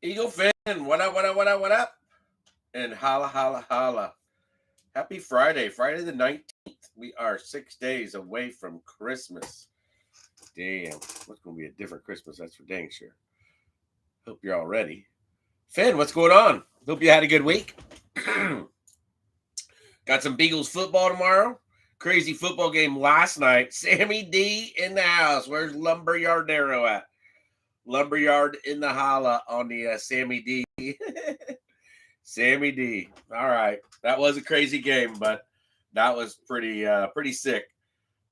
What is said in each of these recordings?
Eagle fan, what up, what up, what up, what up? And holla, holla, holla. Happy Friday, Friday the 19th. We are 6 days away from Christmas. Damn, what's going to be a different Christmas? That's for dang sure. Hope you're all ready. Finn, what's going on? Hope you had a good week. Got some Beagles football tomorrow. Crazy football game last night. Sammy D in the house. Where's Lumberyardero at? Lumberyard in the holla on the Sammy D. Sammy D. All right, that was a crazy game, but that was pretty sick.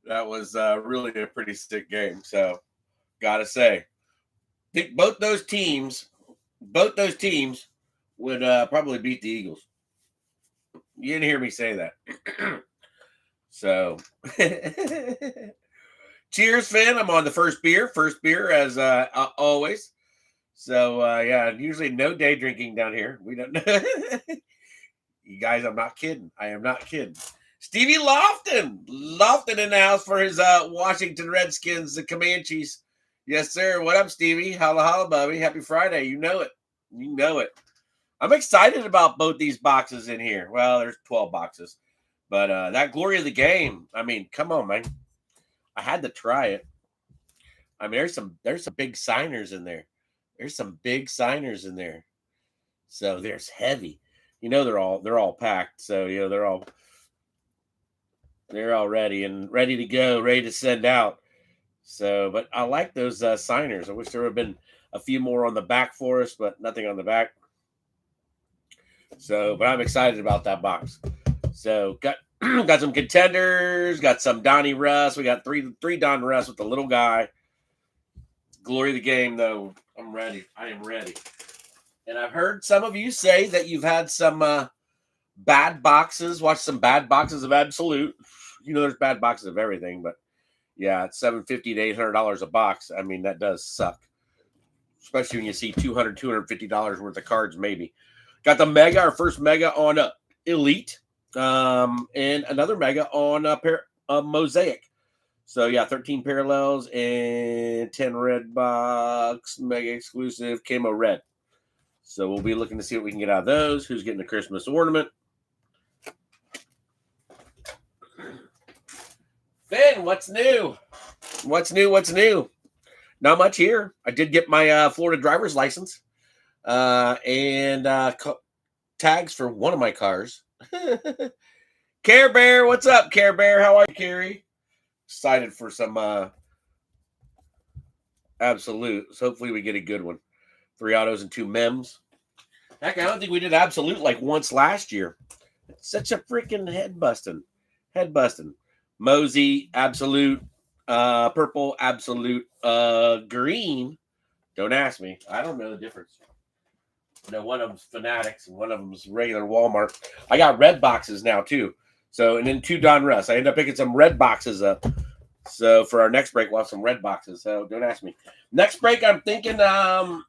That was really a pretty sick game. So, gotta say, think both those teams would probably beat the Eagles. You didn't hear me say that. So, cheers, Finn. I'm on the first beer as always. So yeah, usually no day drinking down here. We don't know. You guys, I'm not kidding. I am not kidding. Stevie Lofton in the house for his Washington Redskins, the Comanches. Yes, sir. What up, Stevie? Holla, holla, Bubby. Happy Friday. You know it. You know it. I'm excited about both these boxes in here. Well, there's 12 boxes. But that glory of the game. I mean, come on, man. I had to try it. I mean, there's some big signers in there. There's some big signers in there. So there's heavy. You know they're all packed. So you know they're all ready to go, ready to send out. So, but I like those signers. I wish there would have been a few more on the back for us, but nothing on the back. So, but I'm excited about that box. So got some contenders, got some Donnie Russ. We got three Don Russ with the little guy. Glory of the game, though. I'm ready. I am ready. And I've heard some of you say that you've had some bad boxes. Watch some bad boxes of Absolute. You know, there's bad boxes of everything, but yeah, it's $750 to $800 a box. I mean, that does suck, especially when you see $250 worth of cards. Maybe got the mega, our first mega on Elite, and another mega on Mosaic. So yeah, 13 parallels and 10 red box, mega exclusive, camo red. So we'll be looking to see what we can get out of those. Who's getting the Christmas ornament? Finn, what's new? What's new? Not much here. I did get my Florida driver's license and tags for one of my cars. Care Bear, what's up, Care Bear? How are you, Carrie? Excited for some Absolutes. Hopefully we get a good one. 3 autos and 2 mems. Heck, I don't think we did Absolute like once last year. It's such a freaking head busting. Mosey, Absolute, purple, Absolute, green. Don't ask me. I don't know the difference. No, one of them's Fanatics and one of them's regular Walmart. I got red boxes now too. So, and then 2 Don Russ. I end up picking some red boxes up. So for our next break, we'll have some red boxes. So don't ask me. Next break, I'm thinking a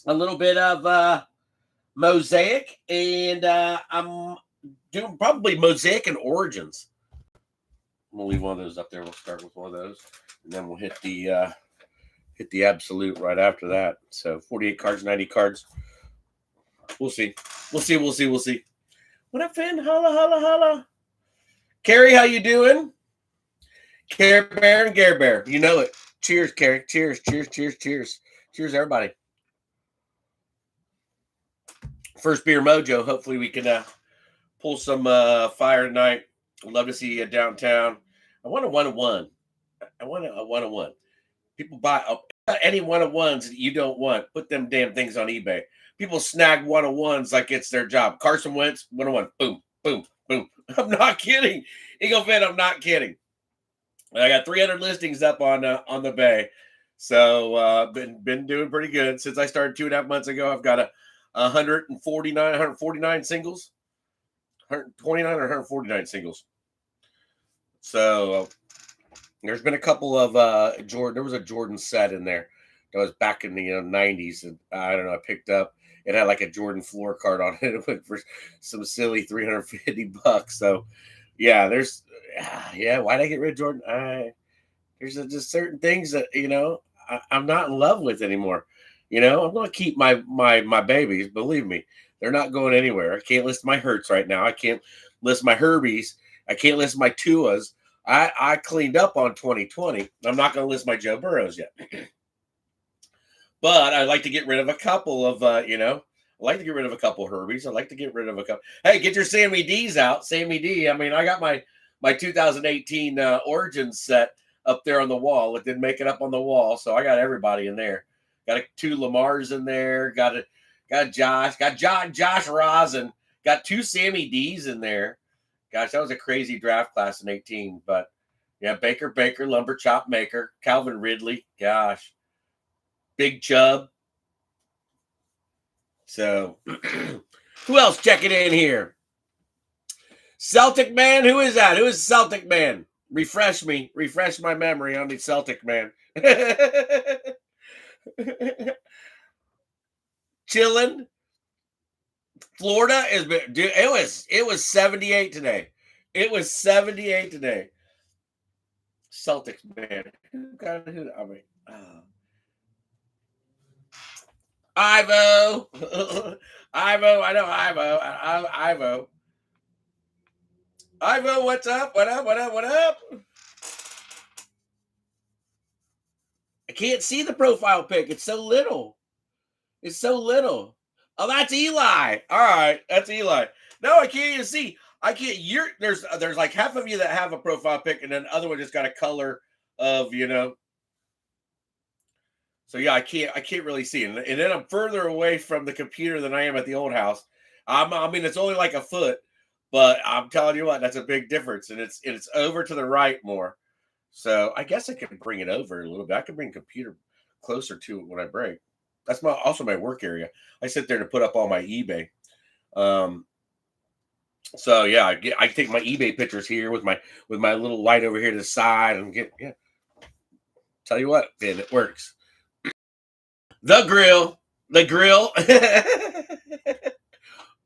little bit of Mosaic, and I'm doing probably Mosaic and Origins. We'll leave one of those up there. We'll start with one of those, and then we'll hit the Absolute right after that. So 48 cards, 90 cards. We'll see. What up, Finn? Holla, holla, holla. Carrie, how you doing? Care Bear and Gare Bear. You know it. Cheers, Carrie. Cheers, everybody. First beer mojo. Hopefully we can pull some fire tonight. I'd love to see you downtown. I want a 1-1. I want a 1-1. People buy any 1-1s that you don't want. Put them damn things on eBay. People snag 1-1s like it's their job. Carson Wentz, 1-1. Boom, boom, boom. I'm not kidding. Eagle fan, I'm not kidding. I got 300 listings up on the Bay. So been doing pretty good. Since I started 2.5 months ago, I've got 149 singles. 129 or 149 singles. So there's been a couple of Jordan. There was a Jordan set in there that was back in the 90s, and I don't know. I picked up. It had like a Jordan floor card on it. It went for some silly $350. So yeah, why'd I get rid of Jordan? There's just certain things that I'm not in love with anymore. I'm going to keep my babies. Believe me, they're not going anywhere. I can't list my Hurts right now. I can't list my Herbies. I can't list my Tuas. I cleaned up on 2020. I'm not going to list my Joe Burrows yet. But I'd like to get rid of a couple of, I like to get rid of a couple of Herbies. I'd like to get rid of a couple. Hey, get your Sammy D's out. Sammy D. I mean, I got my 2018 Origins set up there on the wall. It didn't make it up on the wall, so I got everybody in there. Got 2 Lamars in there. Got Josh. Got Josh Rosen. Got 2 Sammy D's in there. Gosh, that was a crazy draft class in 18. But yeah, Baker, Lumber Chop Maker, Calvin Ridley. Gosh, Big Chubb. So, who else checking in here? Celtic Man, who is that? Who is Celtic Man? Refresh my memory on the Celtic Man. Chilling. Florida is, dude, it was 78 today. It was 78 today. Celtics, man. Ivo. Ivo, I know Ivo. Ivo, what's up? What up? I can't see the profile pic. It's so little. Oh, that's Eli. All right, that's Eli. No, I can't even see. I can't. There's like half of you that have a profile pic, and then the other one just got a color of. So yeah, I can't really see, and then I'm further away from the computer than I am at the old house. I mean, it's only like a foot, but I'm telling you what, that's a big difference, and it's over to the right more. So I guess I can bring it over a little bit. I can bring the computer closer to it when I break. That's also my work area. I sit there to put up all my eBay. So yeah, I take my eBay pictures here with my little light over here to the side and Tell you what, man, it works. The grill.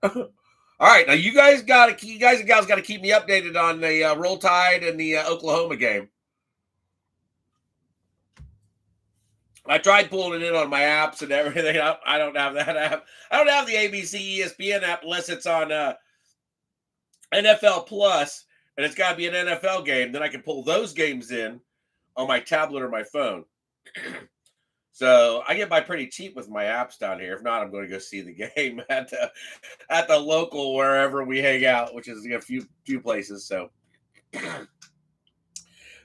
All right, now you guys and gals got to keep me updated on the Roll Tide and the Oklahoma game. I tried pulling it in on my apps and everything. I don't have that app. I don't have the ABC ESPN app unless it's on NFL Plus, and it's got to be an NFL game. Then I can pull those games in on my tablet or my phone. So I get by pretty cheap with my apps down here. If not, I'm going to go see the game at the local wherever we hang out, which is a few places. So.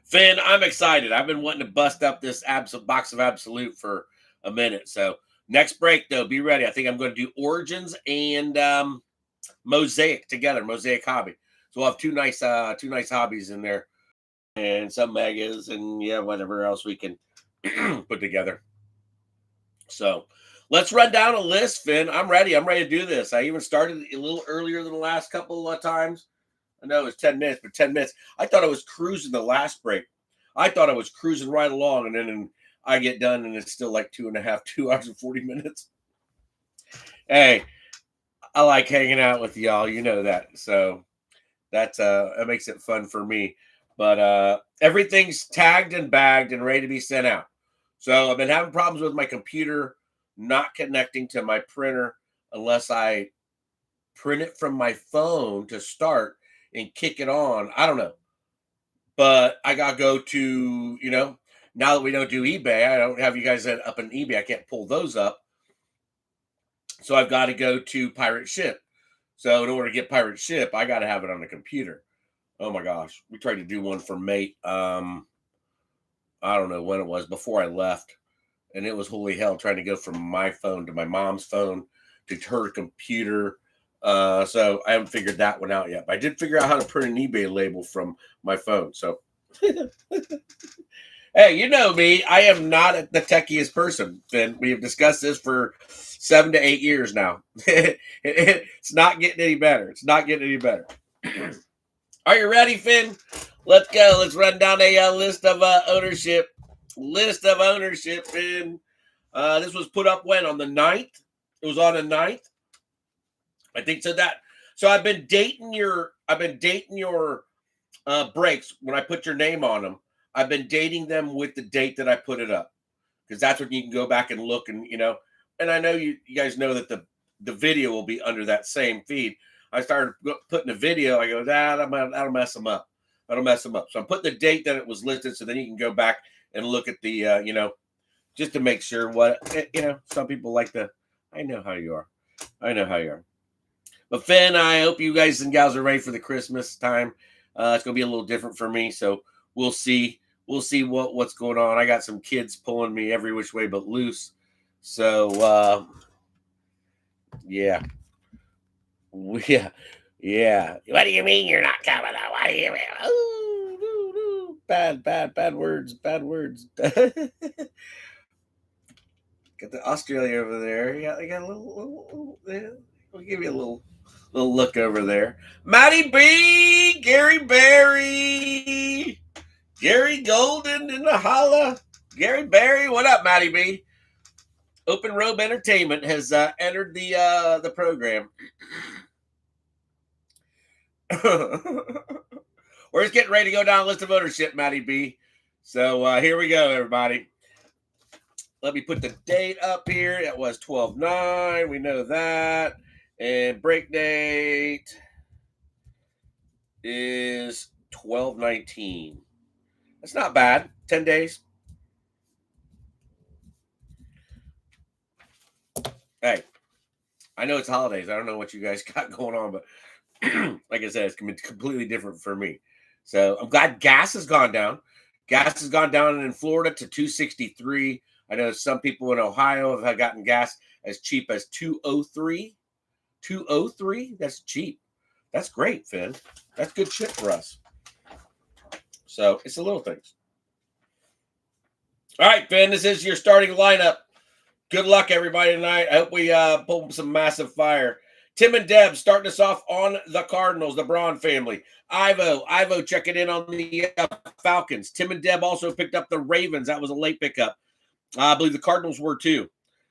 Finn, I'm excited. I've been wanting to bust up this box of Absolute for a minute. So next break, though, be ready. I think I'm going to do Origins and Mosaic together, Mosaic Hobby. So we'll have two nice hobbies in there, and some megas, and whatever else we can put together. So let's run down a list, Finn. I'm ready. I'm ready to do this. I even started a little earlier than the last couple of times. I know it was 10 minutes, but 10 minutes. I thought I was cruising the last break. I thought I was cruising right along, and then I get done, and it's still like 2 hours and 40 minutes. Hey, I like hanging out with y'all. You know that. So that makes it fun for me. But everything's tagged and bagged and ready to be sent out. So I've been having problems with my computer not connecting to my printer unless I print it from my phone to start and kick it on. I don't know. But I got to go to, now that we don't do eBay, I don't have you guys up in eBay. I can't pull those up. So I've got to go to Pirate Ship. So in order to get Pirate Ship, I got to have it on the computer. Oh my gosh. We tried to do one for Mate. I don't know when it was, before I left. And it was holy hell trying to go from my phone to my mom's phone to her computer. So I haven't figured that one out yet. But I did figure out how to print an eBay label from my phone. So, hey, you know me. I am not the techiest person. And we have discussed this for 7 to 8 years now. It's not getting any better. Are you ready, Finn? Let's go. Let's run down a list of ownership. Finn. This was put up when? On the 9th? It was on the 9th. I think so. So I've been dating your breaks when I put your name on them. I've been dating them with the date that I put it up, because that's when you can go back and look, and and I know you guys know that the video will be under that same feed. I started putting a video. I go, that'll mess them up. That'll mess them up. So I'm putting the date that it was listed, so then you can go back and look at the, just to make sure what, some people like to, I know how you are. I know how you are. But Finn, I hope you guys and gals are ready for the Christmas time. It's going to be a little different for me, so we'll see. We'll see what's going on. I got some kids pulling me every which way but loose. So, yeah. Yeah. What do you mean you're not coming out? What do you mean? Ooh, bad words. Bad words. Got the Australia over there. I got a little we'll give you a little look over there. Matty B, Gary Barry, Gary Golden in the holla. Gary Barry, what up, Matty B? Open Robe Entertainment has entered the program. We're just getting ready to go down a list of ownership, Matty B. So here we go, everybody. Let me put the date up here. It was 12/9. We know that. And break date is 12/19. That's not bad. 10 days. Hey, I know it's holidays. I don't know what you guys got going on, but like I said, it's completely different for me. So I'm glad gas has gone down. Gas has gone down in Florida to $2.63. I know some people in Ohio have gotten gas as cheap as $2.03. $2.03? That's cheap. That's great, Finn. That's good shit for us. So it's the little things. All right, Finn, this is your starting lineup. Good luck, everybody, tonight. I hope we pull some massive fire. Tim and Deb starting us off on the Cardinals, the Braun family. Ivo checking in on the Falcons. Tim and Deb also picked up the Ravens. That was a late pickup. I believe the Cardinals were too.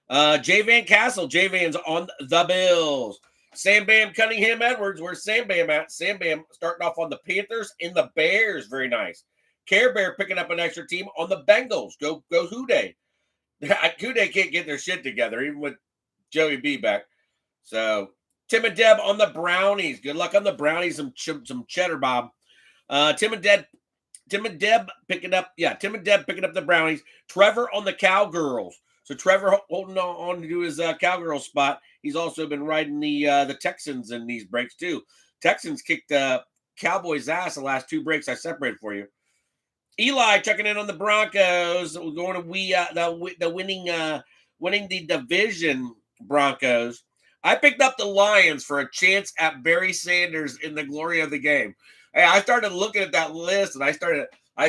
J Van Castle. J Van's on the Bills. Sam Bam Cunningham Edwards. Where's Sam Bam at? Sam Bam starting off on the Panthers and the Bears. Very nice. Care Bear picking up an extra team on the Bengals. Go Houday. Houday can't get their shit together, even with Joey B back. So Tim and Deb on the Brownies. Good luck on the Brownies. Some cheddar, Bob. Tim and Deb picking up. Yeah, Tim and Deb picking up the Brownies. Trevor on the Cowgirls. So Trevor holding on to his Cowgirl spot. He's also been riding the Texans in these breaks too. Texans kicked Cowboys' ass the last two breaks I separated for you. Eli checking in on the Broncos. We're going to the winning the division Broncos. I picked up the Lions for a chance at Barry Sanders in the glory of the game. Hey, I started looking at that list, and I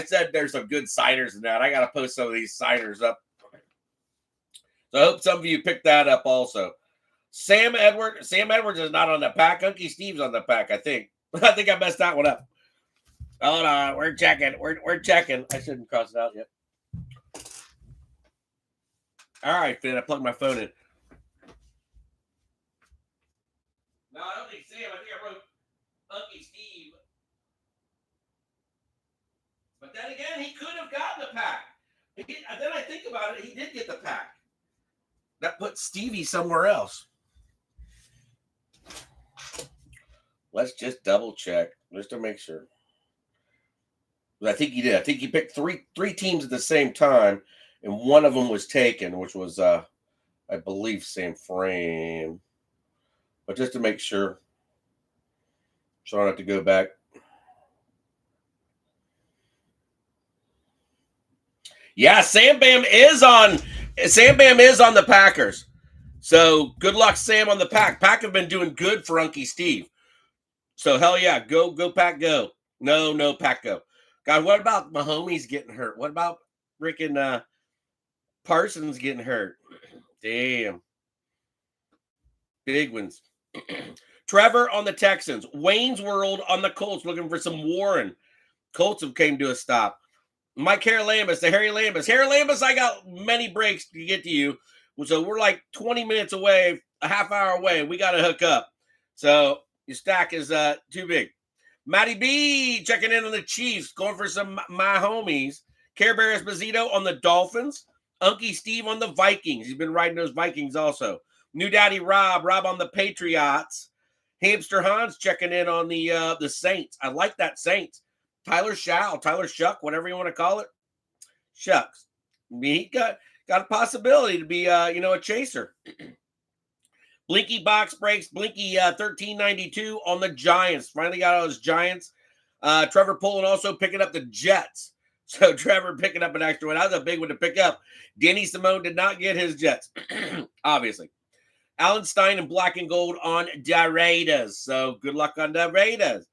said there's some good signers in that. I got to post some of these signers up. So I hope some of you picked that up also. Sam Edwards is not on the pack. Unky Steve's on the pack, I think. I think I messed that one up. Hold on, we're checking. We're checking. I shouldn't cross it out yet. All right, Finn, I plugged my phone in. No, I don't think Sam. I think I wrote Unky Steve. But then again, he could have gotten the pack. Then I think about it, he did get the pack. That put Stevie somewhere else. Let's just double check just to make sure. I think he did. I think he picked three teams at the same time, and one of them was taken, which was, I believe, San Fran. But just to make sure, so I don't have to go back. Yeah, Sam Bam is on the Packers. So good luck, Sam, on the Pack. Pack have been doing good for Unky Steve. So hell yeah, go Pack, go. No Pack, go. God, what about Mahomes getting hurt? What about freaking Parsons getting hurt? Damn. Big ones. Trevor on the Texans. Wayne's World on the Colts looking for some Warren. Colts have came to a stop. Mike Harry-Lambus, the Harry Lambus. Harry Lambus, I got many breaks to get to you. So we're like 20 minutes away, a half hour away. We got to hook up. So your stack is too big. Matty B checking in on the Chiefs, going for some my homies. Care Bear Esposito on the Dolphins. Unky Steve on the Vikings. He's been riding those Vikings also. New Daddy Rob on the Patriots. Hamster Hans checking in on the Saints. I like that Saints. Tyler Shuck, whatever you want to call it. Shucks. He got a possibility to be a chaser. Blinky box breaks. Blinky 1392 on the Giants. Finally got all his Giants. Trevor Pullen also picking up the Jets. So Trevor picking up an extra one. That was a big one to pick up. Danny Simone did not get his Jets, obviously. Alan Stein in black and gold on the Raiders. So good luck on the Raiders.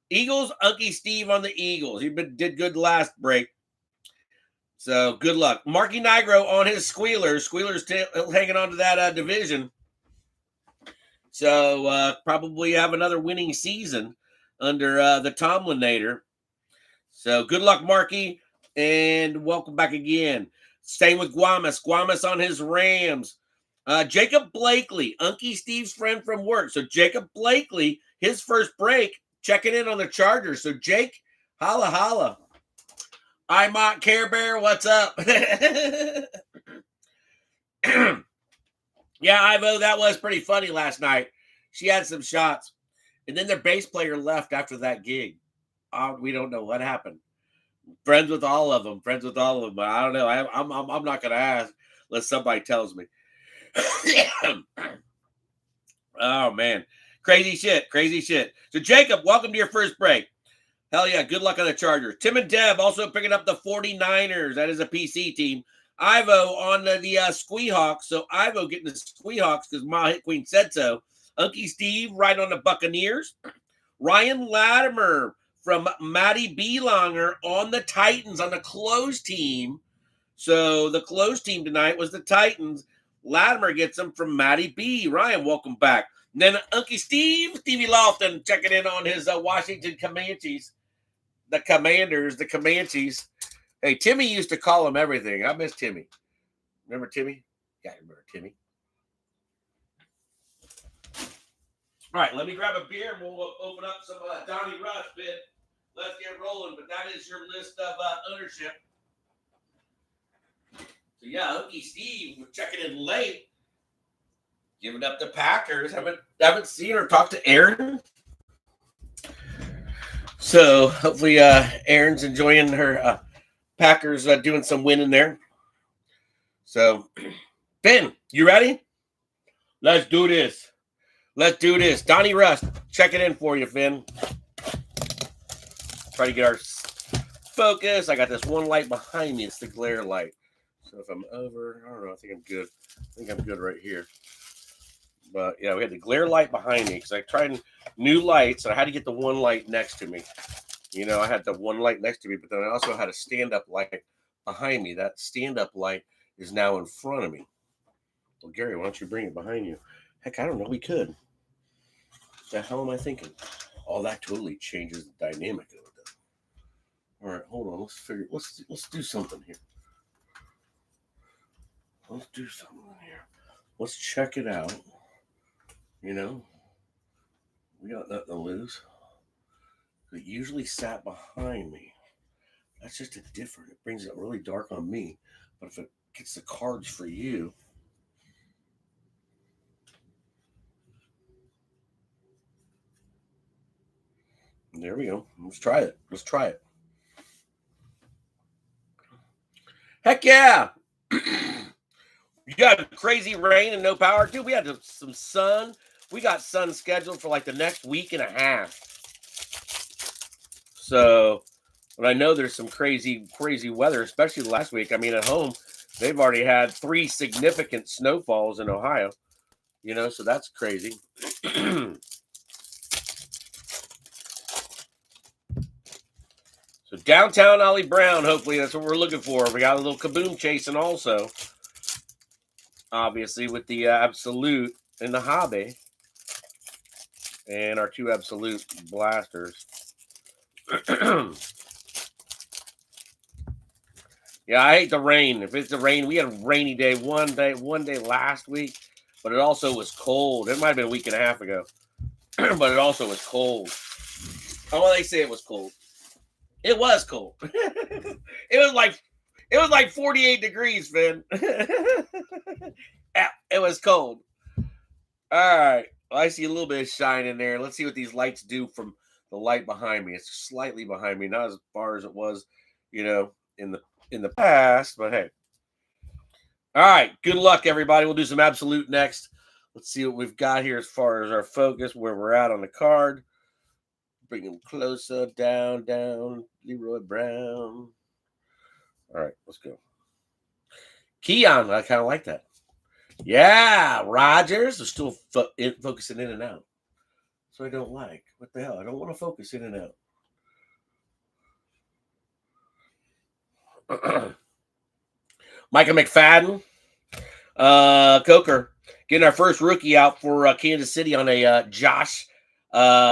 Eagles, Unky Steve on the Eagles. He did good last break. So good luck. Marky Nigro on his Squealers. Squealers hanging on to that division. So probably have another winning season under the Tomlinator. So good luck, Marky, and welcome back again. Staying with Guamas. Guamas on his Rams. Jacob Blakely, Unky Steve's friend from work. So Jacob Blakely, his first break, checking in on the Chargers. So Jake, holla, holla. I'm Care Bear, what's up? Yeah, Ivo, that was pretty funny last night. She had some shots. And then their bass player left after that gig. We don't know what happened. Friends with all of them. But I don't know. I'm not going to ask unless somebody tells me. Oh, man. Crazy shit. So, Jacob, welcome to your first break. Hell yeah. Good luck on the Chargers. Tim and Deb also picking up the 49ers. That is a PC team. Ivo on the Squeehawks. So, Ivo getting the Squeehawks because Ma Hit Queen said so. Unky Steve right on the Buccaneers. Ryan Latimer from Matty Beelonger on the Titans on the close team. So the close team tonight was the Titans. Latimer gets them from Matty B. Ryan, welcome back. And then Unky Stevie Lofton checking in on his Washington Comanches. The Commanders, the Comanches. Hey, Timmy used to call him everything. I miss Timmy. Remember Timmy? Yeah, I remember Timmy. All right, let me grab a beer and we'll open up some Donnie Russ bit. Let's get rolling. But that is your list of ownership. So yeah, Unky Steve, we're checking in late. Giving up the Packers. Haven't seen or talked to Aaron. So hopefully Aaron's enjoying her Packers doing some winning there. So Ben, you ready? Let's do this. Donnie Russ, check it in for you, Finn. Try to get our focus. I got this one light behind me. It's the glare light. So if I'm over, I don't know. I think I'm good. Right here. But yeah, we had the glare light behind me because I tried new lights and I had to get the one light next to me. You know, I had the one light next to me, but then I also had a stand-up light behind me. That stand-up light is now in front of me. Well, Gary, why don't you bring it behind you? Heck, I don't know. We could. What the hell am I thinking? Oh, that totally changes the dynamic of it. All right, hold on. Let's do something here. Let's check it out. You know, we got nothing to lose. It usually sat behind me. That's just a different. It brings it really dark on me. But if it gets the cards for you. There we go. Let's try it. Heck yeah. You got crazy rain and no power. Dude, we had some sun. We got sun scheduled for like the next week and a half. So, but I know there's some crazy weather, especially last week. I mean, at home, they've already had 3 significant snowfalls in Ohio. You know, so that's crazy. So downtown Ollie Brown, hopefully that's what we're looking for. We got a little kaboom chasing also. Obviously with the Absolute and the Hobby. And our 2 Absolute blasters. Yeah, I hate the rain. If it's the rain, we had a rainy day one day last week. But it also was cold. It might have been a week and a half ago. But it also was cold. Oh, well, they say it was cold. It was cold. It It was like 48 degrees, Finn. It was cold. All right. Well, I see a little bit of shine in there. Let's see what these lights do from the light behind me. It's slightly behind me, not as far as it was, in the past, but hey. All right. Good luck, everybody. We'll do some absolute next. Let's see what we've got here as far as our focus, where we're at on the card. Bring him closer, down, Leroy Brown. All right, let's go. Keon, I kind of like that. Yeah, Rogers are still focusing in and out. So I don't like. What the hell? I don't want to focus in and out. Micah McFadden. Coker. Getting our first rookie out for Kansas City on a Josh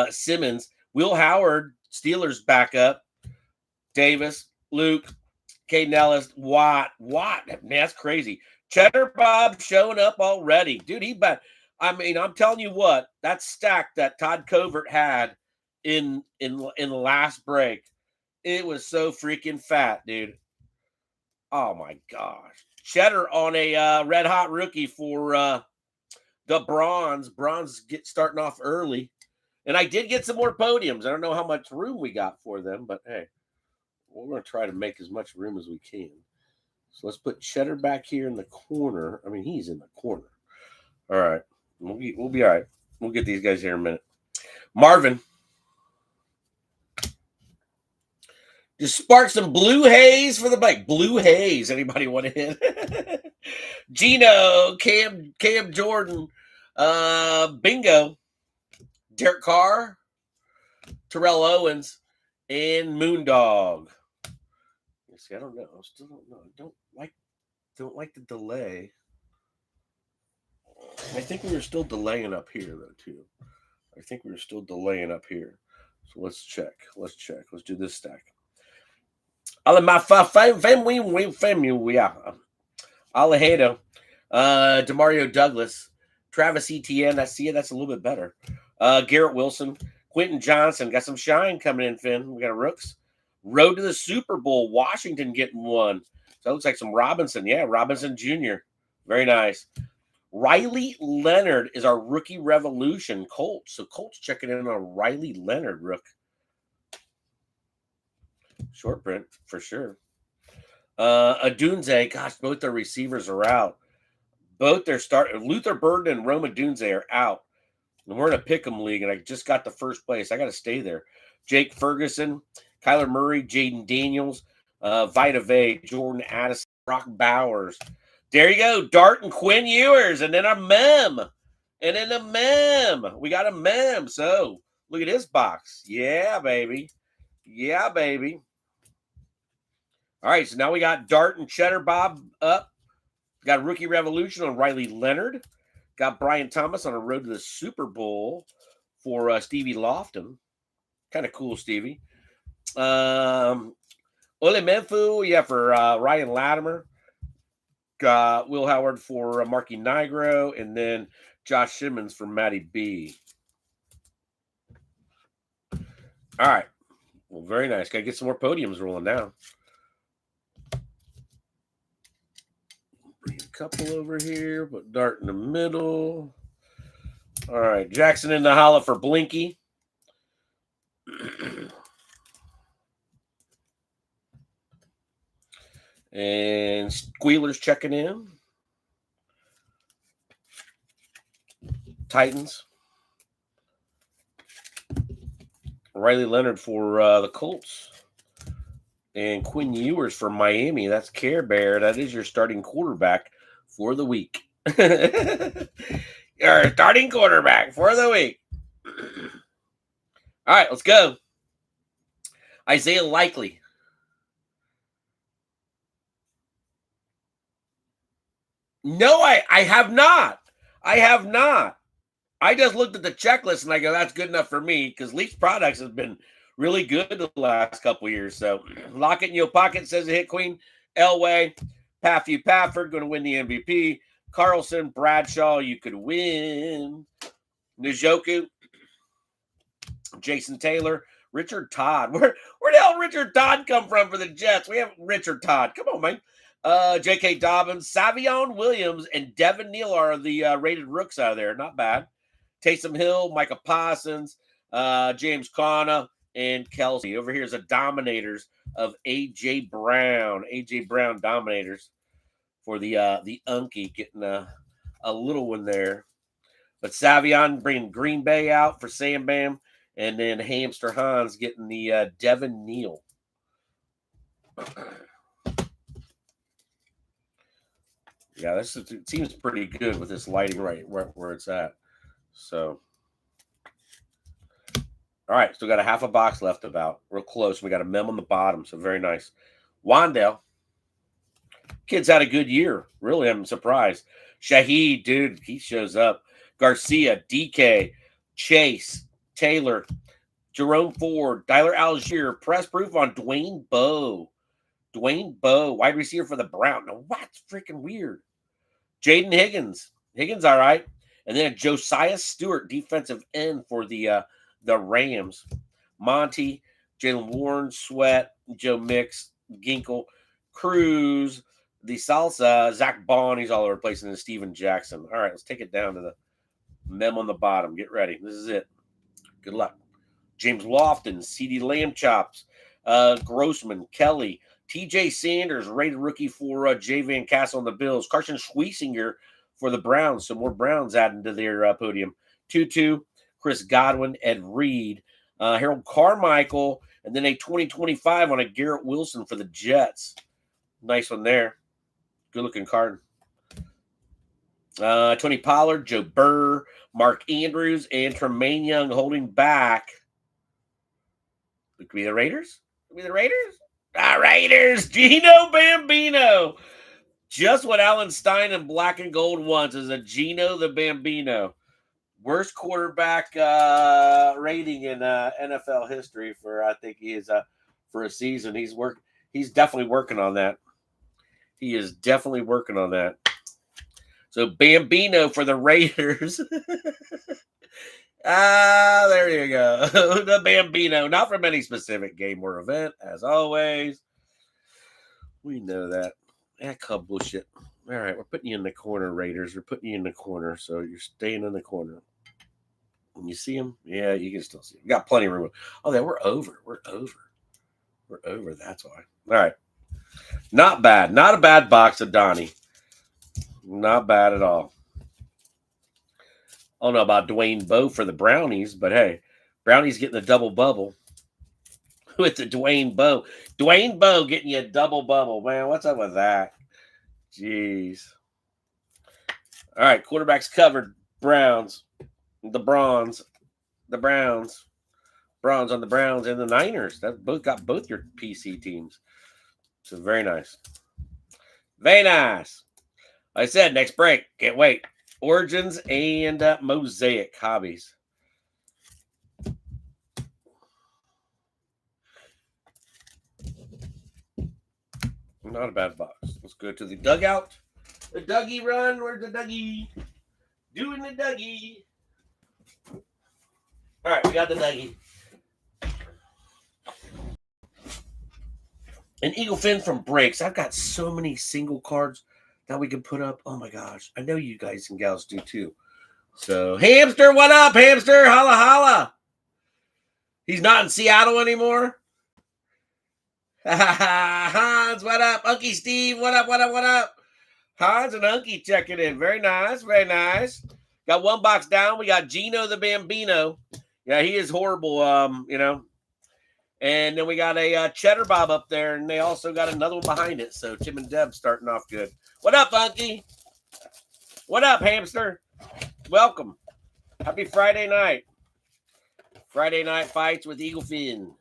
Simmons. Will Howard, Steelers backup. Davis, Luke, Caden Ellis, Watt. Man, that's crazy. Cheddar Bob showing up already. Dude, I'm telling you what, that stack that Todd Covert had in the last break, it was so freaking fat, dude. Oh, my gosh. Cheddar on a red hot rookie for the Bronze. Bronze starting off early. And I did get some more podiums. I don't know how much room we got for them, but hey, we're going to try to make as much room as we can. So let's put Cheddar back here in the corner. I mean, he's in the corner. All right. We'll be all right. We'll get these guys here in a minute. Marvin. Just spark some blue haze for the bike. Blue haze. Anybody want to hit? Gino, Cam Jordan, Bingo, Derek Carr, Terrell Owens, and Moondog. See, I don't know. I still don't know. I don't like the delay. I think we were still delaying up here though too. I think we were still delaying up here. So let's check. Let's do this stack. Alejado, Demario Douglas, Travis Etienne. That's a little bit better. Garrett Wilson, Quentin Johnson. Got some shine coming in, Finn. We got a Rooks. Road to the Super Bowl. Washington getting one. So it looks like some Robinson. Yeah, Robinson Jr. Very nice. Riley Leonard is our rookie revolution. Colts. So Colts checking in on Riley Leonard rook. Short print for sure. Adunze. Gosh, both their receivers are out. Both their Luther Burden and Roma Dunze are out. And we're in a pick'em league, and I just got the first place. I got to stay there. Jake Ferguson, Kyler Murray, Jaden Daniels, Vita Vey, Jordan Addison, Brock Bowers. There you go. Dart and Quinn Ewers, and then a mem. We got a mem. So look at this box. Yeah, baby. All right, so now we got Dart and Cheddar Bob up. Got Rookie Revolution on Riley Leonard. Got Brian Thomas on a road to the Super Bowl for Stevie Lofton. Kind of cool, Stevie. Ole Menfu, yeah, for Ryan Latimer. Got Will Howard for Marky Nigro. And then Josh Simmons for Matty B. All right. Well, very nice. Got to get some more podiums rolling now. Bring a couple over here. Put Dart in the middle. All right. Jackson in the holla for Blinky. And Squealer's checking in. Titans. Riley Leonard for the Colts. And Quinn Ewers for Miami. That's Care Bear. That is your starting quarterback for the week. Your starting quarterback for the week. All right, let's go. Isaiah Likely. No, I have not. I just looked at the checklist and I go, that's good enough for me because Leafs products has been really good the last couple of years. So lock it in your pocket, says a hit queen. Elway, Patthew Pafford going to win the MVP. Carlson, Bradshaw, you could win. Njoku, Jason Taylor, Richard Todd. Where the hell Richard Todd come from for the Jets? We have Richard Todd. Come on, man. J.K. Dobbins, Savion Williams, and Devin Neal are the rated rooks out of there. Not bad. Taysom Hill, Micah Parsons, James Conner, and Kelsey. Over here is the Dominators of A.J. Brown. A.J. Brown Dominators for the Unky, getting a little one there. But Savion bringing Green Bay out for Sam Bam. And then Hamster Hans getting the Devin Neal. Yeah, it seems pretty good with this lighting right where it's at. So, all right, still got a half a box left about. Real close. We got a mem on the bottom, so very nice. Wandale. Kid's had a good year. Really, I'm surprised. Shaheed, dude, he shows up. Garcia, DK, Chase, Taylor, Jerome Ford, Tyler Algier, press proof on Dwayne Bowe. Dwayne Bowe, wide receiver for the Browns. Now, what's freaking weird? Jaden Higgins. Higgins, all right. And then Josiah Stewart, defensive end for the Rams. Monty, Jalen Warren, Sweat, Joe Mix, Ginkle, Cruz, the Salsa, Zach Bond. He's all over the place. And then Steven Jackson. All right, let's take it down to the mem on the bottom. Get ready. This is it. Good luck. James Lofton, C.D. Lamb Chops, Grossman, Kelly, T.J. Sanders, rated rookie for J. Van Castle on the Bills. Carson Schweissinger for the Browns. Some more Browns adding to their podium. 2-2, Chris Godwin, Ed Reed, Harold Carmichael, and then a 2025 on a Garrett Wilson for the Jets. Nice one there. Good-looking card. Tony Pollard, Joe Burr, Mark Andrews, and Tremaine Young holding back. Could be the Raiders? Could be the Raiders? Raiders! Gino Bambino! Just what Alan Stein and Black and Gold wants is a Gino the Bambino. Worst quarterback rating in NFL history for, I think he is for a season. He's definitely working on that. He is definitely working on that. So Bambino for the Raiders. There you go. The Bambino. Not from any specific game or event, as always. We know that. Cub bullshit. All right, we're putting you in the corner, Raiders. We're putting you in the corner, so you're staying in the corner. When you see him, yeah, you can still see him. We got plenty of room. Oh, yeah, we're over. We're over. That's why. All right. Not bad. Not a bad box of Donnie. Not bad at all. I don't know about Dwayne Bowe for the Brownies, but hey, Brownies getting a double bubble with the Dwayne Bowe. Dwayne Bowe getting you a double bubble. Man, what's up with that? Jeez. All right, quarterbacks covered. Browns. The Browns. Bronze on the Browns and the Niners. That got both your PC teams. So very nice. Very nice. Like I said, next break. Can't wait. Origins and Mosaic hobbies. Not a bad box. Let's go to the dugout. The Dougie run. Where's the Dougie? Doing the Dougie. All right, we got the Dougie. An Eagle Fin from Breaks. I've got so many single cards that we can put up. Oh my gosh. I know you guys and gals do too. So, Hamster, what up, Hamster? Holla, holla. He's not in Seattle anymore. Hans, what up? Unky Steve, what up? Hans and Unky checking in. Very nice, very nice. Got one box down. We got Gino the Bambino. Yeah, he is horrible, And then we got a Cheddar Bob up there, and they also got another one behind it. So Tim and Deb starting off good. What up, Unky? What up, Hamster? Welcome. Happy Friday night. Friday night fights with Eagle Fin.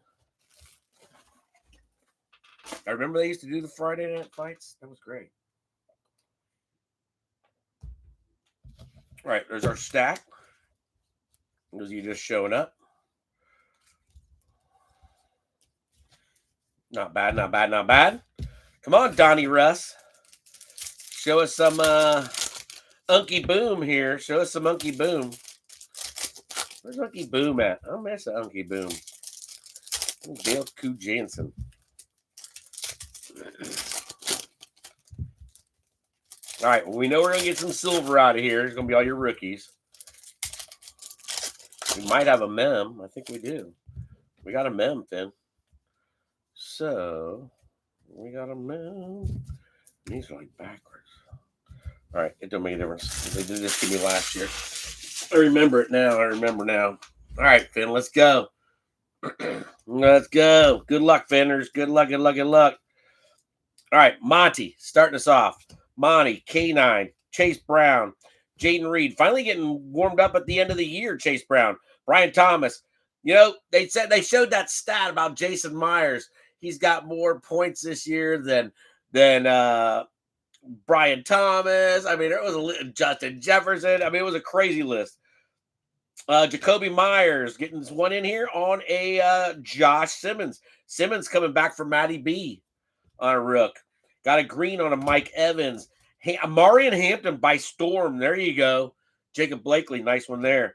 I remember they used to do the Friday night fights. That was great. All right, there's our stack. Those of you just showing up. Not bad. Come on, Donnie Russ. Show us some Unky Boom here. Show us some Unky Boom. Where's Unky Boom at? I miss the Unky Boom. Dale Koo Jansen. All right, well, we know we're going to get some silver out of here. It's going to be all your rookies. We might have a mem. I think we do. We got a mem, Finn. So, we got a mem. These are like backwards. All right, it don't make a difference. They did this to me last year. I remember it now. I remember now. All right, Finn, let's go. Let's go. Good luck, Finners. Good luck, good luck, good luck. All right, Monty, starting us off. Monty, K9, Chase Brown, Jaden Reed. Finally getting warmed up at the end of the year, Chase Brown. Brian Thomas. You know, they showed that stat about Jason Myers. He's got more points this year than Brian Thomas. I mean, it was Justin Jefferson. I mean, it was a crazy list. Jacoby Myers getting this one in here on a Josh Simmons. Simmons coming back for Matty B on a rook. Got a green on a Mike Evans. Hey, Marion Hampton by storm. There you go. Jacob Blakely, nice one there.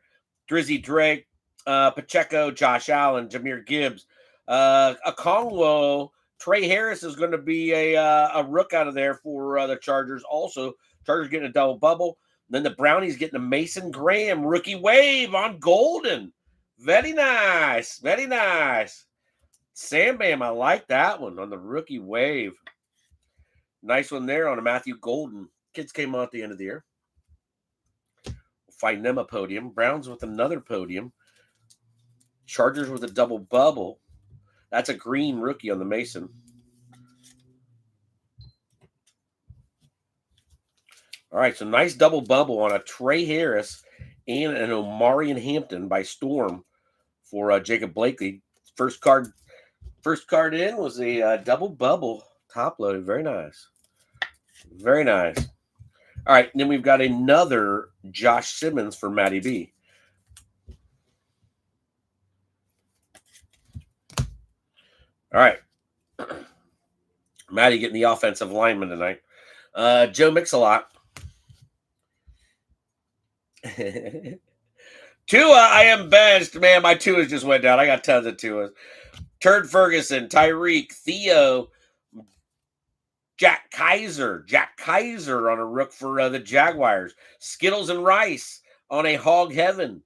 Drizzy Drake, Pacheco, Josh Allen, Jahmyr Gibbs. Okongwu, Trey Harris is going to be a rook out of there for the Chargers. Also, Chargers getting a double bubble. Then the Brownies getting a Mason Graham rookie wave on Golden. Very nice. Very nice. Sam Bam, I like that one on the rookie wave. Nice one there on a Matthew Golden. Kids came out at the end of the year. We'll find them a podium. Browns with another podium. Chargers with a double bubble. That's a green rookie on the Mason. All right, so nice double bubble on a Trey Harris and an Omarion Hampton by storm for Jacob Blakely. First card in was a double bubble top loaded. Very nice. Very nice. All right, and then we've got another Josh Simmons for Matty B. All right. Matty getting the offensive lineman tonight. Joe Mix-a-Lot. Tua, I am benched. Man, my Tuas just went down. I got tons of Tuas. Turd Ferguson, Tyreek, Theo, Jack Kaiser on a rook for the Jaguars. Skittles and Rice on a Hog Heaven.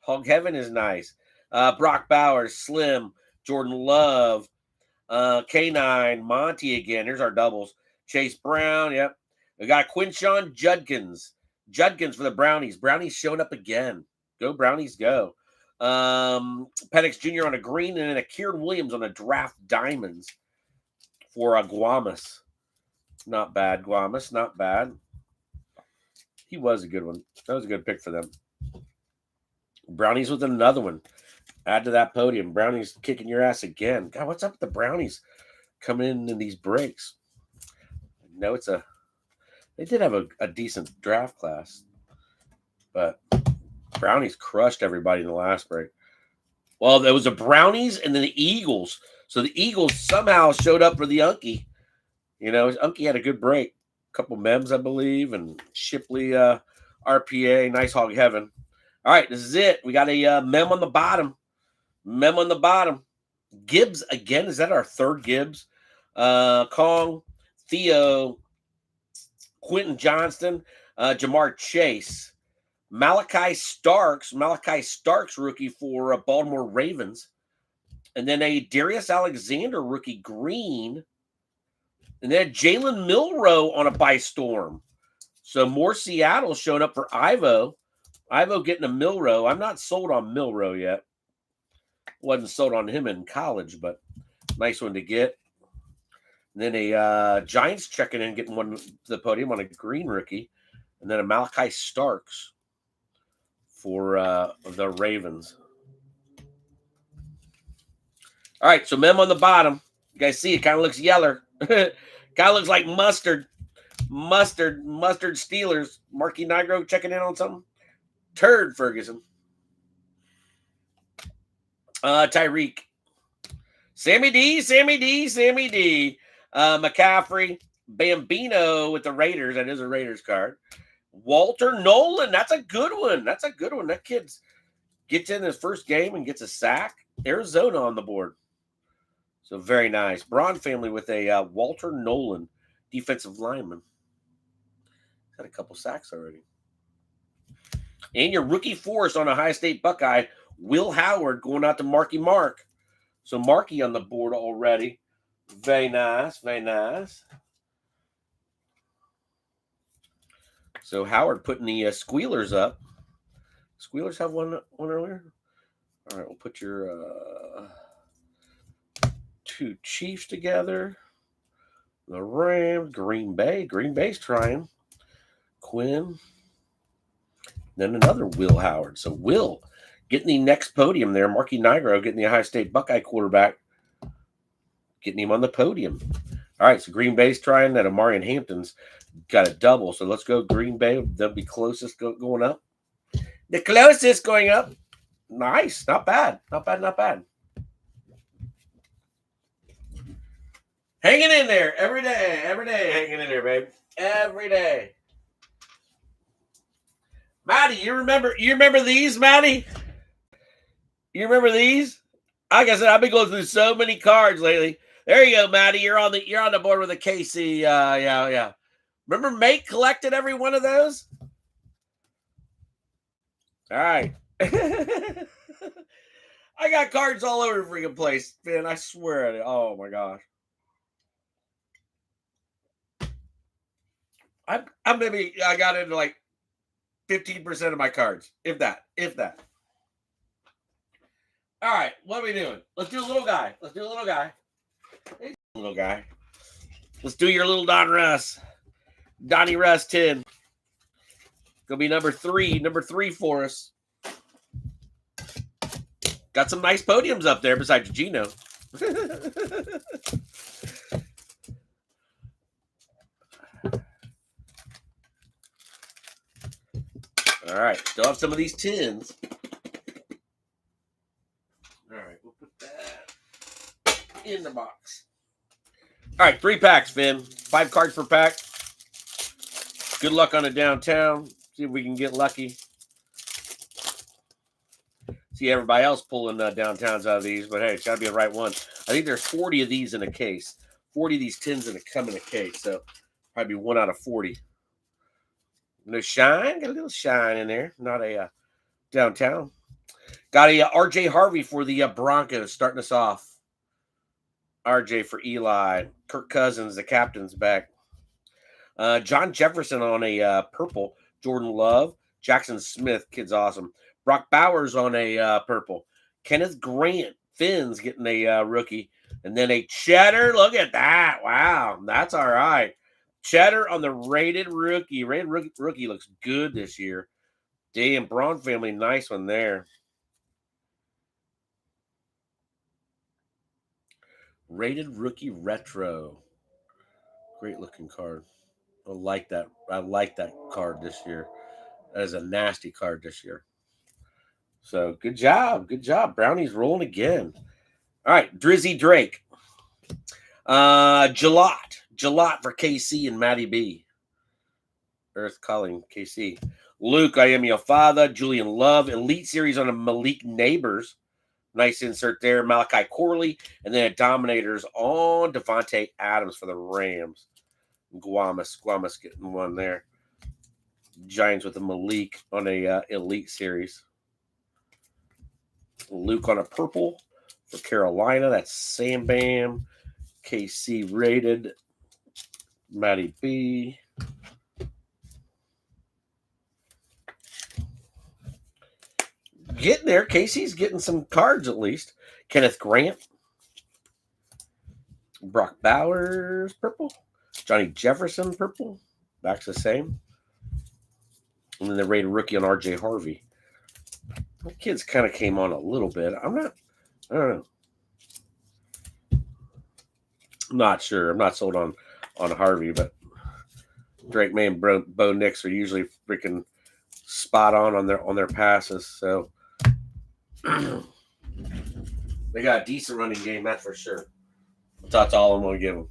Hog Heaven is nice. Brock Bowers, Slim, Jordan Love, K9, Monty again. Here's our doubles. Chase Brown, yep. We got Quinshon Judkins. Judkins for the Brownies. Brownies showing up again. Go Brownies, go. Penix Jr. on a green, and then a Kieran Williams on a draft diamonds for Guamas. Not bad, Guamas. Not bad. He was a good one. That was a good pick for them. Brownies with another one. Add to that podium. Brownies kicking your ass again. God, what's up with the Brownies coming in these breaks? No, they did have a decent draft class, but Brownies crushed everybody in the last break. Well, there was the Brownies and then the Eagles. So the Eagles somehow showed up for the Unky. You know, Unky had a good break. A couple mems, I believe, and Shipley RPA. Nice Hog Heaven. All right, this is it. We got a mem on the bottom. Mem on the bottom. Gibbs again. Is that our third Gibbs? Kong, Theo, Quentin Johnston, Jamar Chase, Malachi Starks rookie for Baltimore Ravens, and then a Darius Alexander rookie green, and then Jalen Milroe on a by storm. So more Seattle showing up for Ivo. Ivo getting a Milroe. I'm not sold on Milroe yet. Wasn't sold on him in college, but nice one to get. And then a Giants checking in, getting one to the podium on a green rookie. And then a Malachi Starks for the Ravens. All right, so mem on the bottom. You guys see it kind of looks yeller. Kind of looks like mustard. Mustard Steelers. Marky Nigro checking in on something. Turd Ferguson. Tyreek. Sammy D. McCaffrey. Bambino with the Raiders. That is a Raiders card. Walter Nolan. That's a good one. That kid gets in his first game and gets a sack. Arizona on the board. So very nice. Braun family with a Walter Nolan, defensive lineman. Had a couple sacks already. And your rookie force on a Ohio State Buckeye, Will Howard, going out to Marky Mark. So Marky on the board already. Very nice, very nice. So Howard putting the squealers up. Squealers have one earlier. All right, we'll put your two Chiefs together. The Rams, Green Bay. Green Bay's trying. Quinn. Then another Will Howard. So Will getting the next podium there. Marky Nigro getting the Ohio State Buckeye quarterback. Getting him on the podium. All right, so Green Bay's trying that. Amari and Hampton's got a double. So let's go Green Bay. They'll be closest going up. The closest going up. Nice. Not bad. Not bad, not bad. Hanging in there every day hanging in there, babe. Every day. Maddie, you remember these, Maddie? You remember these? Like I said, I've been going through so many cards lately. There you go, Maddie. You're on the board with a KC. Yeah. Remember Mate collected every one of those? All right. I got cards all over the freaking place, man. I swear at it. Oh my gosh. I got into like 15% of my cards, if that. All right, what are we doing? Let's do a little guy. Hey, little guy. Let's do your little Don Russ. Donnie Russ 10. Gonna be number three for us. Got some nice podiums up there besides Gino. All right, still have some of these 10s. All right, we'll put that in the box. All right, 3 packs, Finn. 5 cards per pack. Good luck on a downtown. See if we can get lucky. See everybody else pulling downtowns out of these, but hey, it's got to be the right one. I think there's 40 of these in a case. 40 of these 10s come in a case, so probably 1 out of 40. No shine, got a little shine in there. Not a downtown. Got a RJ Harvey for the Broncos starting us off. RJ for Eli. Kirk Cousins, the captain's back. John Jefferson on a purple. Jordan Love. Jackson Smith, kid's awesome. Brock Bowers on a purple. Kenneth Grant, Finn's getting a rookie. And then a Cheddar. Look at that. Wow, that's all right. Cheddar on the rated rookie. Rated rookie looks good this year. Damn, Braun family, nice one there. Rated rookie retro. Great looking card. I like that. I like that card this year. That is a nasty card this year. So good job. Good job. Brownie's rolling again. All right. Drizzy Drake. Jalot for KC and Matty B. Earth calling KC. Luke, I am your father. Julian Love. Elite Series on a Malik Neighbors. Nice insert there. Malachi Corley. And then a Dominators on Devontae Adams for the Rams. Guamas getting one there. Giants with a Malik on a Elite Series. Luke on a purple for Carolina. That's Sam Bam. KC rated. Matty B. Getting there. Casey's getting some cards at least. Kenneth Grant. Brock Bowers, purple. Johnny Jefferson, purple. Back's the same. And then the rated rookie on RJ Harvey. The kids kind of came on a little bit. I don't know. I'm not sure. I'm not sold on Harvey, but Drake May and Bo Nix are usually freaking spot on their passes. So they got a decent running game, that's for sure. That's all I'm going to give them.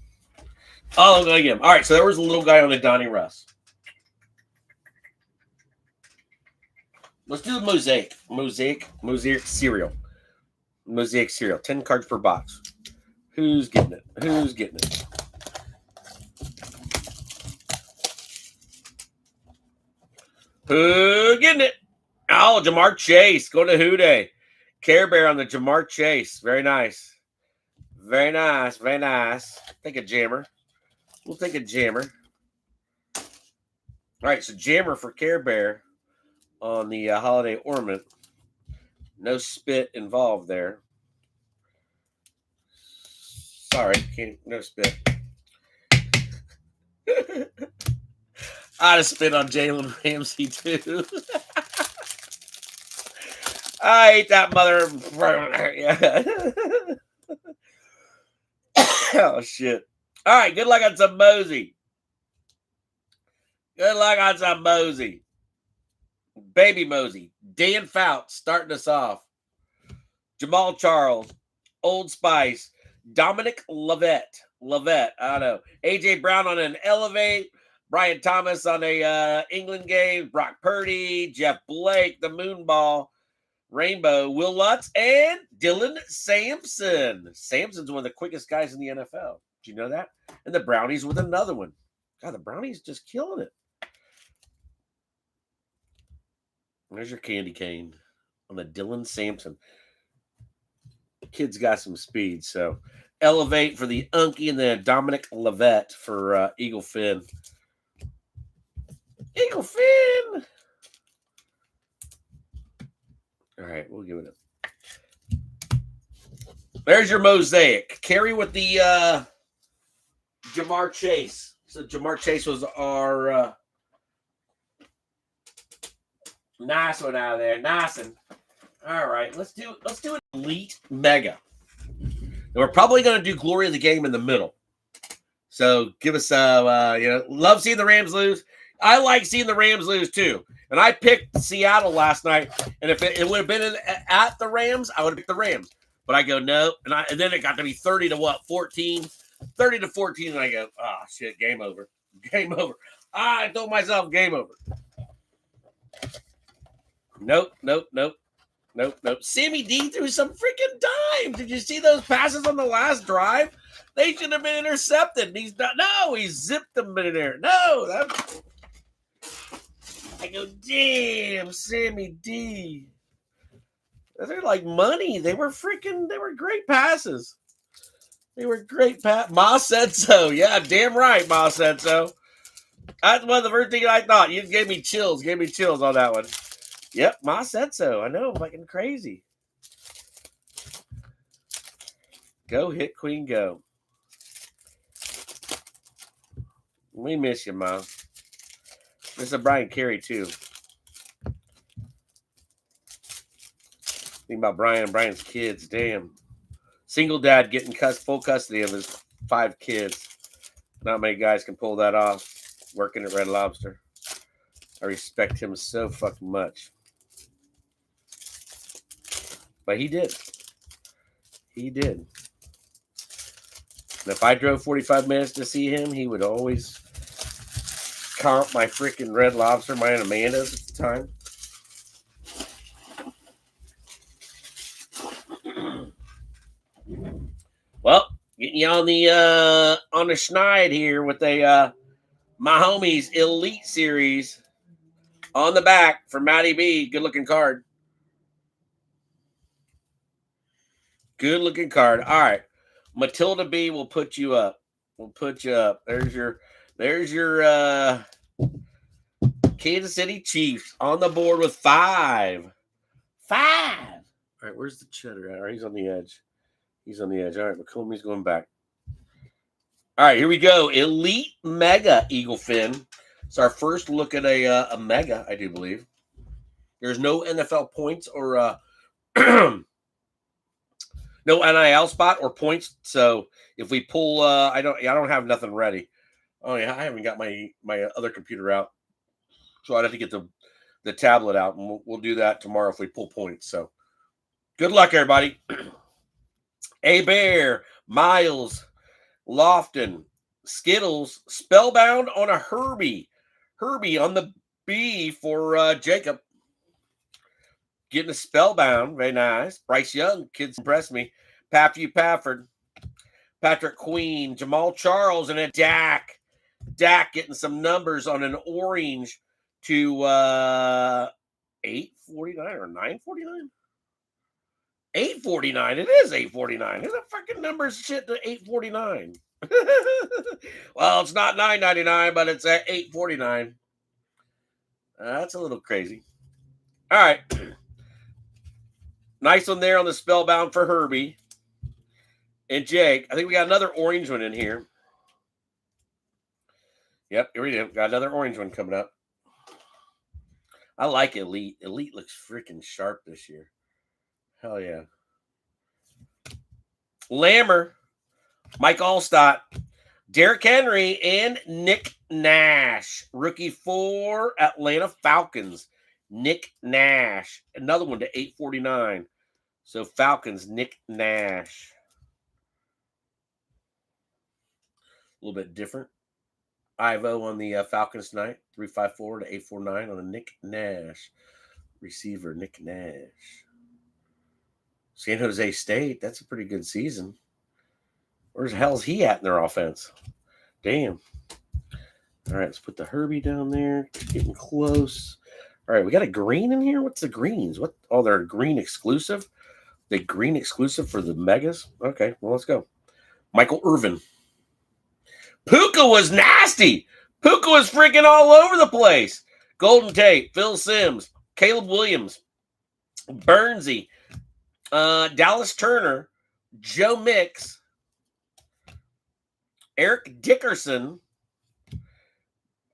All right, so there was a little guy on the Donnie Russ. Let's do the Mosaic cereal. Mosaic cereal. 10 cards per box. Who's getting it? Who's getting it? Who getting it? Oh, Jamar Chase. Going to Houday. Care Bear on the Jamar Chase. Very nice. Very nice. Very nice. Take a jammer. We'll take a jammer. All right, so jammer for Care Bear on the holiday ornament. No spit involved there. Sorry, no spit. I'd have spit on Jalen Ramsey too. I hate that mother. Oh shit! All right, good luck on some Mosey. Good luck on some Mosey. Baby Mosey. Dan Fouts starting us off. Jamal Charles. Old Spice. Dominic Lovett. I don't know. AJ Brown on an Elevate. Brian Thomas on a England game. Brock Purdy. Jeff Blake. The Moonball. Rainbow. Will Lutz. And Dylan Sampson. Sampson's one of the quickest guys in the NFL. Did you know that? And the Brownies with another one. God, the Brownies just killing it. There's your candy cane on the Dylan Sampson. Kid's got some speed, so Elevate for the Unky and then Dominic Lovett for Eagle Finn. Eagle Finn! All right, we'll give it a... There's your Mosaic. Carry with the Jamar Chase. So Jamar Chase was our... nice one out of there. Nice one. All right, let's do an Elite Mega. And we're probably going to do Glory of the Game in the middle. So give us love seeing the Rams lose. I like seeing the Rams lose too. And I picked Seattle last night, and if it would have been at the Rams, I would have picked the Rams. But I go no, and then it got to be 30 to 14, 30 to 14, and I go, oh shit, game over. I told myself game over. Nope. Sammy D threw some freaking dimes. Did you see those passes on the last drive? They should have been intercepted. He's not. No, he zipped them in there. No, I go, damn, Sammy D. They're like money. They were great passes. Ma said so. Yeah, damn right, Ma said so. That's one of the first things I thought. You gave me chills on that one. Yep, Ma said so. I know, fucking crazy. Go, hit queen, go. We miss you, Ma. Miss Brian Carey, too. Think about Brian and Brian's kids. Damn. Single dad getting full custody of his 5 kids. Not many guys can pull that off. Working at Red Lobster. I respect him so fucking much. But he did. And if I drove 45 minutes to see him, he would always comp my freaking Red Lobster, my and Amanda's at the time. Well, getting you on the schneid here with a my homies Elite Series on the back for Matty B. Good looking card. Good looking card. All right. Matilda B will put you up. There's your Kansas City Chiefs on the board with 5. 5. All right, where's the cheddar at? All right, he's on the edge. All right, McCombie's going back. All right, here we go. Elite Mega Eagle Fin. It's our first look at a Mega, I do believe. There's no NFL points or no NIL spot or points. So if we pull, I don't have nothing ready. Oh yeah, I haven't got my other computer out, so I'd have to get the tablet out, and we'll do that tomorrow if we pull points. So good luck, everybody. A Bear, Miles, Lofton, Skittles, Spellbound on a Herbie on the B for Jacob. Getting a Spellbound. Very nice. Bryce Young. Kids impressed me. Paffy Pafford. Patrick Queen. Jamal Charles. And a Dak. Dak getting some numbers on an orange to 849 or 949? 849. It is 849. Who the fucking numbers shit to 849? Well, it's not 999, but it's at 849. That's a little crazy. All right. Nice one there on the Spellbound for Herbie and Jake. I think we got another orange one in here. Yep, here we go. Got another orange one coming up. I like Elite. Elite looks freaking sharp this year. Hell yeah. Lammer, Mike Allstott, Derrick Henry, and Nick Nash. Rookie for Atlanta Falcons. Nick Nash. Another one to 849. So Falcons, Nick Nash. A little bit different. Ivo on the Falcons tonight. 354 to 849 on a Nick Nash. Receiver, Nick Nash. San Jose State, that's a pretty good season. Where the hell is he at in their offense? Damn. All right, let's put the Herbie down there. Getting close. All right, we got a green in here. What's the greens? What? Oh, they're green exclusive. The green exclusive for the Megas. Okay, well, let's go. Michael Irvin. Puka was nasty. Puka was freaking all over the place. Golden Tate, Phil Simms, Caleb Williams, Bernsey, Dallas Turner, Joe Mix, Eric Dickerson,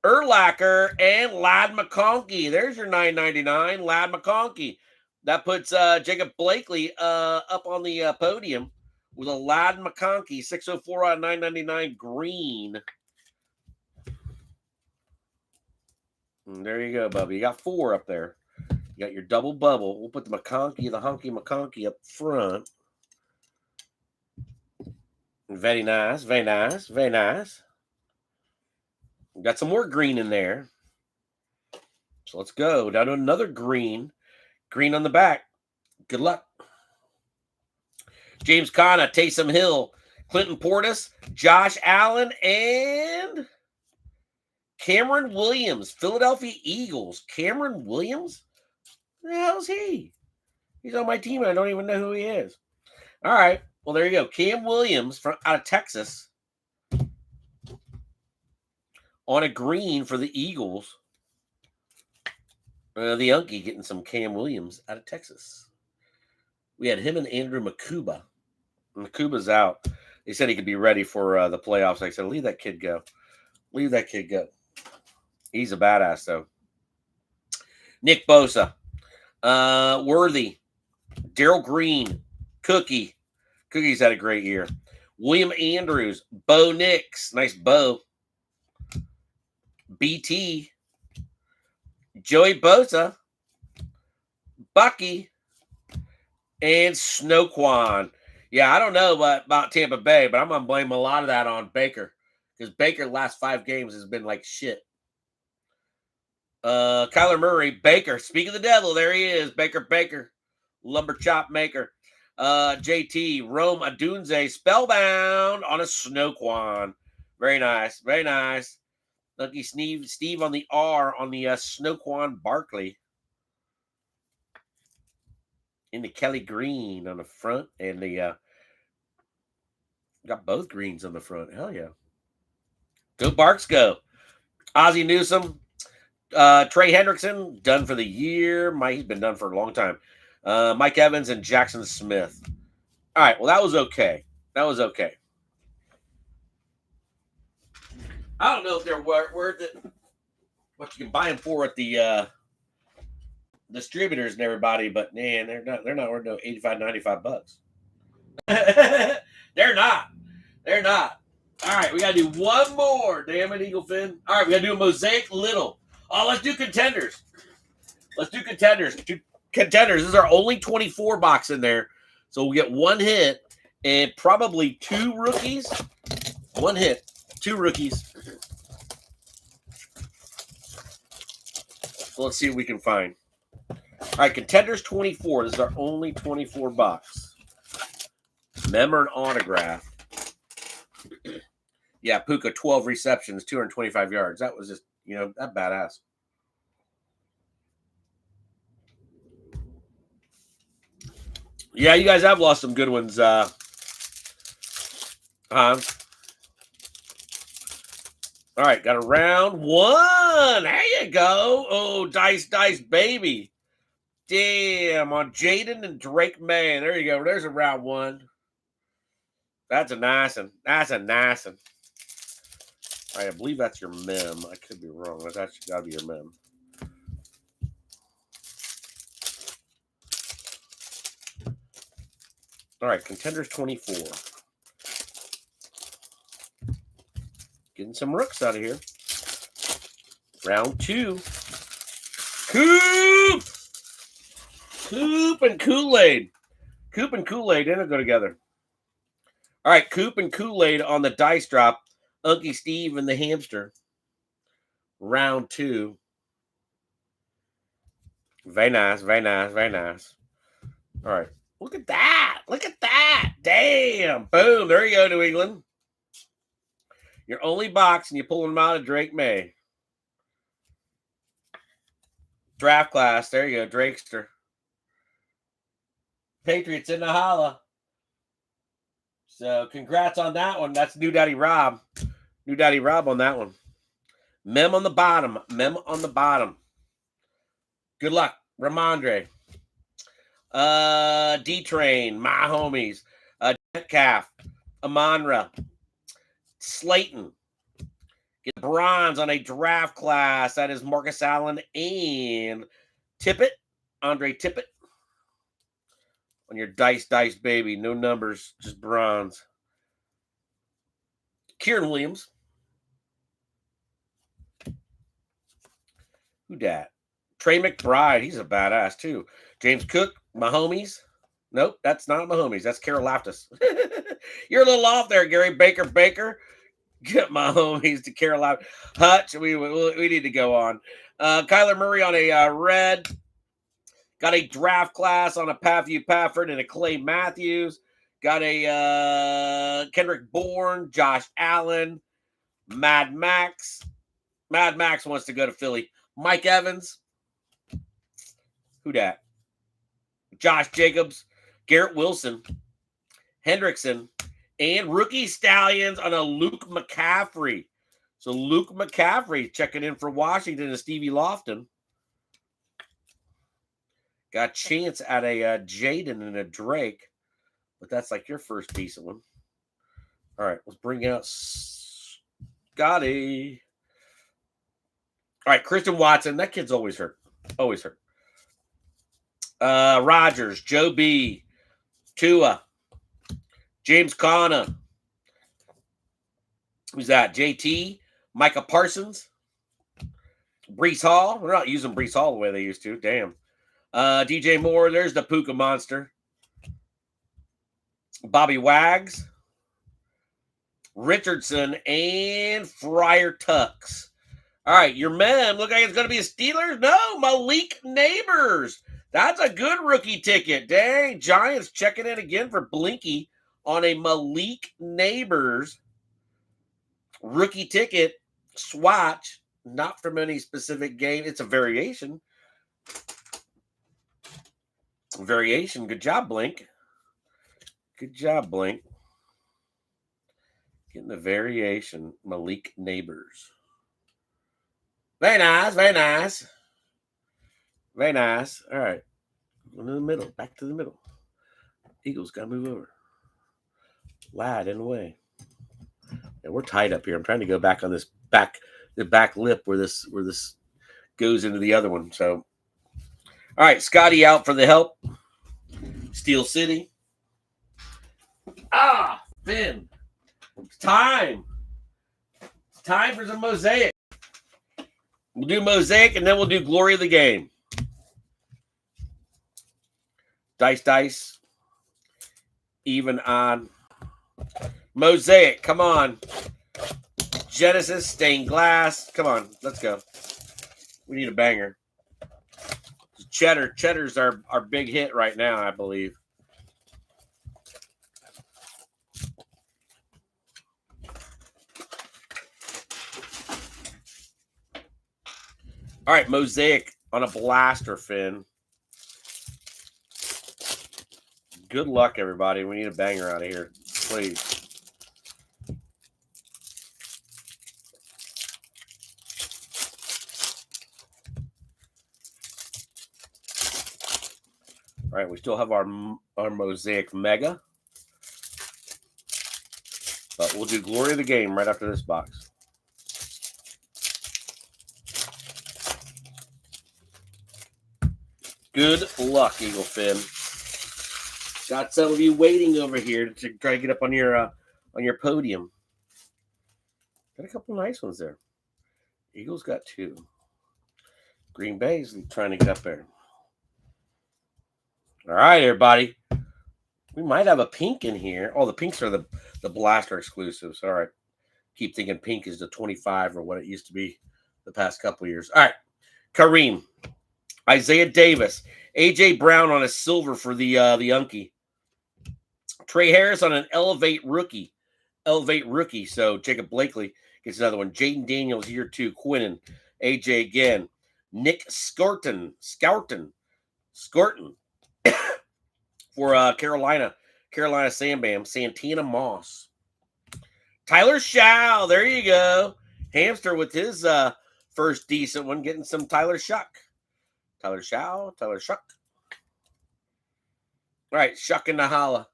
Urlacher, and Ladd McConkey. There's your $9.99, Ladd McConkey. That puts Jacob Blakely up on the podium with a Ladd McConkey, 604 out of 999 green. And there you go, Bubby. You got 4 up there. You got your double bubble. We'll put the McConkey, the honky McConkey up front. Very nice, very nice, very nice. We got some more green in there. So let's go down to another green. Green on the back. Good luck. James Conner, Taysom Hill, Clinton Portis, Josh Allen, and Cameron Williams. Philadelphia Eagles. Cameron Williams? Who the hell's he? He's on my team and I don't even know who he is. All right. Well, there you go. Cam Williams from out of Texas on a green for the Eagles. The Unkie getting some Cam Williams out of Texas. We had him and Andrew Makuba. Makuba's out. He said he could be ready for the playoffs. I said, leave that kid go. Leave that kid go. He's a badass, though. Nick Bosa. Worthy. Darrell Green. Cookie. Cookie's had a great year. William Andrews. Bo Nix. Nice Bo. BT. Joey Bosa. Bucky. And Snoquan. Yeah, I don't know about Tampa Bay, but I'm going to blame a lot of that on Baker. Because Baker last 5 games has been like shit. Kyler Murray. Baker. Speak of the devil. There he is. Baker. Lumber chop maker. JT, Rome Adunze, Spellbound on a Snoquan. Very nice. Very nice. Lucky Steve on the R on the Snoquan Barkley. In the Kelly Green on the front. And the got both greens on the front. Hell yeah. Go Barks, go. Ozzie Newsome. Trey Hendrickson, done for the year. He's been done for a long time. Mike Evans and Jackson Smith. All right, well, that was okay. That was okay. I don't know if they're worth it. What you can buy them for at the distributors and everybody, but man, they're not worth no $85, $95. They're not. All right, we got to do one more. Damn it, Eagle Fin. All right, we got to do a Mosaic Little. Oh, let's do contenders. Contenders. This is our only 24 box in there. So we'll get 1 hit and probably 2 rookies. 1 hit, 2 rookies. So let's see what we can find. right, Contenders 24. This is our only 24 box. Mem or an autograph. Yeah, Puka, 12 receptions, 225 yards. That was just, that badass. Yeah, you guys have lost some good ones. All right, got a round one. There you go. Oh, dice, baby. Damn, on Jaden and Drake May. There you go. There's a round one. That's a nice one. That's a nice one. All right, I believe that's your mem. I could be wrong. That's actually got to be your mem. All right, Contenders 24. Getting some rooks out of here. Round two. Coop and Kool-Aid. Coop and Kool-Aid didn't go together. All right, Coop and Kool-Aid on the dice drop. Unky Steve and the hamster. Round two. Very nice, very nice, very nice. All right. Look at that. Look at that. Damn. Boom. There you go, New England. Your only box, and you're pulling them out of Drake May. Draft class. There you go, Drakester. Patriots in the holla. So congrats on that one. That's New Daddy Rob. New Daddy Rob on that one. Mem on the bottom. Mem on the bottom. Good luck, Ramondre. D-Train, my homies. Metcalf, Amonra, Slayton. Get bronze on a draft class. That is Marcus Allen and Tippett. Andre Tippett. On your dice, baby. No numbers, just bronze. Kieran Williams. Who dat? Trey McBride. He's a badass, too. James Cook, my homies. Nope, that's not my homies. That's Carol Loftus. You're a little off there, Gary Baker. Get my homies to Carol Loftus. Hutch, we need to go on. Kyler Murray on a red. Got a draft class on a Pathview Pafford and a Clay Matthews. Got a Kendrick Bourne, Josh Allen, Mad Max. Mad Max wants to go to Philly. Mike Evans. Who dat? Josh Jacobs, Garrett Wilson, Hendrickson, and rookie Stallions on a Luke McCaffrey. So Luke McCaffrey checking in for Washington and Stevie Lofton. Got Chance at a Jaden and a Drake, but that's like your first decent one. All right, let's bring out Scotty. All right, Christian Watson. That kid's always hurt. Always hurt. Rodgers, Joe B, Tua, James Conner. Who's that? JT, Micah Parsons, Breece Hall. We're not using Breece Hall the way they used to. Damn. DJ Moore. There's the Puka Monster. Bobby Wags, Richardson, and Friar Tucks. All right, your men look like it's going to be a Steelers. No, Malik Neighbors. That's a good rookie ticket. Dang, Giants checking in again for Blinky on a Malik Neighbors rookie ticket swatch. Not from any specific game. It's a variation. Variation. Good job, Blink. Good job, Blink. Getting the variation. Malik Neighbors. Very nice. Very nice. Very nice. All right. Going to the middle. Back to the middle. Eagles got to move over. Wide in the way. Yeah, we're tight up here. I'm trying to go back on this the back lip where this goes into the other one. So, all right. Scotty out for the help. Steel City. Finn. It's time. It's time for some Mosaic. We'll do Mosaic, and then we'll do Glory of the Game. Dice. Even on. Mosaic, come on. Genesis, stained glass. Come on, let's go. We need a banger. Cheddar. Cheddar's our big hit right now, I believe. All right, Mosaic on a blaster, Finn. Good luck, everybody. We need a banger out of here, please. All right, we still have our Mosaic Mega. But we'll do Glory of the Game right after this box. Good luck, Eagle Finn. Got some of you waiting over here to try to get up on your podium. Got a couple nice ones there. Eagles got 2. Green Bay's trying to get up there. All right, everybody. We might have a pink in here. Oh, the pinks are the blaster exclusives. All right. Keep thinking pink is the 25 or what it used to be the past couple of years. All right. Kareem. Isaiah Davis. A.J. Brown on a silver for the Unkie. Trey Harris on an Elevate rookie. So Jacob Blakely gets another one. Jaden Daniels, year 2. Quinnen. A.J. again. Nick Scorton for Carolina Sandbam. Santana Moss. Tyler Shaw. There you go. Hamster with his first decent one. Getting some Tyler Shuck. Tyler Shuck. All right, Shuck in the holla.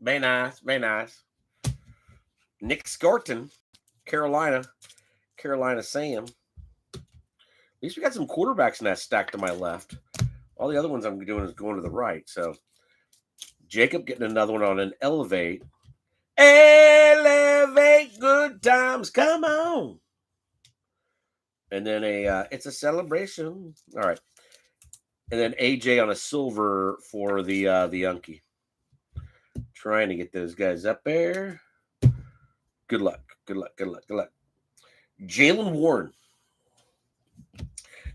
Very nice. Nick Scorton, Carolina Sam. At least we got some quarterbacks in that stack to my left. All the other ones I'm doing is going to the right. So Jacob getting another one on an Elevate. Elevate, good times, come on. And then it's a celebration. All right. And then AJ on a silver for the Unkie. Trying to get those guys up there. Good luck. Jalen Warren.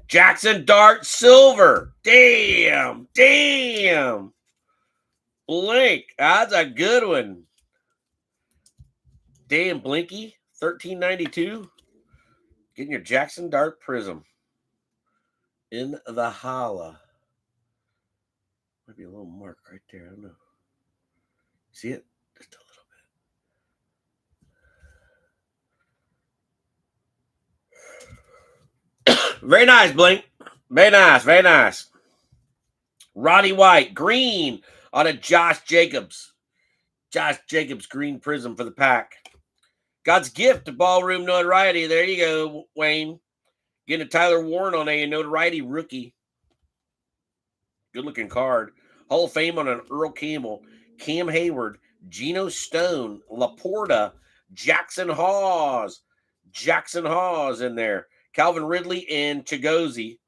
Jackson Dart silver. Damn. Blink. That's a good one. Damn, Blinky. 1392. Getting your Jackson Dart Prism. In the holla. Might be a little mark right there. I don't know. See it? Just a little bit. Very nice, Blink. Very nice. Roddy White, green on a Josh Jacobs. Green Prism for the pack. God's gift to ballroom notoriety. There you go, Wayne. Getting a Tyler Warren on a notoriety rookie. Good looking card. Hall of Fame on an Earl Campbell. Cam Hayward. Geno Stone. Laporta. Jackson Hawes in there. Calvin Ridley and Chigozie.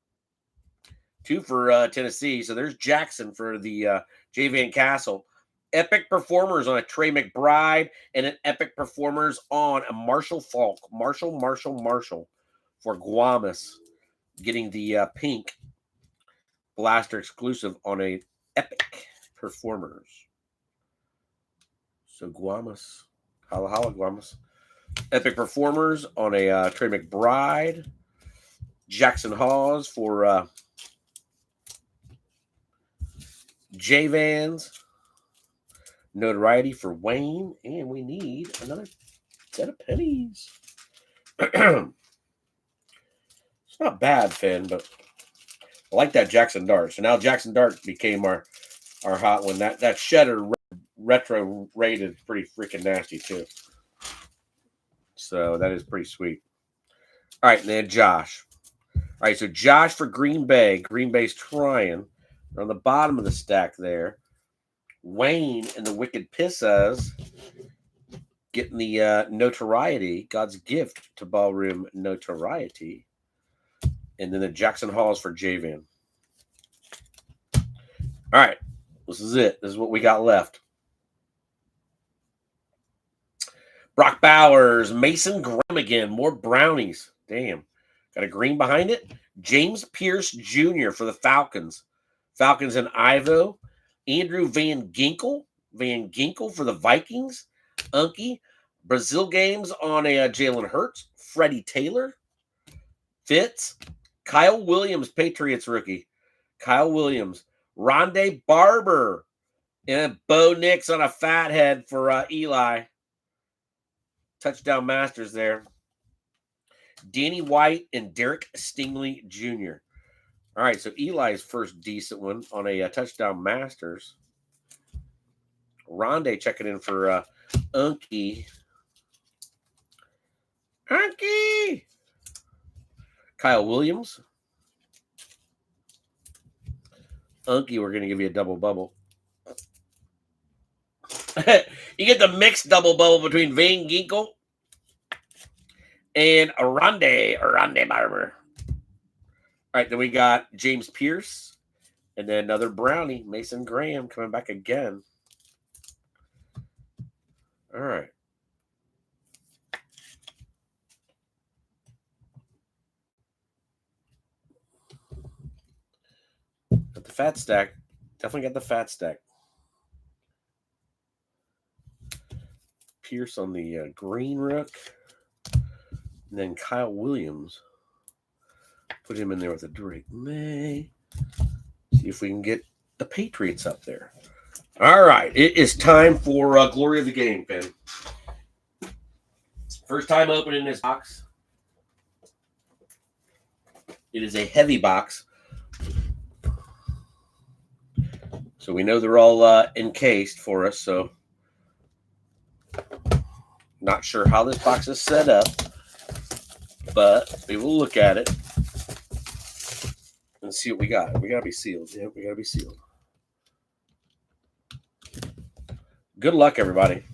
2 for Tennessee. So there's Jackson for the J. Van Castle. Epic Performers on a Trey McBride and an Epic Performers on a Marshall Falk. Marshall for Guamas. Getting the pink blaster exclusive on a Epic Performers. So Guamas. Holla, Guamas. Epic Performers on a Trey McBride. Jackson Hawes for J-Vans. Notoriety for Wayne. And we need another set of pennies. It's not bad, Finn, but I like that Jackson Dart. So now Jackson Dart became our hot one. That Shedder retro rated pretty freaking nasty too. So that is pretty sweet. All right, and then Josh. All right, so Josh for Green Bay. Green Bay's trying. They're on the bottom of the stack there. Wayne and the Wicked Pissas getting the notoriety. God's gift to ballroom notoriety. And then the Jackson Halls for J-Van. All right. This is it. This is what we got left. Brock Bowers, Mason Graham again. More brownies. Damn. Got a green behind it. James Pierce Jr. for the Falcons. Falcons and Ivo. Andrew Van Ginkel. Van Ginkel for the Vikings. Unky. Brazil games on a Jalen Hurts. Freddie Taylor. Fitz. Kyle Williams, Patriots rookie. Kyle Williams. Rondé Barber. And Bo Nix on a fat head for Eli. Touchdown Masters there. Danny White and Derek Stingley Jr. All right, so Eli's first decent one on a touchdown Masters. Rondé checking in for Unky. Unky! Kyle Williams. Unky, we're going to give you a double bubble. You get the mixed double bubble between Van Ginkel and Rondé Barber. All right, then we got James Pierce. And then another brownie, Mason Graham, coming back again. All right. Got the fat stack. Definitely got the fat stack. Pierce on the green rook. And then Kyle Williams. Put him in there with a Drake May. See if we can get the Patriots up there. All right. It is time for Glory of the Game, Ben. First time opening this box. It is a heavy box. So we know they're all encased for us. So not sure how this box is set up. But we will look at it. And see what we got. We got to be sealed. Yeah, we got to be sealed. Good luck, everybody.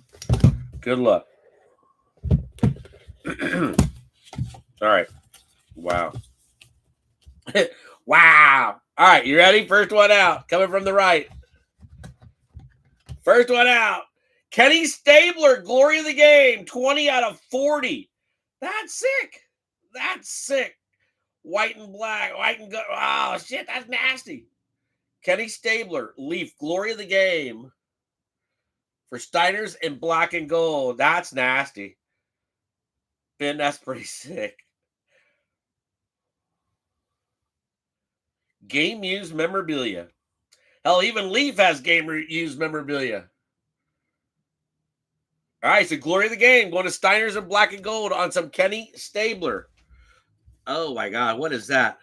Good luck. All right. Wow. Wow. All right, you ready? First one out. Coming from the right. First one out. Kenny Stabler, Glory of the Game. 20 out of 40. That's sick. That's sick. White and black. White and good. Oh, shit. That's nasty. Kenny Stabler, Leaf, Glory of the Game. For Steiners and black and gold. That's nasty. Ben, that's pretty sick. Game used memorabilia. Hell, even Leaf has game used memorabilia. All right, so Glory of the Game going to Steiners and black and gold on some Kenny Stabler. Oh my God, what is that?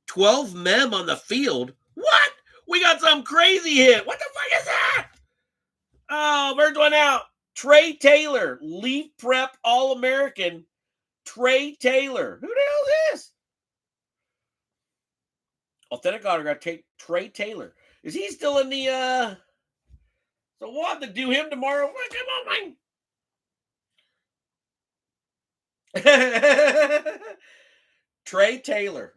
12 mem on the field. What? We got some crazy hit. What the fuck is that? Oh, first one out. Trey Taylor, Leaf Prep All-American. Trey Taylor. Who the hell is this? Authentic autograph, Trey Taylor. Is he still in the, So we'll have to do him tomorrow. Come on, man. Trey Taylor.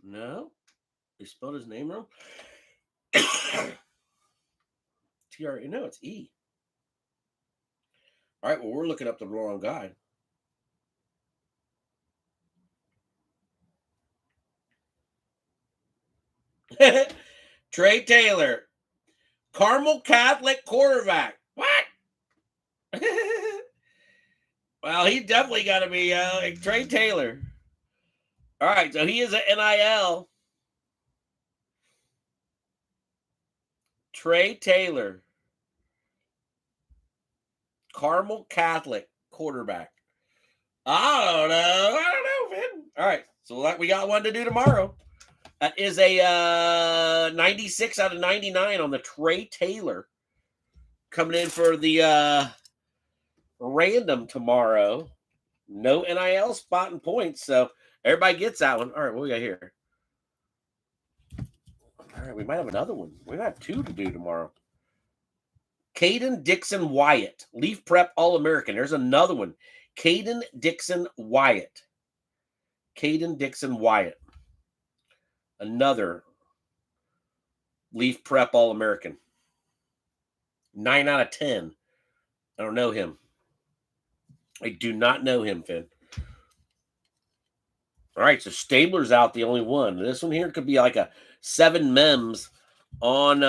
No. They spelled his name wrong. T-R-E. No, it's E. All right, well, we're looking up the wrong guy. Trey Taylor. Carmel Catholic quarterback. What? Well, he definitely got to be Trey Taylor. All right, so he is an NIL. Trey Taylor. Carmel Catholic quarterback. I don't know, man. All right, so we got one to do tomorrow. That is a 96 out of 99 on the Trey Taylor. Coming in for the random tomorrow. No NIL spot and points, so everybody gets that one. All right, what we got here? All right, we might have another one. We might have two to do tomorrow. Caden Dixon Wyatt, Leaf Prep All-American. There's another one. Caden Dixon Wyatt. Caden Dixon Wyatt. Another Leaf Prep All-American. 9 out of 10. I don't know him. I do not know him, Finn. All right, so Stabler's out, the only one. This one here could be like a 7 mems on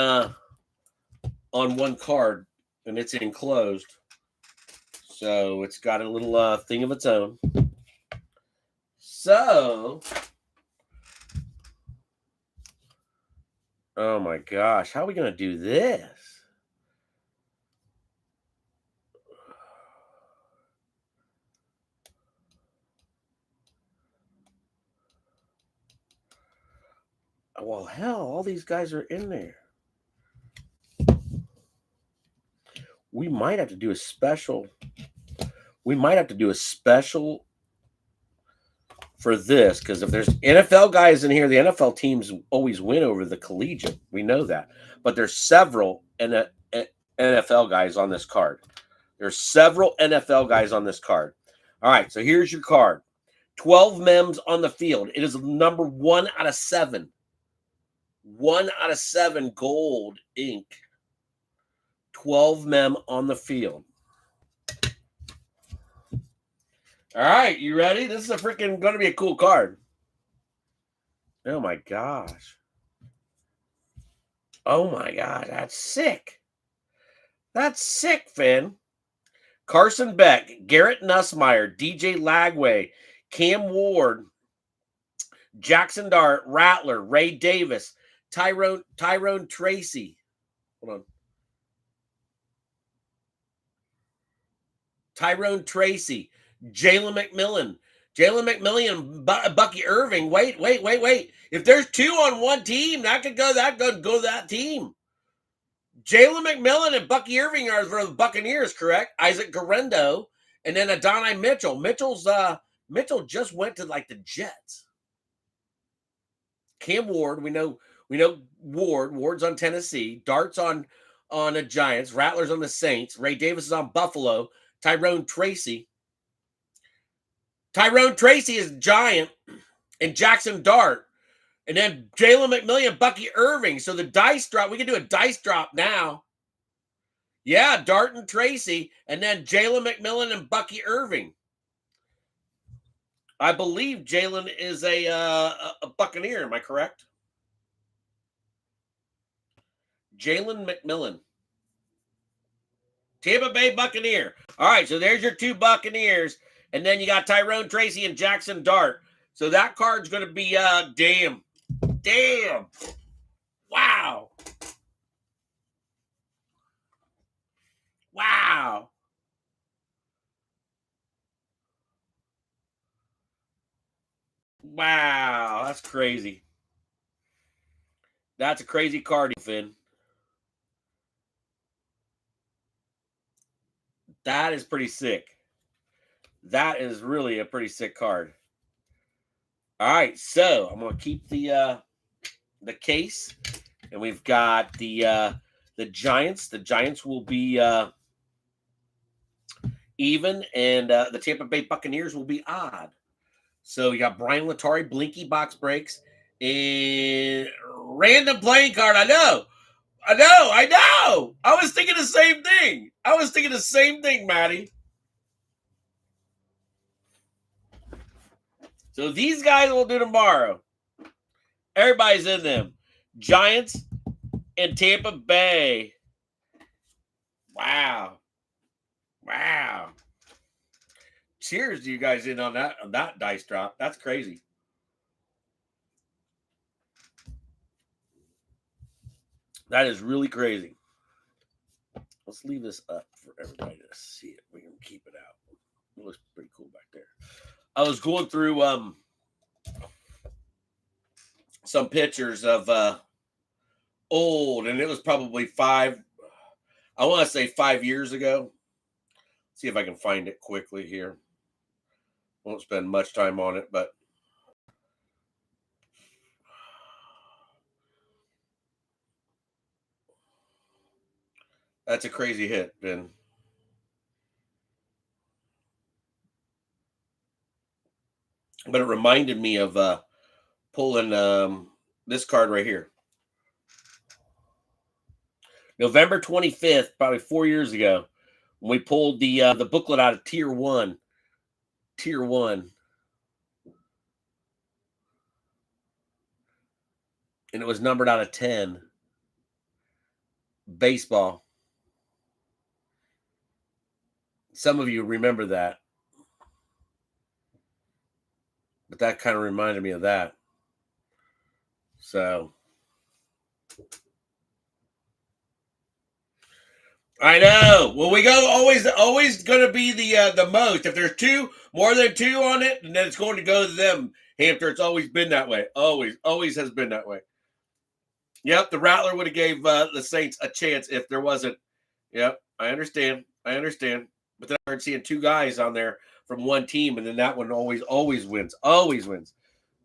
one card, and it's enclosed. So it's got a little thing of its own. So, oh my gosh, how are we going to do this? Well, hell, all these guys are in there. We might have to do a special. We might have to do a special for this, because if there's NFL guys in here, the NFL teams always win over the collegiate. We know that. But there's several NFL guys on this card. There's several NFL guys on this card. All right, so here's your card. 12 mems on the field. It is number 1 out of 7. 1 out of 7 gold ink. 12 mem on the field. All right, you ready? This is going to be a cool card. Oh my gosh. Oh my God, that's sick. That's sick, Finn. Carson Beck, Garrett Nussmeier, DJ Lagway, Cam Ward, Jackson Dart, Rattler, Ray Davis, Tyrone Tracy. Hold on. Tyrone Tracy, Jalen McMillan, Bucky Irving. Wait. If there's 2 on one team, that could go to that team. Jalen McMillan and Bucky Irving are for the Buccaneers, correct? Isaac Garendo, and then Adonai Mitchell. Mitchell just went to like the Jets. Cam Ward, we know Ward's on Tennessee, Dart's on the Giants, Rattler's on the Saints, Ray Davis is on Buffalo, Tyrone Tracy is Giant, and Jackson Dart. And then Jalen McMillan, Bucky Irving. So the dice drop, we can do a dice drop now. Yeah, Dart and Tracy, and then Jalen McMillan and Bucky Irving. I believe Jalen is a Buccaneer. Am I correct? Jalen McMillan. Tampa Bay Buccaneer. All right, so there's your 2 Buccaneers. And then you got Tyrone Tracy and Jackson Dart. So that card's going to be, damn. Wow. Wow, that's crazy. That's a crazy card, Finn. That is pretty sick. That is really a pretty sick card. All right, so I'm going to keep the case, and we've got the Giants. The Giants will be even, and the Tampa Bay Buccaneers will be odd. So you got Brian Latari, Blinky box breaks, and random playing card. I know. I was thinking the same thing. Matty. So these guys will do tomorrow. Everybody's in them. Giants and Tampa Bay. Wow. Cheers to you guys in on that dice drop. That's crazy. That is really crazy. Let's leave this up for everybody to see it. We can keep it out. It looks pretty cool back there. I was going through some pictures of old, and it was probably 5 years ago. See if I can find it quickly here. Won't spend much time on it, but that's a crazy hit, Ben. But it reminded me of pulling this card right here. November 25th, probably 4 years ago, when we pulled the booklet out of Tier 1. Tier 1. And it was numbered out of 10. Baseball. Some of you remember that. But that kind of reminded me of that. So I know. Well, we go always going to be the most. If there's more than two on it, then it's going to go to them. Hampton, it's always been that way. Always has been that way. Yep, the Rattler would have gave the Saints a chance if there wasn't. Yep, I understand. But then I started seeing two guys on there from one team, and then that one always wins. Always wins.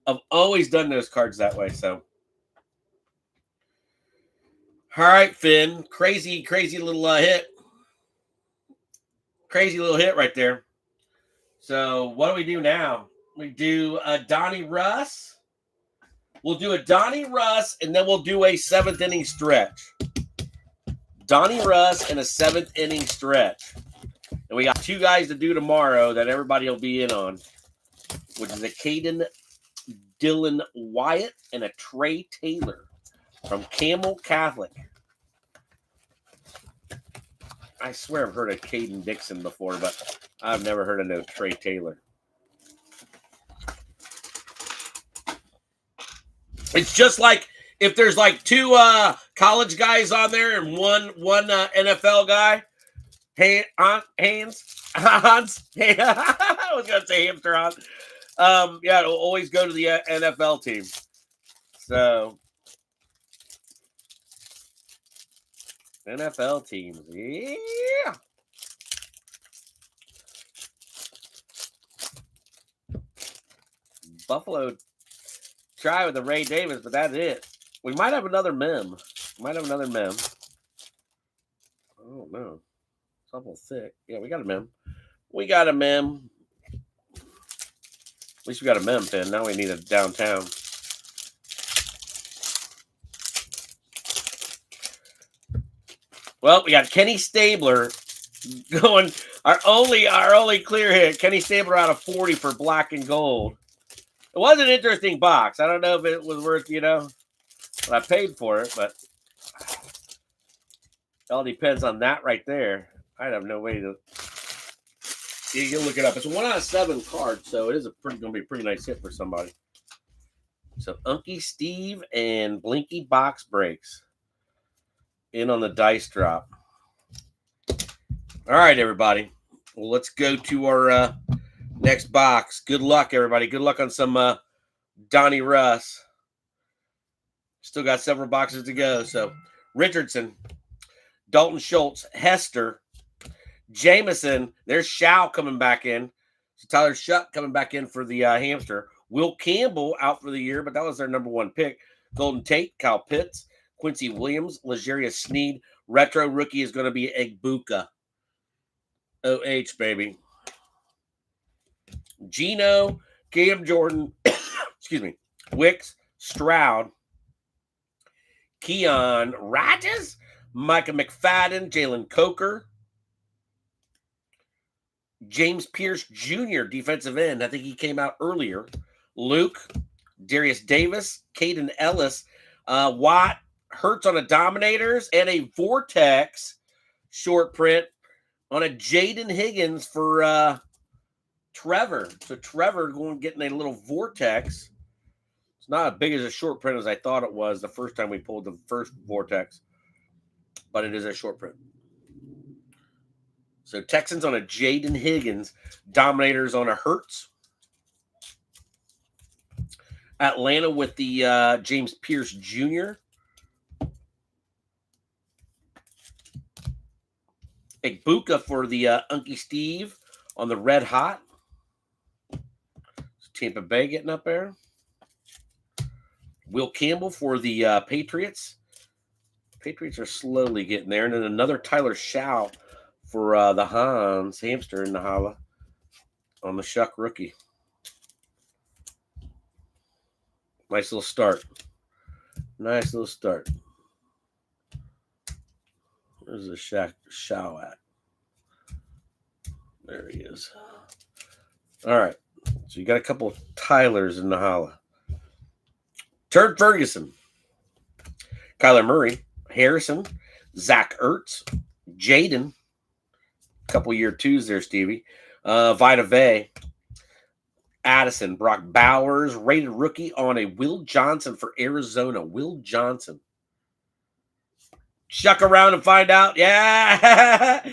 I've always done those cards that way. So, all right, Finn, crazy little hit. Crazy little hit right there. So what do we do now? We do a Donnie Russ. We'll do a Donnie Russ, and then we'll do a 7th inning stretch. Donnie Russ and a 7th inning stretch. And we got two guys to do tomorrow that everybody will be in on, which is a Caden Dylan Wyatt and a Trey Taylor from Campbell Catholic. I swear I've heard of Caden Dixon before, but I've never heard of no Trey Taylor. It's just like if there's like two college guys on there and one NFL guy. Hans. I was gonna say hamster on. Yeah, it'll always go to the NFL team. So NFL teams, yeah. Buffalo try with the Ray Davis, but that's it. We might have another mem. Oh no. Something thick. Yeah, we got a mem. At least we got a mem, Finn. Now we need a downtown. Well, we got Kenny Stabler going. Our only clear hit. Kenny Stabler out of 40 for black and gold. It was an interesting box. I don't know if it was worth, what I paid for it, but it all depends on that right there. I have no way to. You can look it up. It's a 1 out of 7 card, so it is going to be a pretty nice hit for somebody. So Unky Steve and Blinky box breaks in on the dice drop. All right, everybody. Well, let's go to our next box. Good luck, everybody. Good luck on some Donnie Russ. Still got several boxes to go. So Richardson, Dalton Schultz, Hester, Jameson. There's Shao coming back in. So Tyler Shutt coming back in for the hamster. Will Campbell out for the year, but that was their number 1 pick. Golden Tate, Kyle Pitts, Quincy Williams, Legarius Sneed. Retro rookie is going to be Egbuka. OH, baby. Gino, Cam Jordan, excuse me, Wicks, Stroud, Keon Rogers, Micah McFadden, Jalen Coker, James Pierce Jr., defensive end. I think he came out earlier. Luke, Darius Davis, Caden Ellis, Watt, Hurts on a Dominators, and a Vortex short print on a Jaden Higgins for Trevor. So Trevor getting a little Vortex. It's not as big as a short print as I thought it was the first time we pulled the first Vortex, but it is a short print. So Texans on a Jaden Higgins, Dominators on a Hurts. Atlanta with the James Pierce Jr. Egbuka for the Unky Steve on the Red Hot. Tampa Bay getting up there. Will Campbell for the Patriots. Patriots are slowly getting there. And then another Tyler Shao for the Hans, hamster in the holla on the Shuck rookie. Nice little start. Where's the Shao at? There he is. All right. So you got a couple of Tylers in the holla. Turd Ferguson, Kyler Murray, Harrison, Zach Ertz, Jaden. Couple year twos there, Stevie. Vita Vey, Addison, Brock Bowers, rated rookie on a Will Johnson for Arizona. Will Johnson. Shuck around and find out. Yeah.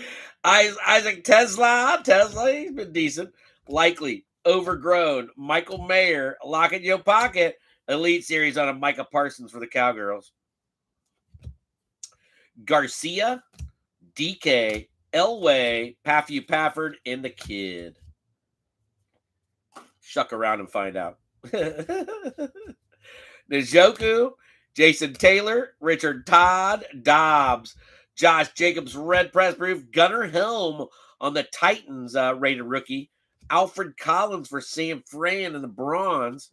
Isaac Tesla, he's been decent. Likely, overgrown. Michael Mayer, lock in your pocket. Elite Series on a Micah Parsons for the Cowgirls. Garcia, DK, Elway, Pafford, and the Kid. Shuck around and find out. Njoku, Jason Taylor, Richard Todd, Dobbs, Josh Jacobs, red press proof, Gunnar Helm on the Titans rated rookie, Alfred Collins for Sam Fran in the bronze,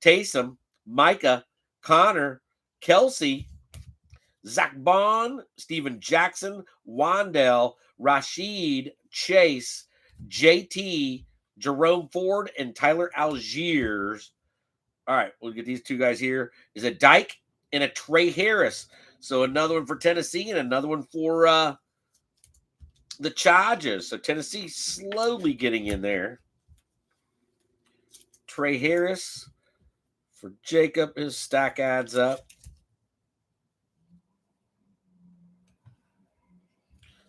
Taysom, Micah, Connor, Kelsey, Zach Bond, Steven Jackson, Wandell, Rashid, Chase, JT, Jerome Ford, and Tyler Algiers. All right, we'll get these two guys here. Is a Dyke and a Trey Harris. So another one for Tennessee and another one for the Chargers. So Tennessee slowly getting in there. Trey Harris for Jacob. His stack adds up.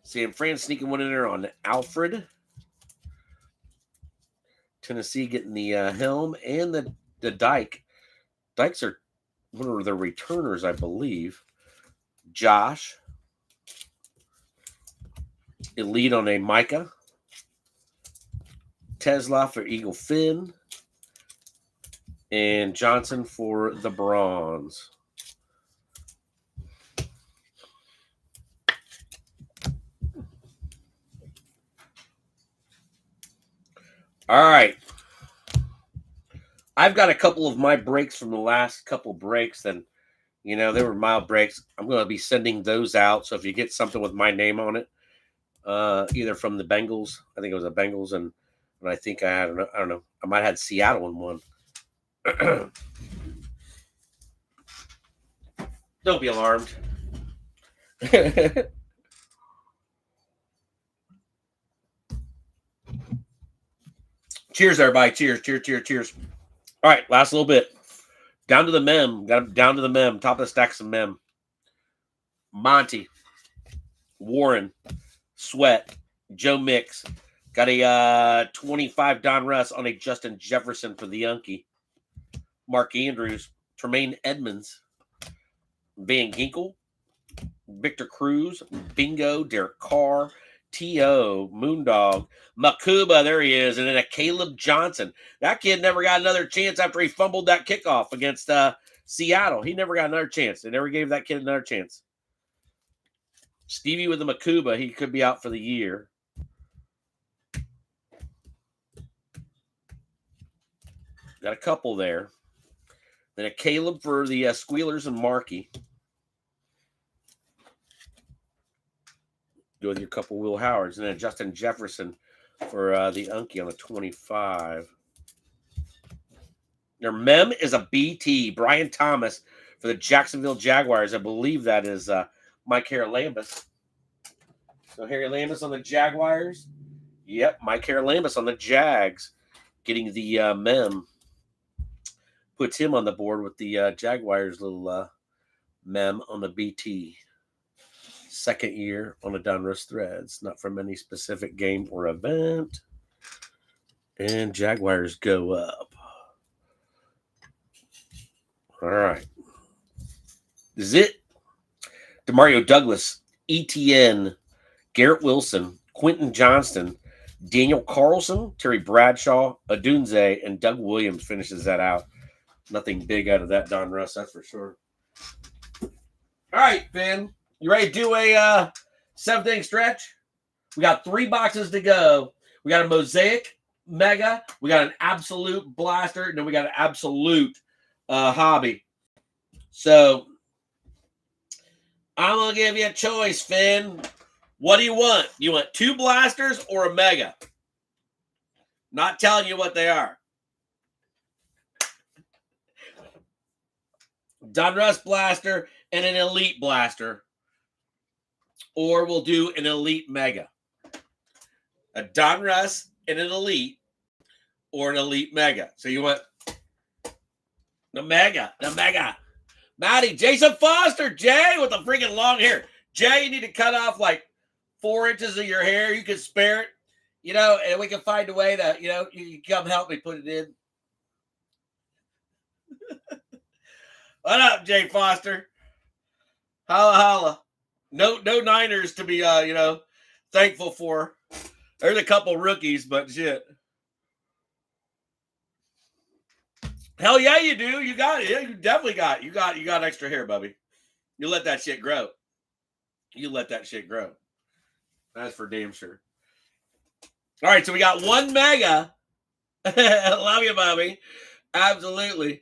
Sam Fran sneaking one in there on Alfred. Tennessee getting the Helm and the Dyke. Dykes are one of the returners, I believe. Josh. Elite on a Micah. Tesla for Eagle Finn. And Johnson for the bronze. All right. I've got a couple of my breaks from the last couple breaks, and they were mild breaks. I'm going to be sending those out. So if you get something with my name on it, either from the Bengals, I think it was the Bengals, and I think I had, I don't know, I might have had Seattle in one. Don't be alarmed. Cheers, everybody. Cheers. All right, last little bit. Down to the mem. Got him down to the mem. Top of the stacks of mem. Monty. Warren. Sweat. Joe Mix. Got a 25 Donruss on a Justin Jefferson for the Yankee. Mark Andrews. Tremaine Edmonds. Van Ginkel. Victor Cruz. Bingo. Derek Carr. T.O., Moondog, Makuba, there he is, and then a Caleb Johnson. That kid never got another chance after he fumbled that kickoff against Seattle. He never got another chance. They never gave that kid another chance. Stevie with the Makuba, he could be out for the year. Got a couple there. Then a Caleb for the Squealers and Markey. Go with your couple Will Howards. And then Justin Jefferson for the Unky on a 25. Their mem is a BT. Brian Thomas for the Jacksonville Jaguars. I believe that is Mike Haralambous. So Harry Lambus on the Jaguars. Yep, Mike Haralambous on the Jags. Getting the mem. Puts him on the board with the Jaguars' little mem on the BT. Second year on the Donruss Threads. Not from any specific game or event. And Jaguars go up. All right. This is it. Demario Douglas, ETN, Garrett Wilson, Quentin Johnston, Daniel Carlson, Terry Bradshaw, Adunze, and Doug Williams finishes that out. Nothing big out of that Donruss, that's for sure. All right, Ben. You ready to do a 7th-inning stretch? We got 3 boxes to go. We got a Mosaic Mega. We got an Absolute Blaster. And then we got an Absolute Hobby. So, I'm going to give you a choice, Finn. What do you want? You want 2 blasters or a mega? Not telling you what they are. Donruss blaster and an elite blaster. Or we'll do an elite mega. A Donruss and an elite or an elite mega. So you want the mega. Maddie, Jason Foster, Jay with the freaking long hair. Jay, you need to cut off like 4 inches of your hair. You can spare it, and we can find a way that, you can come help me put it in. What up, Jay Foster? Holla, holla. No Niners to be, thankful for. There's a couple rookies, but shit. Hell yeah, you do. You got it. Yeah, you definitely got it. You got extra hair, Bubby. You let that shit grow. That's for damn sure. All right, so we got 1 mega. Love you, Bubby. Absolutely.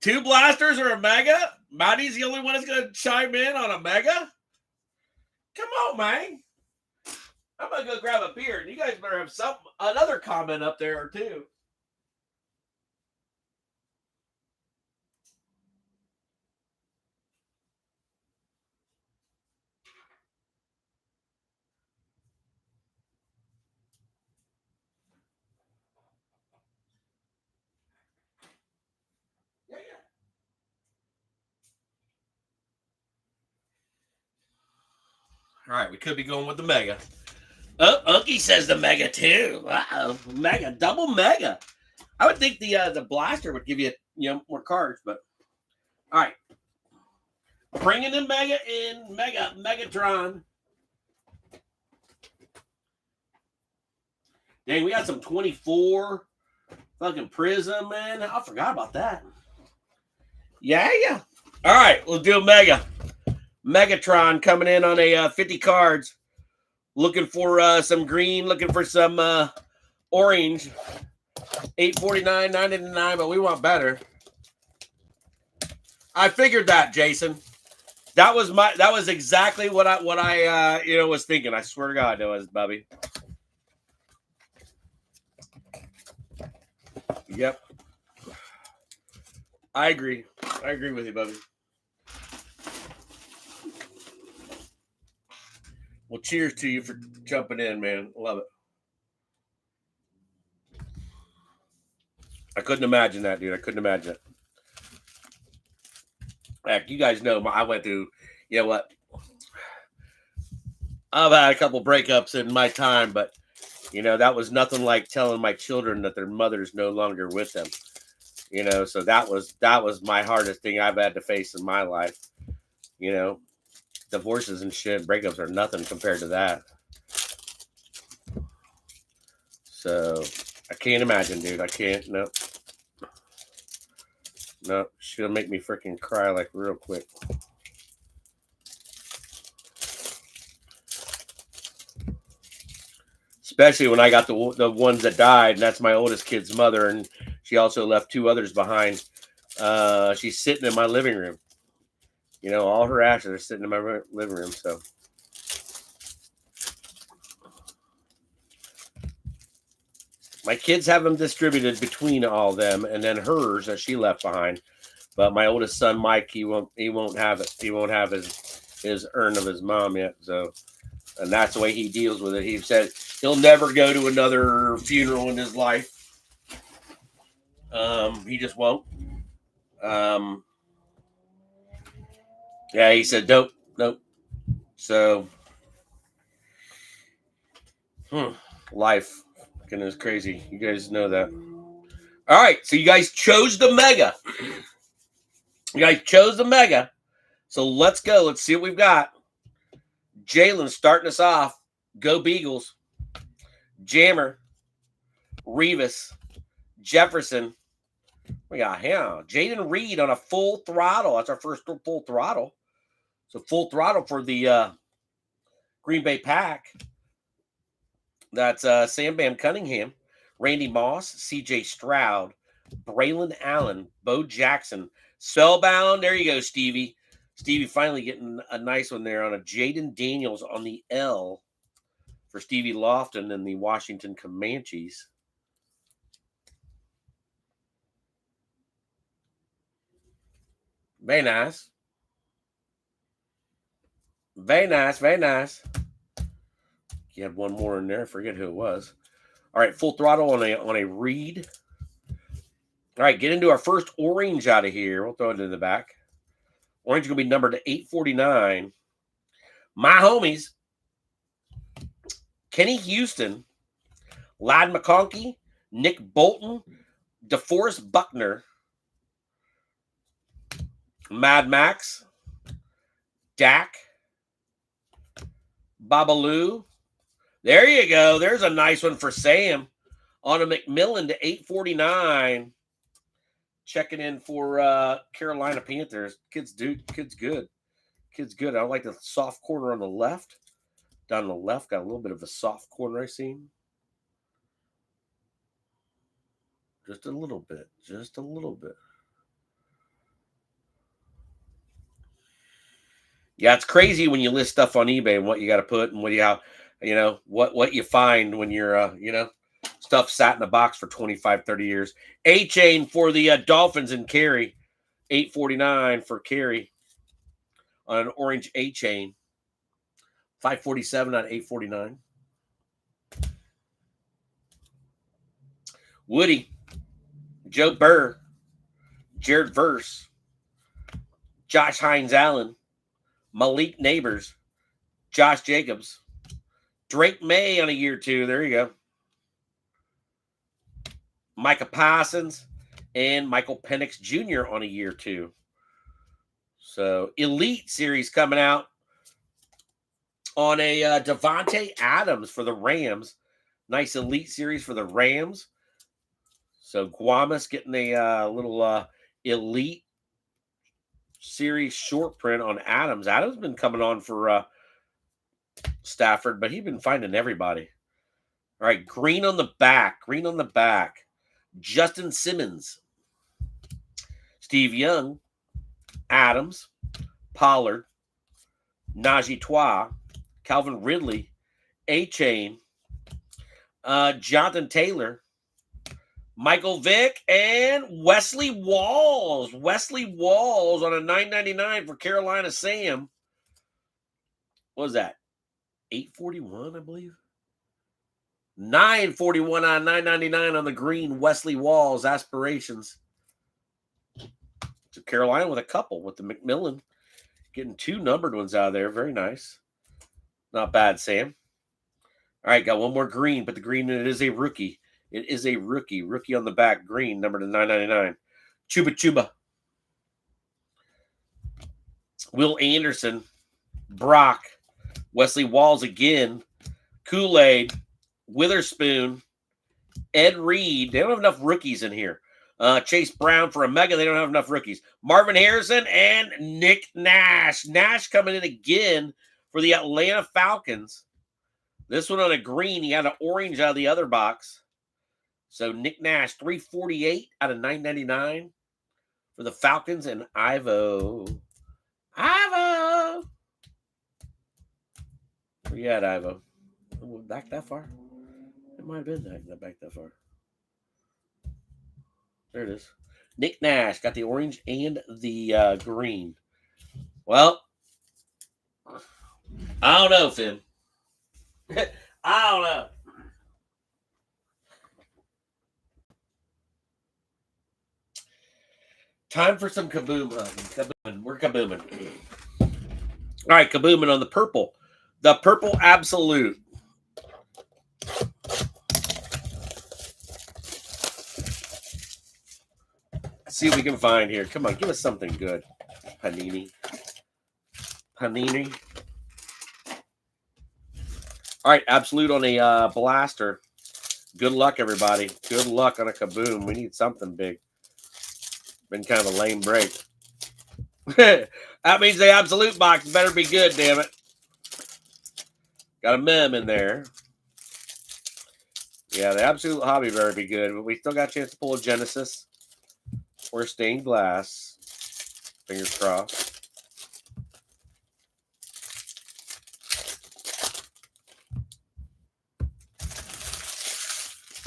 2 blasters or a mega? Maddie's the only one that's going to chime in on a mega? Come on, man. I'm going to go grab a beer, and you guys better have another comment up there or two. All right, we could be going with the mega. Oh, Unky says the mega too. Wow, mega, double mega. I would think the blaster would give you more cards, but all right. Bringing the mega in, Megatron. Dang, we got some 24 fucking Prism, man. I forgot about that. Yeah. All right, we'll do a mega. Megatron coming in on a 50 cards. Looking for some green, looking for some orange. $8.49, $9.99, but we want better. I figured that, Jason. That was exactly what I was thinking. I swear to God, it was, Bubby. Yep. I agree with you, Bubby. Well, cheers to you for jumping in, man. Love it. I couldn't imagine that, dude. I couldn't imagine it. Heck, you guys know I went through, you know what? I've had a couple breakups in my time, but, that was nothing like telling my children that their mother's no longer with them. So that was my hardest thing I've had to face in my life. Divorces and shit, breakups are nothing compared to that. So I can't imagine, dude. I can't. Nope. She'll make me freaking cry like real quick. Especially when I got the ones that died, and that's my oldest kid's mother, and she also left 2 others behind. She's sitting in my living room. All her ashes are sitting in my living room. So, my kids have them distributed between all them, and then hers that she left behind. But my oldest son, Mike, he won't have it. He won't have his urn of his mom yet. So, and that's the way he deals with it. He said he'll never go to another funeral in his life. He just won't. Yeah, he said, nope. So, life is crazy. You guys know that. All right, so you guys chose the mega. So let's go. Let's see what we've got. Jalen starting us off. Go Beagles. Jammer. Revis. Jefferson. We got him. Jaden Reed on a full throttle. That's our first full throttle. So full throttle for the Green Bay Pack. That's Sam Bam Cunningham, Randy Moss, C.J. Stroud, Braylon Allen, Bo Jackson, Spellbound. There you go, Stevie. Stevie finally getting a nice one there on a Jaden Daniels on the L for Stevie Lofton and the Washington Comanches. Very nice. Very nice. Very nice. You had one more in there. I forget who it was. All right, full throttle on a read. All right, get into our first orange out of here. We'll throw it in the back. Orange is going to be numbered to 849. My homies, Kenny Houston, Ladd McConkey, Nick Bolton, DeForest Buckner, Mad Max, Dak, Babalu. There you go. There's a nice one for Sam on a McMillan to 849. Checking in for Carolina Panthers. Kid's good. Kid's good. I like the soft corner on the left. Down the left, got a little bit of a soft corner I seen. Just a little bit. Just a little bit. Yeah, it's crazy when you list stuff on eBay and what you got to put and what you have, what you find when you're, stuff sat in a box for 25, 30 years. A-Chain for the Dolphins and Carey. 849 for Carey on an orange A-Chain. 547 on 849. Woody, Joe Burr, Jared Verse, Josh Hines-Allen, Malik Neighbors, Josh Jacobs, Drake May on a year 2. There you go. Micah Parsons and Michael Penix Jr. on a year 2. So Elite Series coming out on a Devontae Adams for the Rams. Nice Elite Series for the Rams. So Guamas getting a little Elite Series short print on Adams. Adams been coming on for Stafford, but he's been finding everybody. All right, green on the back. Green on the back. Justin Simmons. Steve Young. Adams. Pollard. Najee Tois. Calvin Ridley. A-Chain. Jonathan Taylor. Michael Vick and Wesley Walls. Wesley Walls on a $9.99 for Carolina Sam. What was that? $841, I believe. $941 on $9.99 on the green Wesley Walls Aspirations. So Carolina with a couple with the McMillan. Getting 2 numbered ones out of there. Very nice. Not bad, Sam. All right, got one more green, but the green, it is a rookie. It is a rookie. Rookie on the back, green, numbered to $9.99. Chuba. Will Anderson. Brock. Wesley Walls again. Kool-Aid. Witherspoon. Ed Reed. They don't have enough rookies in here. Chase Brown for a mega. They don't have enough rookies. Marvin Harrison and Nick Nash. Nash coming in again for the Atlanta Falcons. This one on a green. He had an orange out of the other box. So Nick Nash, 348 out of 999 for the Falcons and Ivo. Where you at, Ivo? Back that far? It might have been back that far. There it is. Nick Nash got the orange and the green. Well, I don't know, Finn. I don't know. Time for some kaboom hunting. We're kabooming. All right, kabooming on the purple. The purple absolute. Let's see what we can find here. Come on, give us something good. Panini. All right, absolute on a blaster. Good luck, everybody. Good luck on a kaboom. We need something big. Been kind of a lame break. That means the absolute box better be good, damn it. Got a mem in there. Yeah, the absolute hobby better be good, but we still got a chance to pull a Genesis or stained glass. Fingers crossed.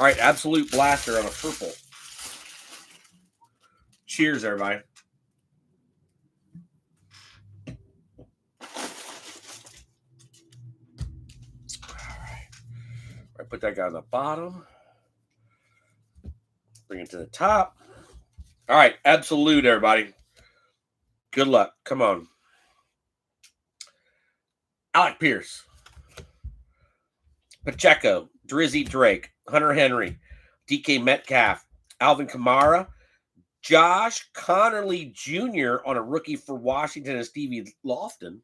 All right, Absolute Blaster on a purple. Cheers, everybody. I put that guy on the bottom. Bring it to the top. All right, Absolute, everybody. Good luck. Come on. Alec Pierce. Pacheco. Drizzy Drake. Hunter Henry. DK Metcalf. Alvin Kamara. Josh Connerly Jr. on a rookie for Washington and Stevie Lofton.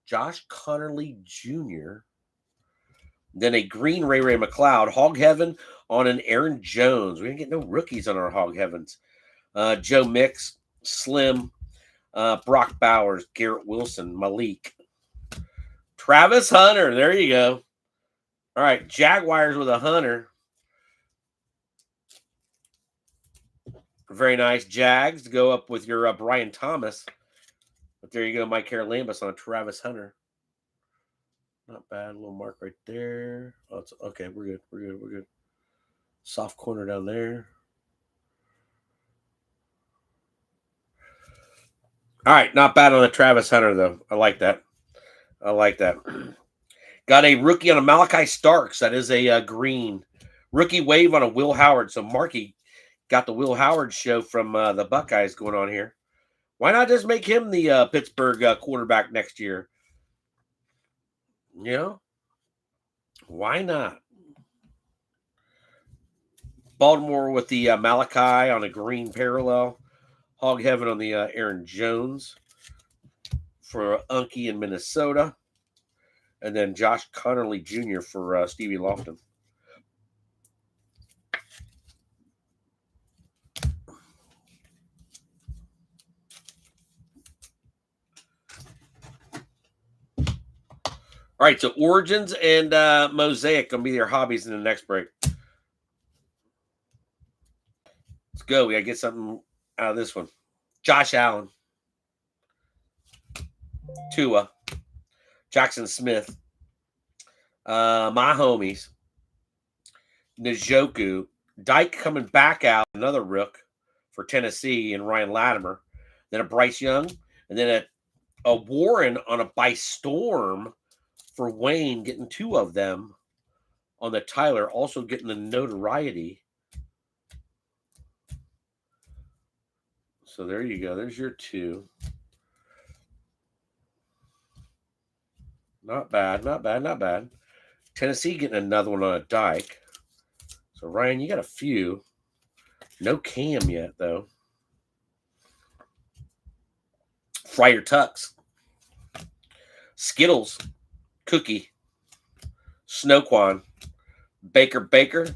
Josh Connerly Jr. Then a green Ray McLeod. Hog Heaven on an Aaron Jones. We didn't get no rookies on our Hog Heavens. Joe Mix, Slim, Brock Bowers, Garrett Wilson, Malik. Travis Hunter. There you go. All right, Jaguars with a Hunter. Very nice. Jags to go up with your Brian Thomas. But there you go, Mike Carolambus on a Travis Hunter. Not bad. A little mark right there. Oh, it's okay. We're good. We're good. Soft corner down there. All right. Not bad on the Travis Hunter, though. I like that. Got a rookie on a Malachi Starks. That is a green. Rookie wave on a Will Howard. So Marky got the Will Howard show from the Buckeyes going on here. Why not just make him the Pittsburgh quarterback next year? You know? Why not? Baltimore with the Malachi on a green parallel. Hog Heaven on the Aaron Jones for Unky in Minnesota. And then Josh Connerly Jr. for Stevie Lofton. All right, so Origins and Mosaic going to be their hobbies in the next break. Let's go. We got to get something out of this one. Josh Allen. Tua. Jackson Smith. My homies. Njoku. Dyke coming back out. Another rook for Tennessee and Ryan Latimer. Then a Bryce Young. And then a Warren on a by storm for Wayne, getting two of them on the Tyler, also getting the notoriety. So there you go. There's your two. Not bad. Tennessee getting another one on a Dyke. So, Ryan, you got a few. No Cam yet, though. Friar Tucks. Skittles. Cookie, Snoquan, Baker,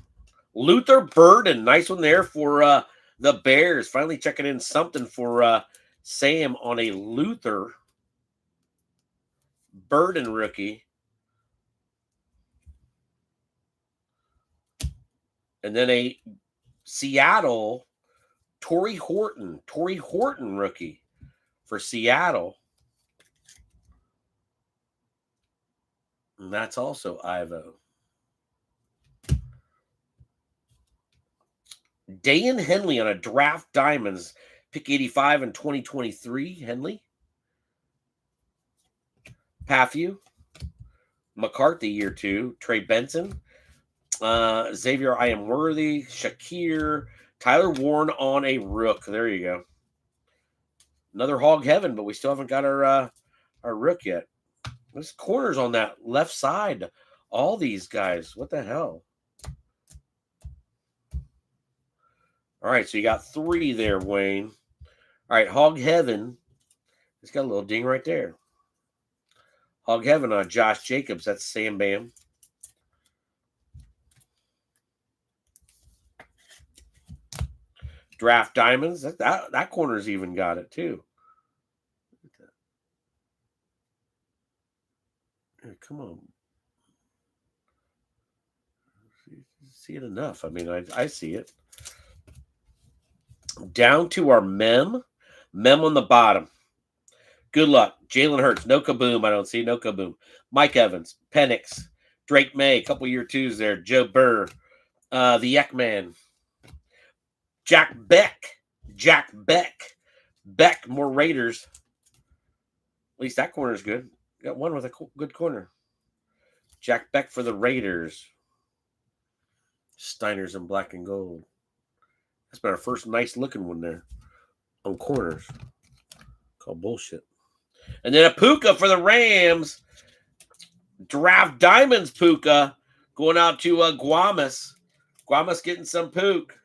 Luther Burden. Nice one there for the Bears. Finally checking in something for Sam on a Luther Burden rookie. And then a Seattle Torrey Horton rookie for Seattle. And that's also Ivo. Dayan Henley on a Draft Diamonds. Pick 85 in 2023. Henley. Pathew. McCarthy, year 2. Trey Benson. Xavier I Am Worthy. Shakir. Tyler Warren on a rook. There you go. Another Hog Heaven, but we still haven't got our rook yet. There's corners on that left side. All these guys. What the hell? All right, so you got 3 there, Wayne. All right, Hog Heaven. It's got a little ding right there. Hog Heaven on Josh Jacobs. That's Sam Bam. Draft Diamonds. That corner's even got it, too. Come on. See it enough. I mean, I see it. Down to our Mem on the bottom. Good luck. Jalen Hurts. No kaboom. I don't see no kaboom. Mike Evans. Penix. Drake May. A couple year 2s there. Joe Burr. The Ekman. Jack Beck. Jack Beck. Beck, more Raiders. At least that corner is good. Got one with a good corner. Jack Beck for the Raiders. Steiner's in black and gold. That's been our first nice looking one there on corners. Called bullshit. And then a Puka for the Rams. Draft Diamonds Puka going out to Guamas. Guamas getting some Pook.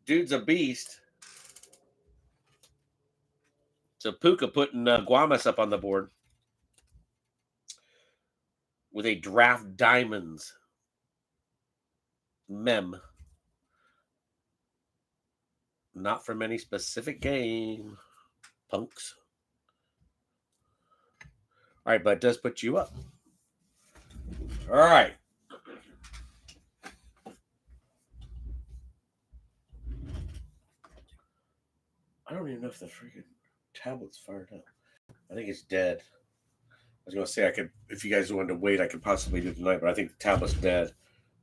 Dude's a beast. So Puka putting Guamas up on the board with a Draft Diamonds mem. Not from any specific game, punks. All right, but it does put you up. All right. I don't even know if the freaking tablet's fired up. I think it's dead. I was going to say I could, if you guys wanted to wait, I could possibly do it tonight, but I think the tablet's dead.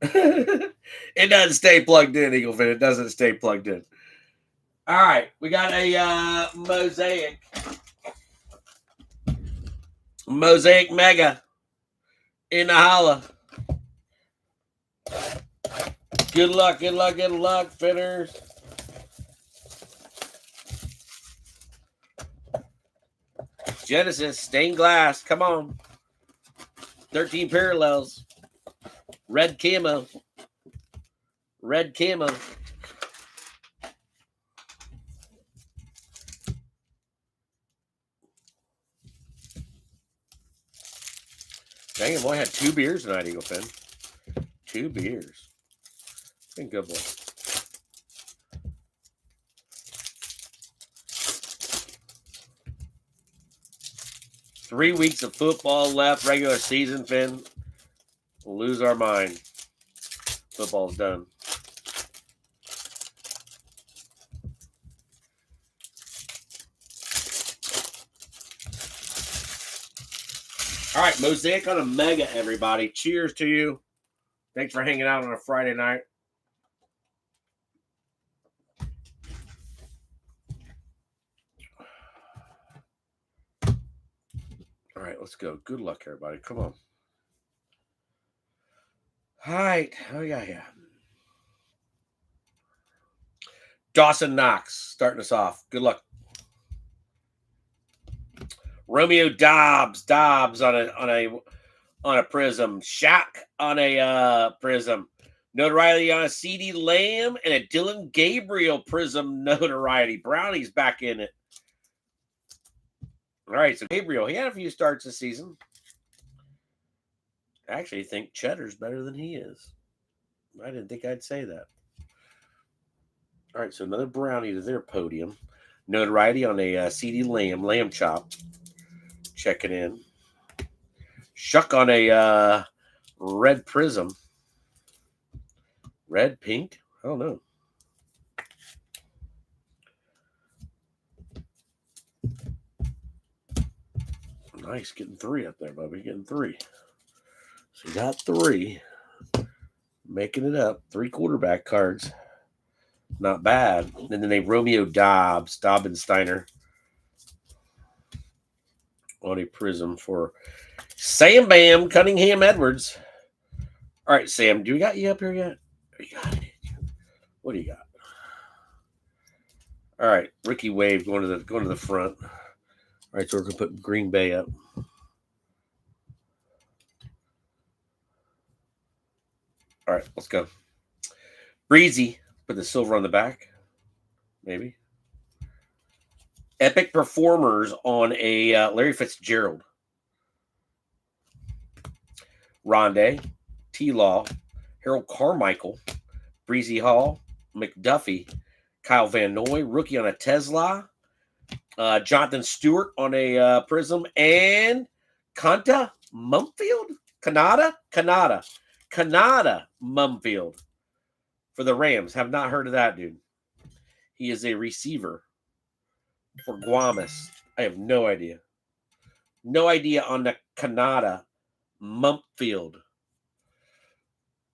It doesn't stay plugged in, Eaglefin. It doesn't stay plugged in. All right, we got a Mosaic. Mosaic Mega in the holla. Good luck, good luck, good luck, fitters. Genesis, stained glass, come on. 13 parallels. Red camo. Red camo. Dang it, boy, I had 2 beers tonight, Eaglefin. 2 beers. Been good, boy. Three weeks of football left, regular season, Finn. We'll lose our mind. Football's done. All right, Mosaic on a Mega, everybody. Cheers to you. Thanks for hanging out on a Friday night. All right, let's go. Good luck, everybody. Come on. All right. Oh, yeah. Dawson Knox starting us off. Good luck. Romeo Dobbs on a prism. Shaq on a prism. Notoriety on a CD Lamb and a Dylan Gabriel prism notoriety. Brownie's back in it. All right, so Gabriel, he had a few starts this season. I actually think Cheddar's better than he is. I didn't think I'd say that. All right, so another Brownie to their podium. Notoriety on a CD Lamb chop. Checking in. Shuck on a red prism. Red, pink? I don't know. Nice, getting 3 up there, Bubby. Getting 3. So you got 3. Making it up. 3 quarterback cards. Not bad. And then they Romeo Dobbs and Steiner on a prism for Sam Bam Cunningham Edwards. All right, Sam, do we got you up here yet? You got it. What do you got? All right, Ricky Wave going to the front. All right, so we're gonna put Green Bay up. All right, let's go. Breezy, put the silver on the back. Maybe. Epic Performers on a Larry Fitzgerald. Rondé, T-Law, Harold Carmichael, Breezy Hall, McDuffie, Kyle Van Noy, rookie on a Tesla, Jonathan Stewart on a prism, and Kanta Mumfield? Kanada Mumfield for the Rams. Have not heard of that dude. He is a receiver for Guamas. I have no idea. No idea on the Kanada Mumfield.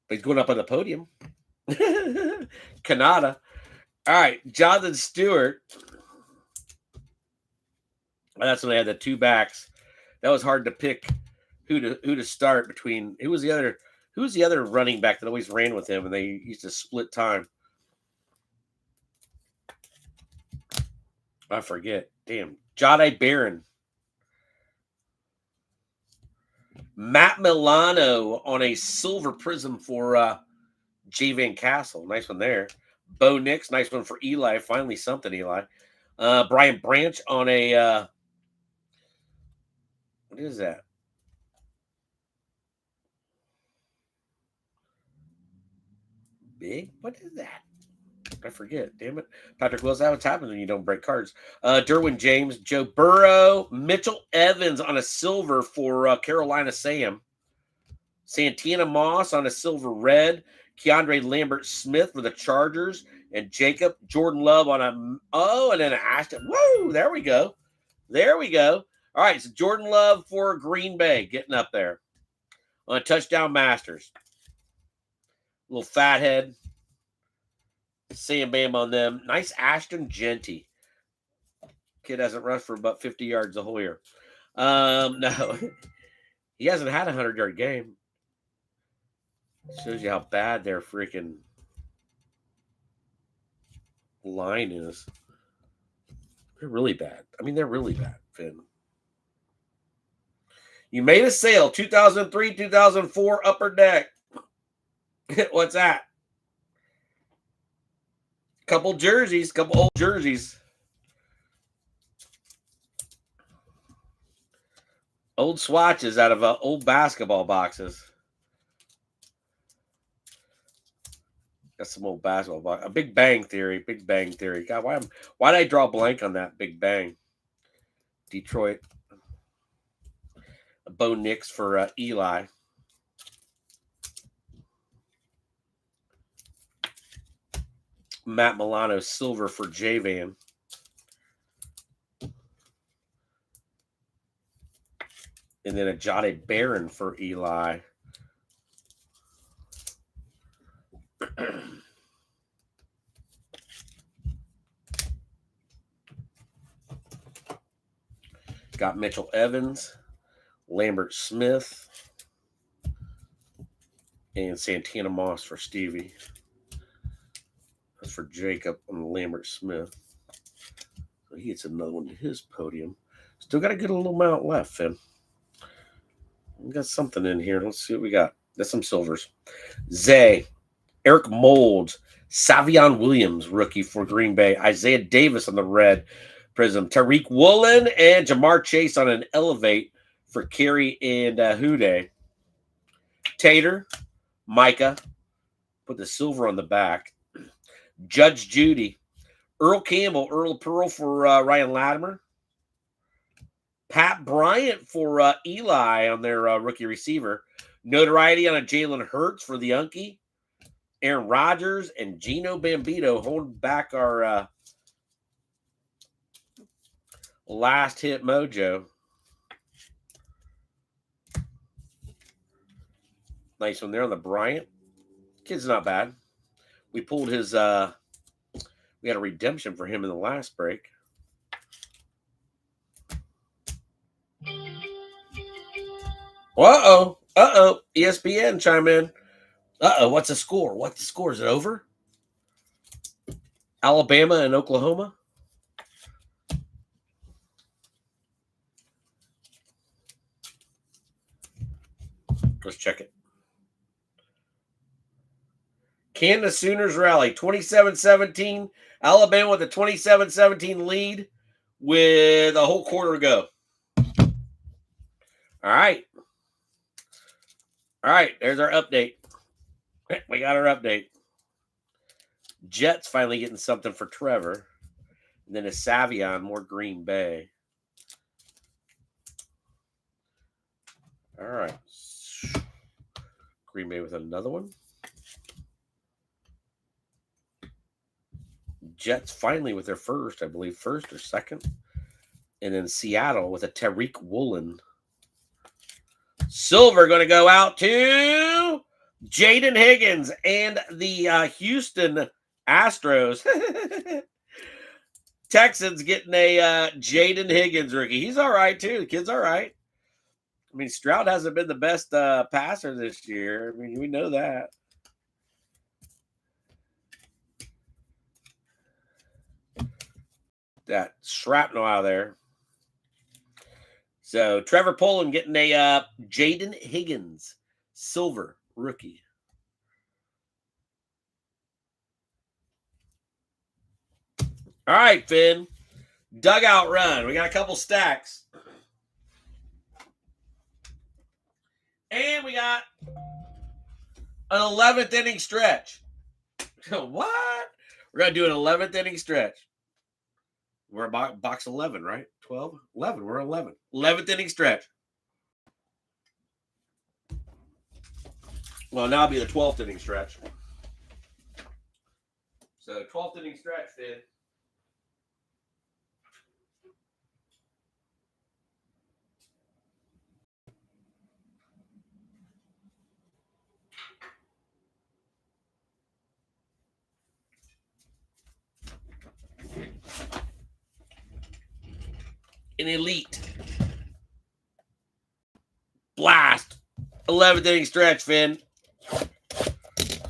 But he's going up on the podium. Canada. All right, Jonathan Stewart. That's when they had the two backs. That was hard to pick who to start between. Who was the other running back that always ran with him, and they used to split time? I forget. Damn. Jahdae Barron. Matt Milano on a silver prism for J. Van Castle. Nice one there. Bo Nix. Nice one for Eli. Finally something, Eli. Brian Branch on a... what is that? Big? What is that? I forget. Damn it. Patrick Willis, that's what's happening when you don't break cards. Derwin James, Joe Burrow, Mitchell Evans on a silver for Carolina Sam. Santana Moss on a silver red. Keandre Lambert Smith for the Chargers. And Jacob Jordan Love on a... and then an Ashton. Woo! There we go. There we go. All right, so Jordan Love for Green Bay getting up there. On a Touchdown Masters. Little fathead. Sam Bam on them. Nice Ashton Genty. Kid hasn't rushed for about 50 yards the whole year. No. He hasn't had a 100-yard game. Shows you how bad their freaking line is. They're really bad. I mean, they're really bad, Finn. You made a sale. 2003, 2004 Upper Deck. What's that? Couple jerseys. Couple old jerseys. Old swatches out of old basketball boxes. Got some old basketball box. A Big Bang Theory. Big Bang Theory. God, why did I draw a blank on that? Big Bang. Detroit. A Bo Nix for Eli. Matt Milano silver for J-Van. And then a Jahdae Barron for Eli. Got Mitchell Evans, Lambert Smith, and Santana Moss for Stevie. That's for Jacob and Lambert Smith. So he gets another one to his podium. Still got a good little amount left, Finn. We got something in here. Let's see what we got. There's some silvers. Zay, Eric Moulds, Savion Williams, rookie for Green Bay. Isaiah Davis on the red prism. Tariq Woolen and Jamar Chase on an elevate for Kerry and Houday. Tater, Micah, put the silver on the back. Judge Judy, Earl Campbell, Earl Pearl for Ryan Latimer. Pat Bryant for Eli on their rookie receiver. Notoriety on a Jalen Hurts for the Unkie. Aaron Rodgers and Gino Bambino holding back our last hit mojo. Nice one there on the Bryant. Kid's not bad. We pulled his we had a redemption for him in the last break. Uh-oh. Uh-oh. ESPN chime in. Uh-oh. What's the score? What's the score? Is it over? Alabama and Oklahoma? Let's check it. Kansas Sooners rally, 27-17. Alabama with a 27-17 lead with a whole quarter to go. All right. All right, there's our update. We got our update. Jets finally getting something for Trevor. And then a Savion, more Green Bay. All right. Green Bay with another one. Jets finally with their first, I believe, first or second. And then Seattle with a Tariq Woolen. Silver going to go out to Jaden Higgins and the Houston Astros. Texans getting a Jaden Higgins rookie. He's all right, too. The kid's all right. I mean, Stroud hasn't been the best passer this year. I mean, we know that. That shrapnel out of there. So, Trevor Poland getting a Jaden Higgins silver rookie. All right, Finn. Dugout run. We got a couple stacks. And we got an 11th inning stretch. What? We're going to do an 11th inning stretch. We're box 11, right? 12? 11. We're 11. 11th inning stretch. Well, now it'll be the 12th inning stretch. So, 12th inning stretch, Finn. An elite. Blast. 11th inning stretch, Finn.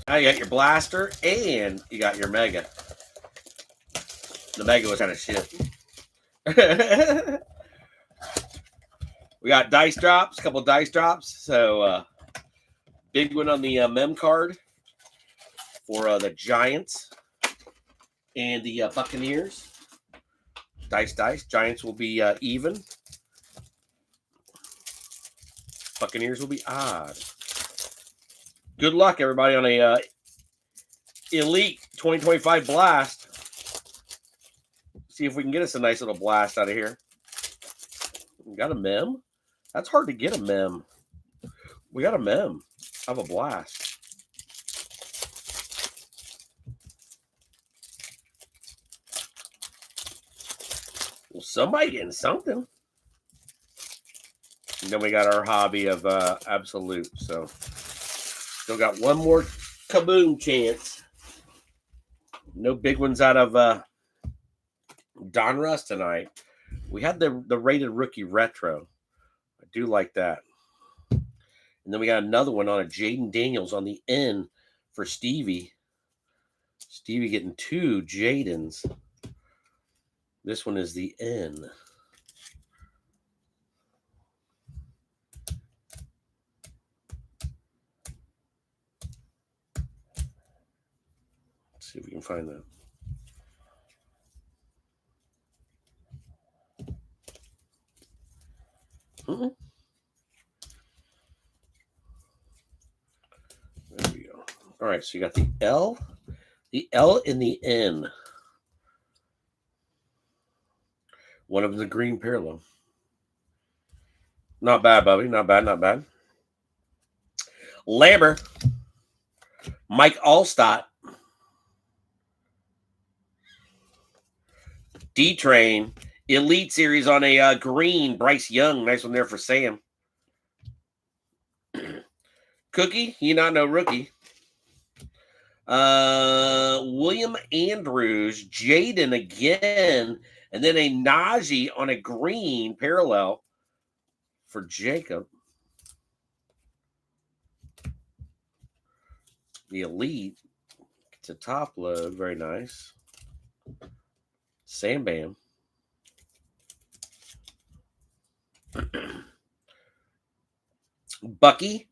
Now you got your blaster and you got your mega. The mega was kind of shit. We got dice drops, a couple dice drops. So, big one on the mem card for the Giants and the Buccaneers. Dice. Giants will be even. Buccaneers will be odd. Good luck, everybody, on a Elite 2025 blast. See if we can get us a nice little blast out of here. We got a mem? That's hard to get a mem. We got a mem of a blast. Well, somebody getting something. And then we got our hobby of Absolute. So, still got one more kaboom chance. No big ones out of Donruss tonight. We had the rated rookie retro. I do like that. And then we got another one on a Jaden Daniels on the end for Stevie. Stevie getting 2 Jadens. This one is the N. Let's see if we can find that. There we go. All right, so you got the L and the N. One of them the green parallel. Not bad, Bubby. Not bad. Lamber. Mike Allstott. D-Train. Elite Series on a green. Bryce Young. Nice one there for Sam. Cookie. He not no rookie. William Andrews. Jaden again. And then a Najee on a green parallel for Jacob. The Elite. It's a top load. Very nice. Sam Bam. Bucky.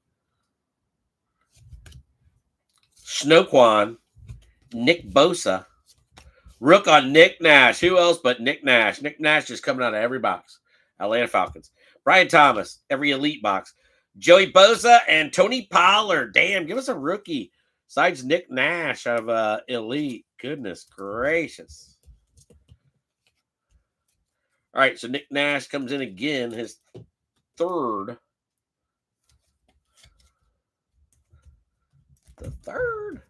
Snoquan. Nick Bosa. Rook on Nick Nash. Who else but Nick Nash? Nick Nash is coming out of every box. Atlanta Falcons. Brian Thomas. Every Elite box. Joey Bosa and Tony Pollard. Damn, give us a rookie. Besides Nick Nash out of Elite. Goodness gracious. All right, so Nick Nash comes in again. His third. The third.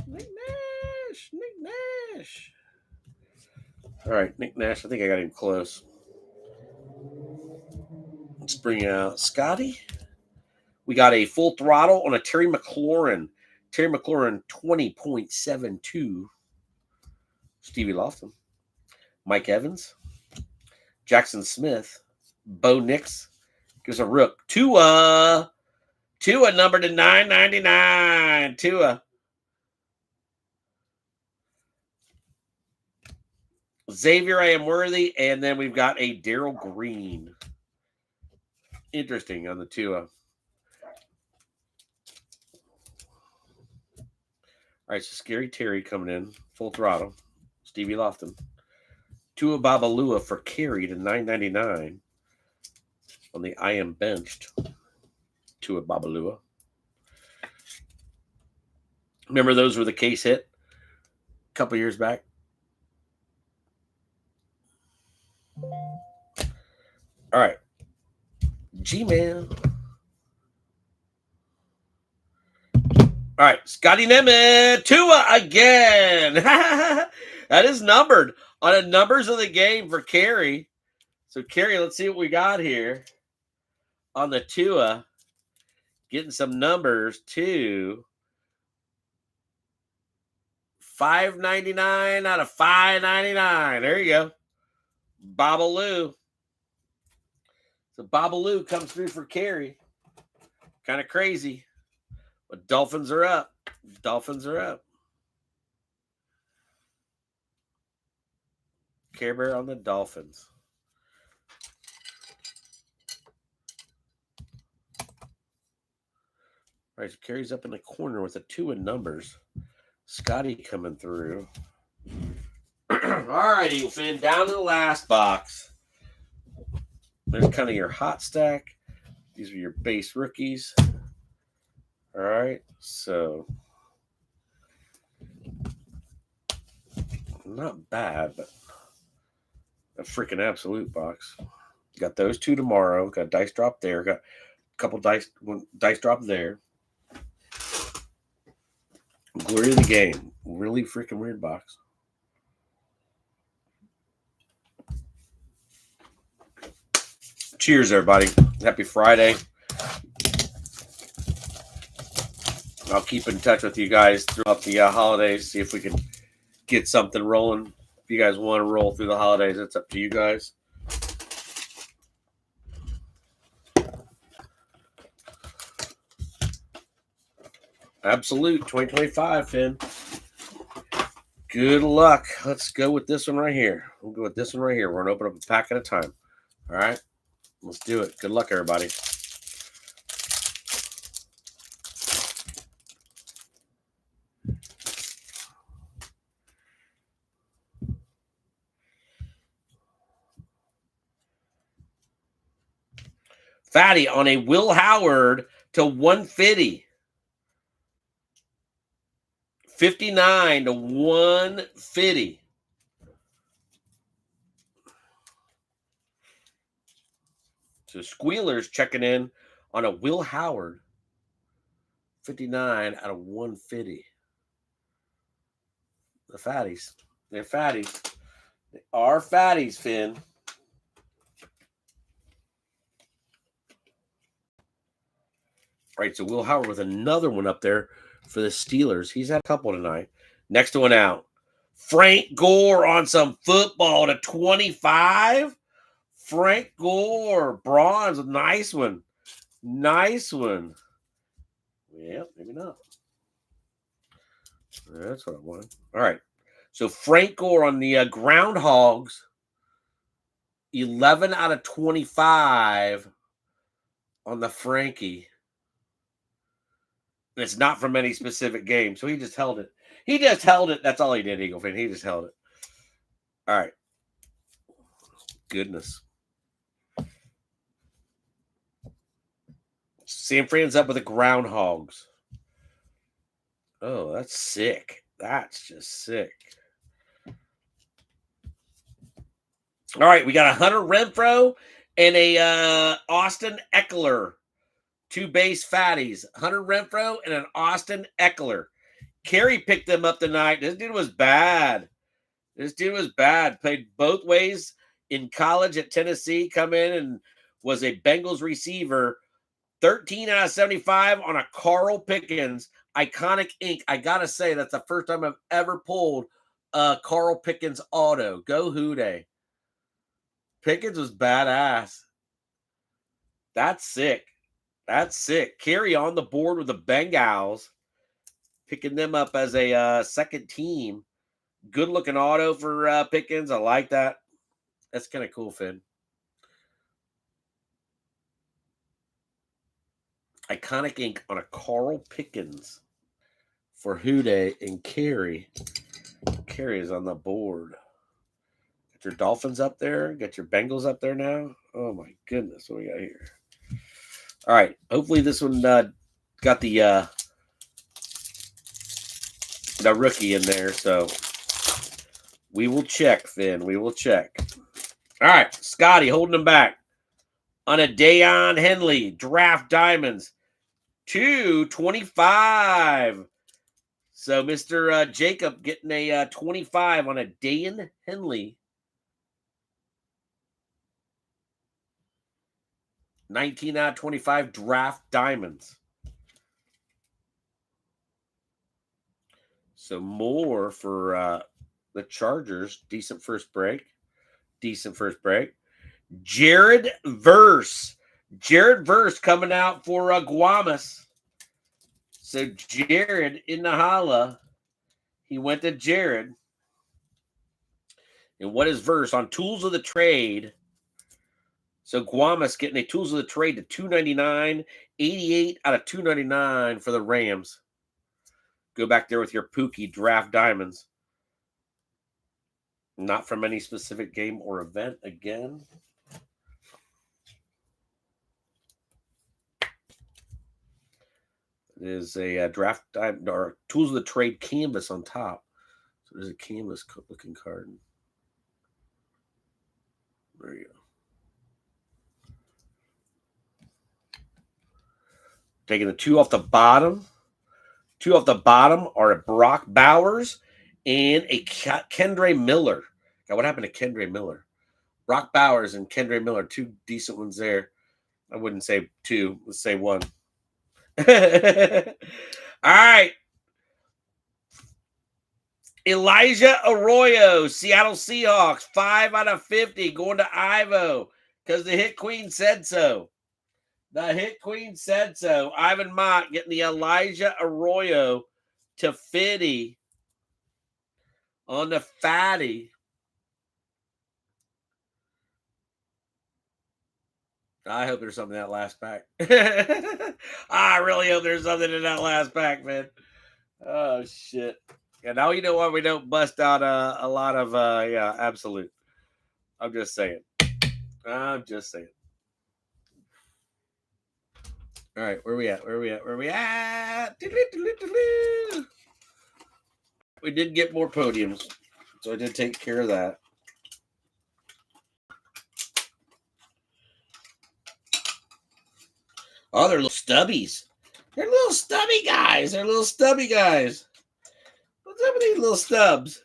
Nick Nash. All right, Nick Nash. I think I got him close. Let's bring out Scotty. We got a full throttle on a Terry McLaurin. Terry McLaurin 20.72. Stevie Lofton. Mike Evans. Jackson Smith. Bo Nix. Gives a rook. Tua numbered to 999. Tua. Xavier, I am worthy. And then we've got a Darryl Green. Interesting on the Tua. All right, so Scary Terry coming in. Full throttle. Stevie Lofton. Tua Babalua for carry to 999 on the I am benched. Tua Babalua. Remember those were the case hit a couple years back? All right. G-Man. All right. Scotty Nemeth. Tua again. That is numbered on the numbers of the game for Carey. So, Carey, let's see what we got here on the Tua. Getting some numbers to 599 out of 599. There you go. Babaloo. So Babaloo comes through for Carey. Kind of crazy. But Dolphins are up. Dolphins are up. Care Bear on the Dolphins. All right, so Carey's up in the corner with a 2 in numbers. Scotty coming through. All right, Eagle Fin, down to the last box. There's kind of your hot stack. These are your base rookies. All right, so not bad, but a freaking absolute box. Got those 2 tomorrow. Got a dice drop there. Got a couple dice drop there. Glory of the game. Really freaking weird box. Cheers, everybody. Happy Friday. I'll keep in touch with you guys throughout the holidays, see if we can get something rolling. If you guys want to roll through the holidays, it's up to you guys. Absolute 2025, Finn. Good luck. Let's go with this one right here. We'll go with this one right here. We're going to open up a pack at a time. All right? Let's do it. Good luck, everybody. Fatty on a Will Howard to 150. 59 to 150. So Squealers checking in on a Will Howard. 59 out of 150. The fatties. They're fatties. They are fatties, Finn. Right, so Will Howard with another one up there for the Steelers. He's had a couple tonight. Next one out. Frank Gore on some football to 25. Frank Gore. Bronze. Nice one. Nice one. Yeah, maybe not. That's what I wanted. All right. So Frank Gore on the Groundhogs. 11 out of 25 on the Frankie. And it's not from any specific game, so he just held it. He just held it. That's all he did, Eagle Fin. He just held it. All right. Goodness. San Fran's up with the Groundhogs. Oh, that's sick. That's just sick. All right, we got a Hunter Renfrow and a Austin Eckler. 2 base fatties. Hunter Renfrow and an Austin Eckler. Carey picked them up tonight. This dude was bad. Played both ways in college at Tennessee. Come in and was a Bengals receiver. 13 out of 75 on a Carl Pickens Iconic Ink. I got to say, that's the first time I've ever pulled a Carl Pickens auto. Go Houday. Pickens was badass. That's sick. That's sick. Carry on the board with the Bengals. Picking them up as a second team. Good looking auto for Pickens. I like that. That's kind of cool, Finn. Iconic Ink on a Carl Pickens for Houday and Carey. Carey is on the board. Get your Dolphins up there. Get your Bengals up there now. Oh my goodness, what we got here? All right. Hopefully this one got the rookie in there. So we will check, Finn. We will check. All right, Scotty holding them back on a Deion Henley Draft Diamonds 225. So Mr. Jacob getting a 25 on a Deion Henley 19 out of 25 Draft Diamonds. So more for the Chargers. Decent first break. Jared Verse. Jared Verse coming out for Guamas. So Jared in the holla. He went to Jared. And what is Verse on Tools of the Trade? So Guamas getting a Tools of the Trade to 299. 88 out of 299 for the Rams. Go back there with your Pookie Draft Diamonds. Not from any specific game or event again. It is a draft diamond or Tools of the Trade canvas on top. So there's a canvas looking card. There you go. Taking the two off the bottom. Two off the bottom are a Brock Bowers and a Kendre Miller. God, what happened to Kendre Miller? Brock Bowers and Kendre Miller, two decent ones there. I wouldn't say two. Let's say one. All right. Elijah Arroyo, Seattle Seahawks, 5 out of 50 going to Ivo because the Hit Queen said so. The Hit Queen said so. Ivan Mott getting the Elijah Arroyo to Fitty on the fatty. I hope there's something in that last pack. I really hope there's something in that last pack, man. Oh, shit. Yeah, now you know why we don't bust out a lot of, absolute. I'm just saying. All right, where we at? We did get more podiums, so I did take care of that. Oh, they're little stubbies. They're little stubby guys. What's up with these little stubs?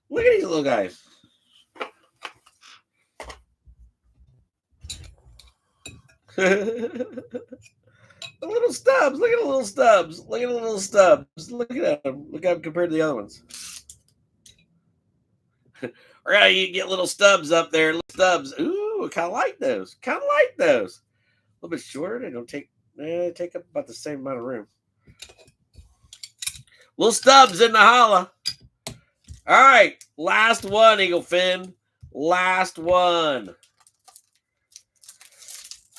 Look at these little guys. The little stubs. Look at the little stubs. Look at them. Look at them compared to the other ones. Or you get little stubs up there. Little stubs. Ooh, I kind of like those. A little bit shorter. They don't take up about the same amount of room. Little stubs in the holla. All right. Last one, Eagle Finn. Last one.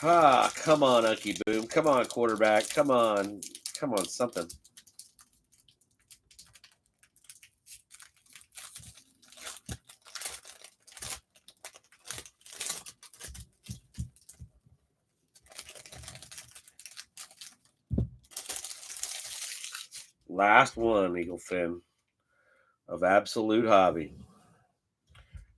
Ah, come on, Unky Boom. Come on, quarterback. Come on, something. Last one, Eagle Finn, of Absolute Hobby.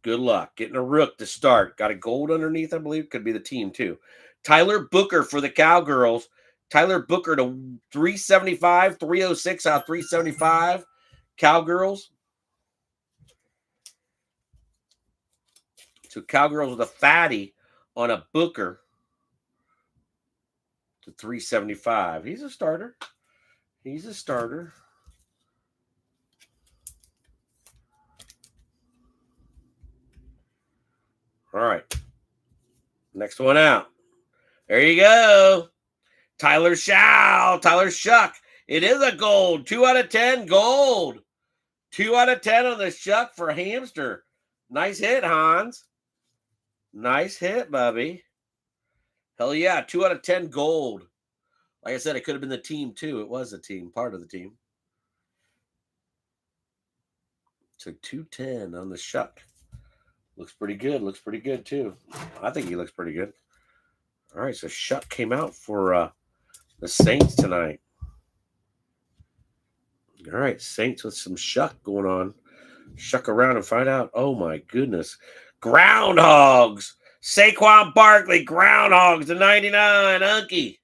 Good luck. Getting a rook to start. Got a gold underneath, I believe. Could be the team, too. Tyler Booker for the Cowgirls. Tyler Booker to 375, 306 out of 375. Cowgirls. So Cowgirls with a fatty on a Booker. to 375. He's a starter. He's a starter. All right. Next one out. There you go. Tyler Shuck. It is a gold. 2 out of 10 gold. 2 out of 10 on the Shuck for Hamster. Nice hit, Hans. Nice hit, Bubby. Hell yeah. 2 out of 10 gold. Like I said, it could have been the team too. It was a team, part of the team. So 210 on the Shuck. Looks pretty good. Looks pretty good too. I think he looks pretty good. All right, so Shuck came out for the Saints tonight. All right, Saints with some Shuck going on. Shuck around and find out. Oh my goodness. Groundhogs. Saquon Barkley, Groundhogs to 99. Unky.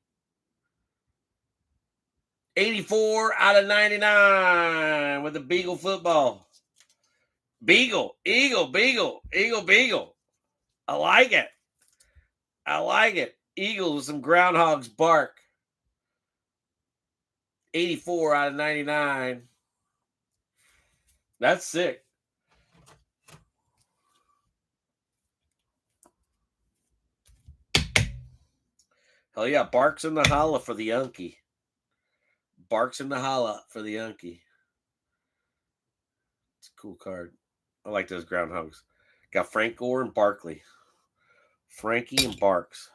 84 out of 99 with the Beagle football. Beagle. I like it. Eagles with some Groundhogs bark. 84 out of 99. That's sick. Hell yeah. Barks in the holla for the Unky. Barks in the holla for the Unky. It's a cool card. I like those Groundhogs. Got Frank Gore and Barkley. Frankie and Barks.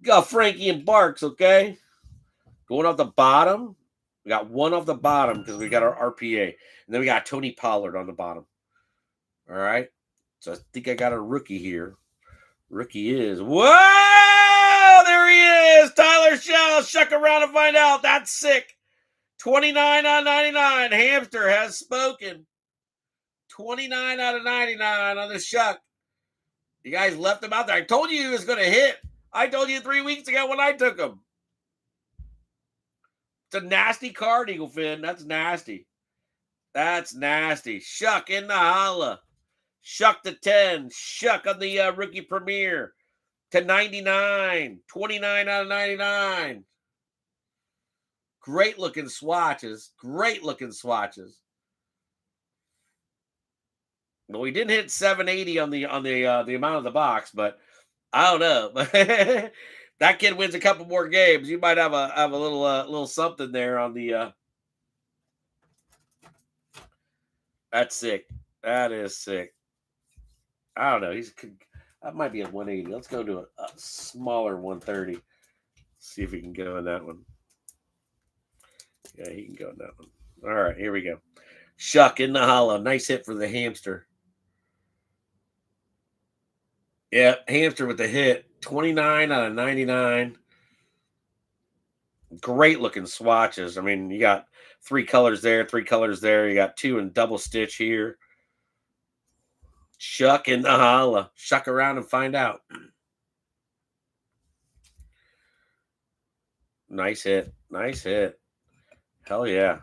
Got Frankie and Barks, okay? Going off the bottom. We got one off the bottom because we got our RPA. And then we got Tony Pollard on the bottom. All right. So I think I got a rookie here. Rookie is. Whoa! There he is. Tyler Shuck around and find out. That's sick. 29 out of 99. Hamster has spoken. 29 out of 99 on the Shuck. You guys left him out there. I told you he was going to hit. I told you 3 weeks ago when I took him. It's a nasty card, Eagle Fin. That's nasty. That's nasty. Shuck in the holla. Shuck to 10. Shuck on the rookie premiere to 99. 29 out of 99. Great looking swatches. Well, we didn't hit 780 on the amount of the box, but I don't know. That kid wins a couple more games. You might have a little something there on the. That's sick. That is sick. I don't know. That might be a 180. Let's go to a smaller 130. See if we can go in that one. Yeah, he can go in that one. All right, here we go. Shuck in the hollow. Nice hit for the Hamster. Yeah, Hamster with the hit. 29 out of 99. Great looking swatches. I mean, you got 3 colors there, 3 colors there. You got 2 in double stitch here. Shuck in the holla. Shuck around and find out. Nice hit. Hell yeah.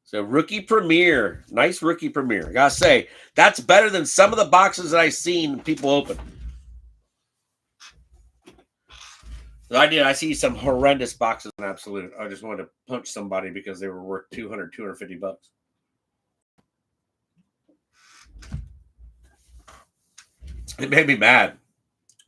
So rookie premiere. Nice rookie premiere. I gotta say, that's better than some of the boxes that I've seen people open. I see some horrendous boxes in Absolute. I just wanted to punch somebody because they were worth $200, $250. It made me mad.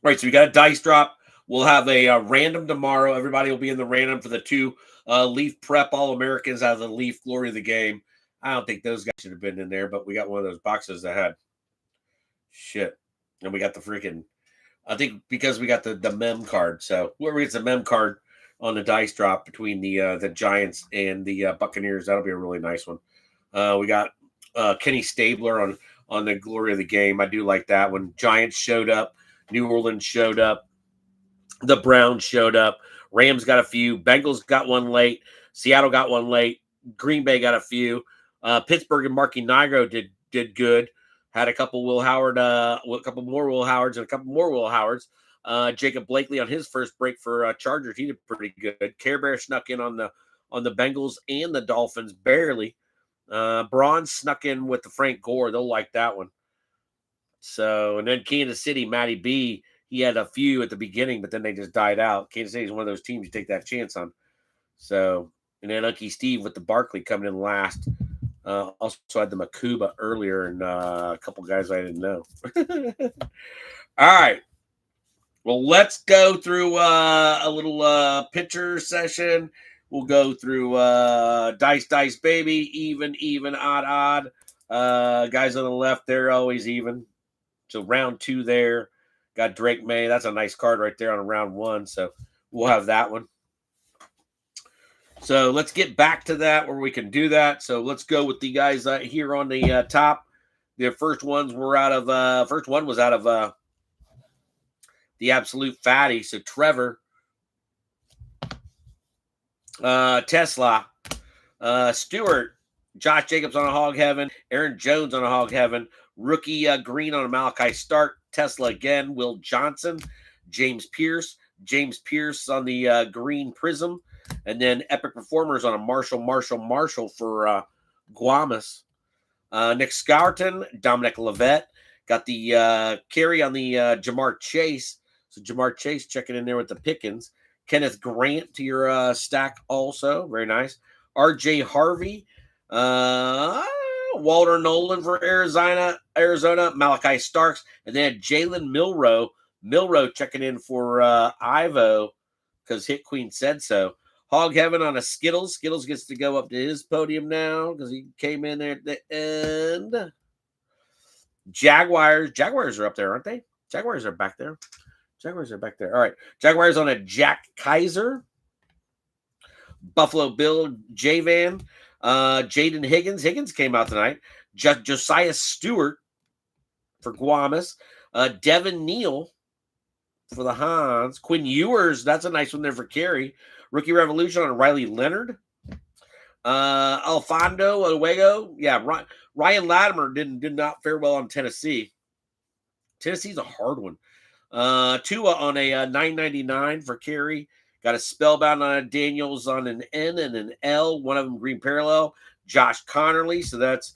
Right, so we got a dice drop. We'll have a random tomorrow. Everybody will be in the random for the 2 Leaf Prep All-Americans out of the Leaf Glory of the Game. I don't think those guys should have been in there, but we got one of those boxes that had shit. And we got the freaking, I think because we got the mem card. So whoever gets the mem card on the dice drop between the Giants and the Buccaneers, that'll be a really nice one. We got Kenny Stabler on the Glory of the Game. I do like that one. Giants showed up. New Orleans showed up. The Browns showed up. Rams got a few. Bengals got one late. Seattle got one late. Green Bay got a few. Pittsburgh and Marky Nigro did good. Had a couple Will Howard, a couple more Will Howards and a couple more Will Howards. Jacob Blakely on his first break for Chargers, he did pretty good. Care Bear snuck in on the Bengals and the Dolphins barely. Braun snuck in with the Frank Gore. They'll like that one. So, and then Kansas City, Matty B, he had a few at the beginning, but then they just died out. Kansas City is one of those teams you take that chance on. So, and then Unky Steve with the Barkley coming in last. Also had the Makuba earlier and a couple guys I didn't know. All right. Well, let's go through a little pitcher session. We'll go through dice, baby, even, odd. Guys on the left, they're always even. So round 2 there. Got Drake May. That's a nice card right there on round 1. So we'll have that one. So let's get back to that where we can do that. So let's go with the guys here on the top. The first ones were out of first one was out of the Absolute Fatty. So Trevor, Tesla, Stewart, Josh Jacobs on a Hog Heaven, Aaron Jones on a Hog Heaven, Rookie Green on a Malachi Stark, Tesla again, Will Johnson, James Pierce on the Green Prism, and then Epic Performers on a Marshall for Guamas. Nick Scourton, Dominic Levette, got the carry on the Jamar Chase. So Jamar Chase checking in there with the Pickens. Kenneth Grant to your stack also. Very nice. RJ Harvey. Walter Nolan for Arizona. Malachi Starks. And then Jalen Milroe checking in for Ivo because Hit Queen said so. Hog Heaven on a Skittles. Skittles gets to go up to his podium now because he came in there at the end. Jaguars are up there, aren't they? Jaguars are back there. All right. Jaguars on a Jack Kaiser. Buffalo Bill J-Van. Jaden Higgins. Higgins came out tonight. Josiah Stewart for Guamas. Devin Neal for the Hans. Quinn Ewers. That's a nice one there for Kerry. Rookie Revolution on Riley Leonard. Alfando Owego. Yeah, Ryan Latimer did not fare well on Tennessee. Tennessee's a hard one. Tua on a $9.99 for Kerry. Got a Spellbound on a Daniels on an N and an L. One of them green parallel. Josh Connerly. So that's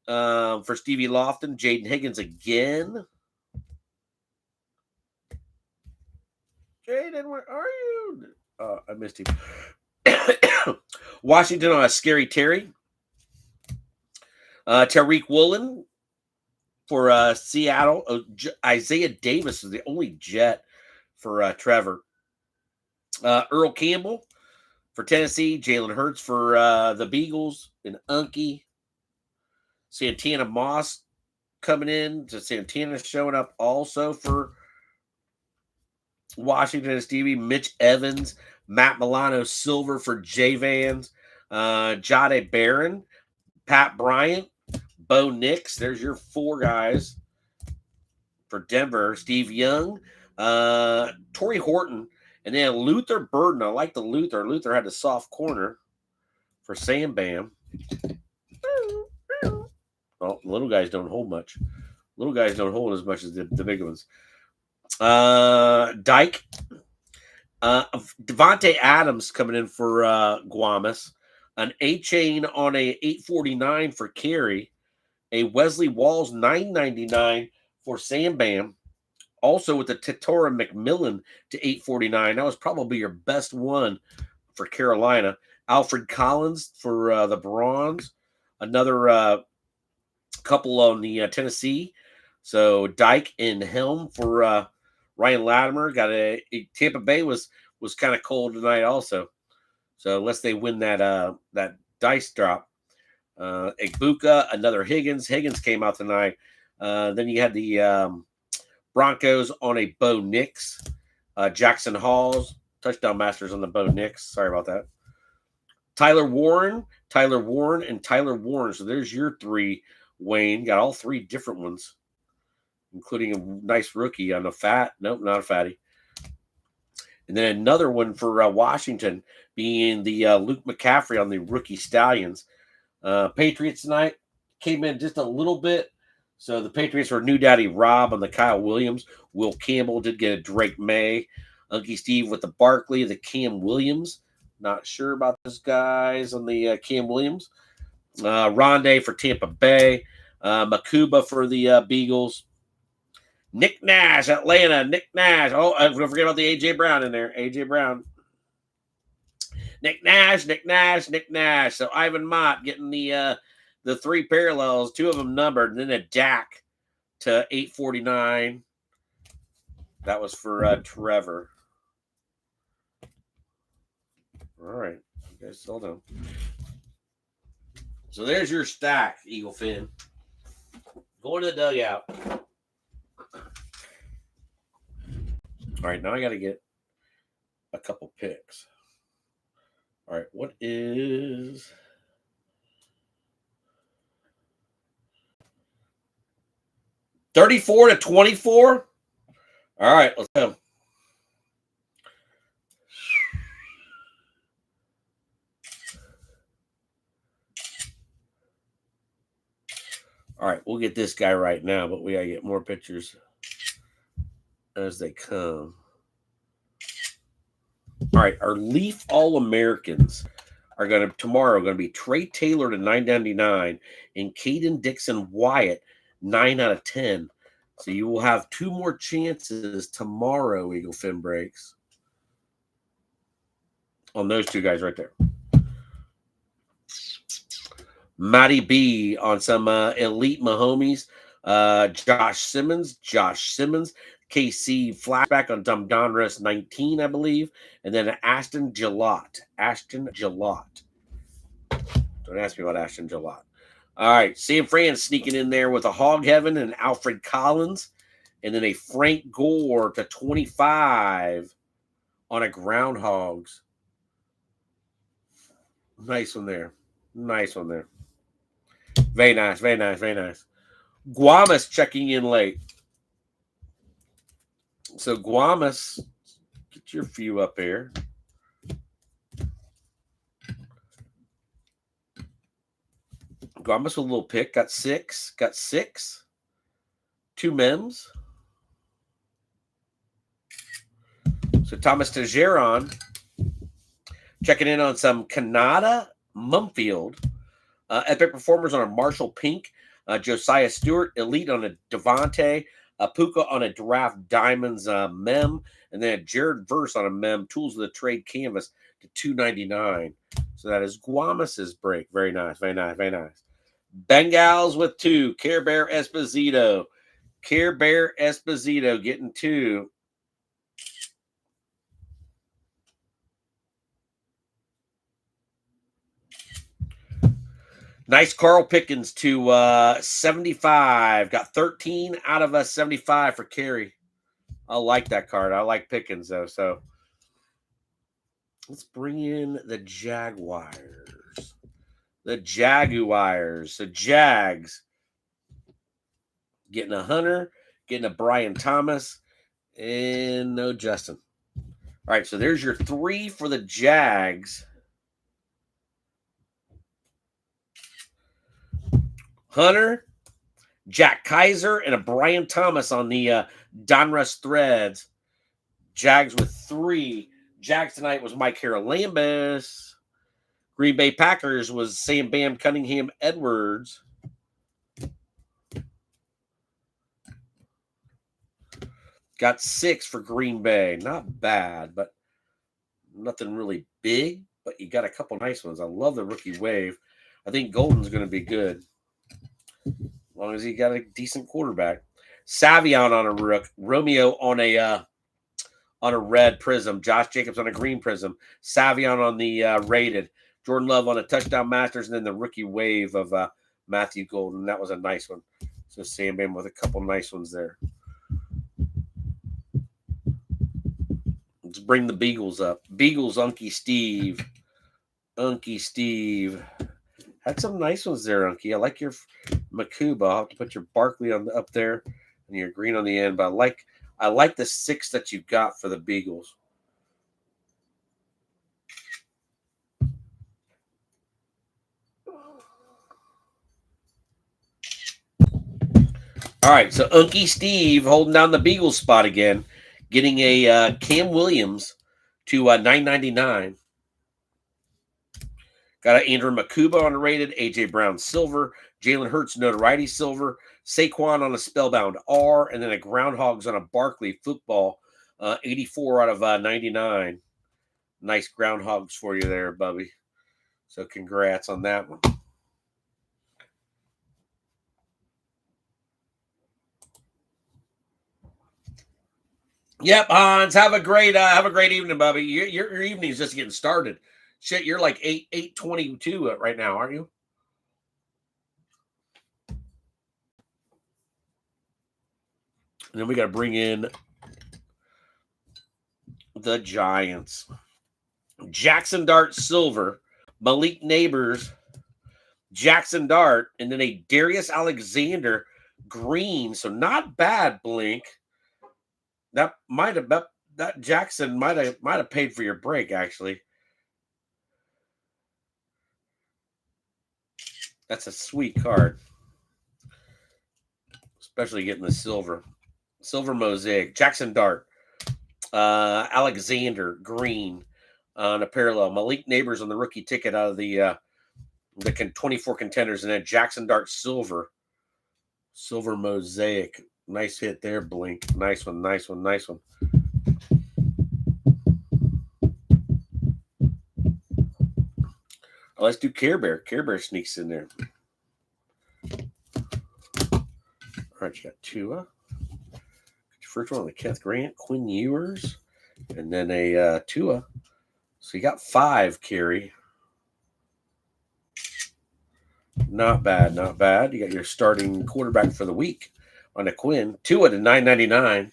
for Stevie Lofton. Jaden Higgins again. Jaden, where are you? I missed him. Washington on a Scary Terry. Tariq Woolen for Seattle. Isaiah Davis is the only Jet for Trevor. Earl Campbell for Tennessee. Jalen Hurts for the Beagles. And Unky. Santana Moss coming in. So Santana's showing up also for Washington and Stevie. Mitch Evans. Matt Milano Silver for J-Vans. Jade Barron. Pat Bryant. Bo Nix. There's your 4 guys for Denver. Steve Young. Torrey Horton. And then Luther Burden. I like the Luther. Luther had the soft corner for Sam Bam. Oh, little guys don't hold much. Little guys don't hold as much as the big ones. Dyke. Devontae Adams coming in for Guamas. An A-Chain on a $8.49 for Kerry. A Wesley Walls $9.99 for Sam Bam. Also with the Tatora McMillan to $8.49. That was probably your best one for Carolina. Alfred Collins for the Bronze. Another couple on the Tennessee. So Dyke and Helm for Ryan Latimer. Got a Tampa Bay was kind of cold tonight also. So unless they win that dice drop. Igbuka, another Higgins. Higgins came out tonight. Then you had the Broncos on a Bo Nix. Jackson Halls, touchdown masters on the Bo Nix. Sorry about that. Tyler Warren, and Tyler Warren. So there's your 3, Wayne. Got all 3 different ones, including a nice rookie on a fat. Nope, not a fatty. And then another one for Washington being the Luke McCaffrey on the rookie Stallions. Patriots tonight came in just a little bit. So the Patriots were New Daddy Rob on the Kyle Williams. Will Campbell did get a Drake May. Unky Steve with the Barkley, the Cam Williams. Not sure about those guys on the Cam Williams. Rondé for Tampa Bay. Makuba for the Beagles. Nick Nash, Atlanta. Nick Nash. Oh, don't forget about the A.J. Brown in there. A.J. Brown. Nick Nash, Nick Nash, Nick Nash. So Ivan Mott getting the 3 parallels, 2 of them numbered, and then a Dak to 849. That was for Trevor. All right. You guys still know. So there's your stack, Eagle Fin. Going to the dugout. All right, now I got to get a couple picks. All right, what is 34 to 24? All right, let's go. All right, we'll get this guy right now, but we got to get more pictures as they come. All right, our Leaf All-Americans are going to tomorrow going to be Trey Taylor to 999 and Caden Dixon Wyatt 9 out of 10. So you will have 2 more chances tomorrow, Eagle Fin Breaks, on those 2 guys right there. Matty B on some Elite Mahomies. Josh Simmons. KC flashback on Donruss 19, I believe. And then Ashton Gillott. Don't ask me about Ashton Gillott. All right. Sam Fran sneaking in there with a Hog Heaven and Alfred Collins. And then a Frank Gore to 25 on a Groundhogs. Nice one there. Very nice. Guamas checking in late. So Guamas, get your few up here. Guamas with a little pick. Got six. 2 mems. So Thomas Tejeron checking in on some Kanata Mumfield. Epic Performers on a Marshall Pink. Josiah Stewart, Elite on a Devontae. Puka on a Draft Diamonds mem. And then a Jared Verse on a mem. Tools of the Trade Canvas to $2.99. So that is Guamas's break. Very nice. Bengals with 2. Care Bear Esposito getting 2. Nice Carl Pickens to 75. Got 13 out of 75 for Carey. I like that card. I like Pickens, though. So let's bring in the Jaguars. So Jags getting a Hunter, getting a Brian Thomas, and no Justin. All right, so there's your 3 for the Jags. Hunter, Jack Kaiser, and a Brian Thomas on the Donruss Threads. Jags with 3. Jags tonight was Mike Harrell-Lambus. Green Bay Packers was Sam Bam Cunningham Edwards. Got 6 for Green Bay. Not bad, but nothing really big. But you got a couple nice ones. I love the rookie wave. I think Golden's going to be good. As long as he got a decent quarterback. Savion on a rook. Romeo on a red prism. Josh Jacobs on a green prism. Savion on the rated. Jordan Love on a touchdown masters. And then the rookie wave of Matthew Golden. That was a nice one. So Sam Bam with a couple nice ones there. Let's bring the Beagles up. Beagles, Unky Steve. Had some nice ones there, Unky. I like your Makuba. I'll have to put your Barkley on up there and your green on the end. But I like the 6 that you got for the Beagles. All right, so Unky Steve holding down the Beagles spot again, getting a Cam Williams to $9.99. Got an Andrew Makuba on a rated, A.J. Brown silver, Jalen Hurts notoriety silver, Saquon on a Spellbound R, and then a Groundhogs on a Barkley football, 84 out of 99. Nice Groundhogs for you there, Bubby. So congrats on that one. Yep, Hans. Have a great evening, Bubby. Your evening's just getting started. Shit, you're like 8:22 right now, aren't you? And then we got to bring in the Giants. Jackson Dart Silver, Malik Neighbors, Jackson Dart, and then a Darius Alexander green. So not bad, Blink. That Jackson might have paid for your break, actually. That's a sweet card. Especially getting the silver. Silver mosaic. Jackson Dart. Alexander green on a parallel. Malik Neighbors on the rookie ticket out of the 24 contenders, and then Jackson Dart silver. Silver mosaic. Nice hit there, Blink. Nice one, nice one, nice one. Oh, let's do Care Bear. Care Bear sneaks in there. All right, you got Tua. First one on the Keth Grant, Quinn Ewers, and then a Tua. So you got 5, Kerry. Not bad, not bad. You got your starting quarterback for the week on a Quinn. Tua to 999.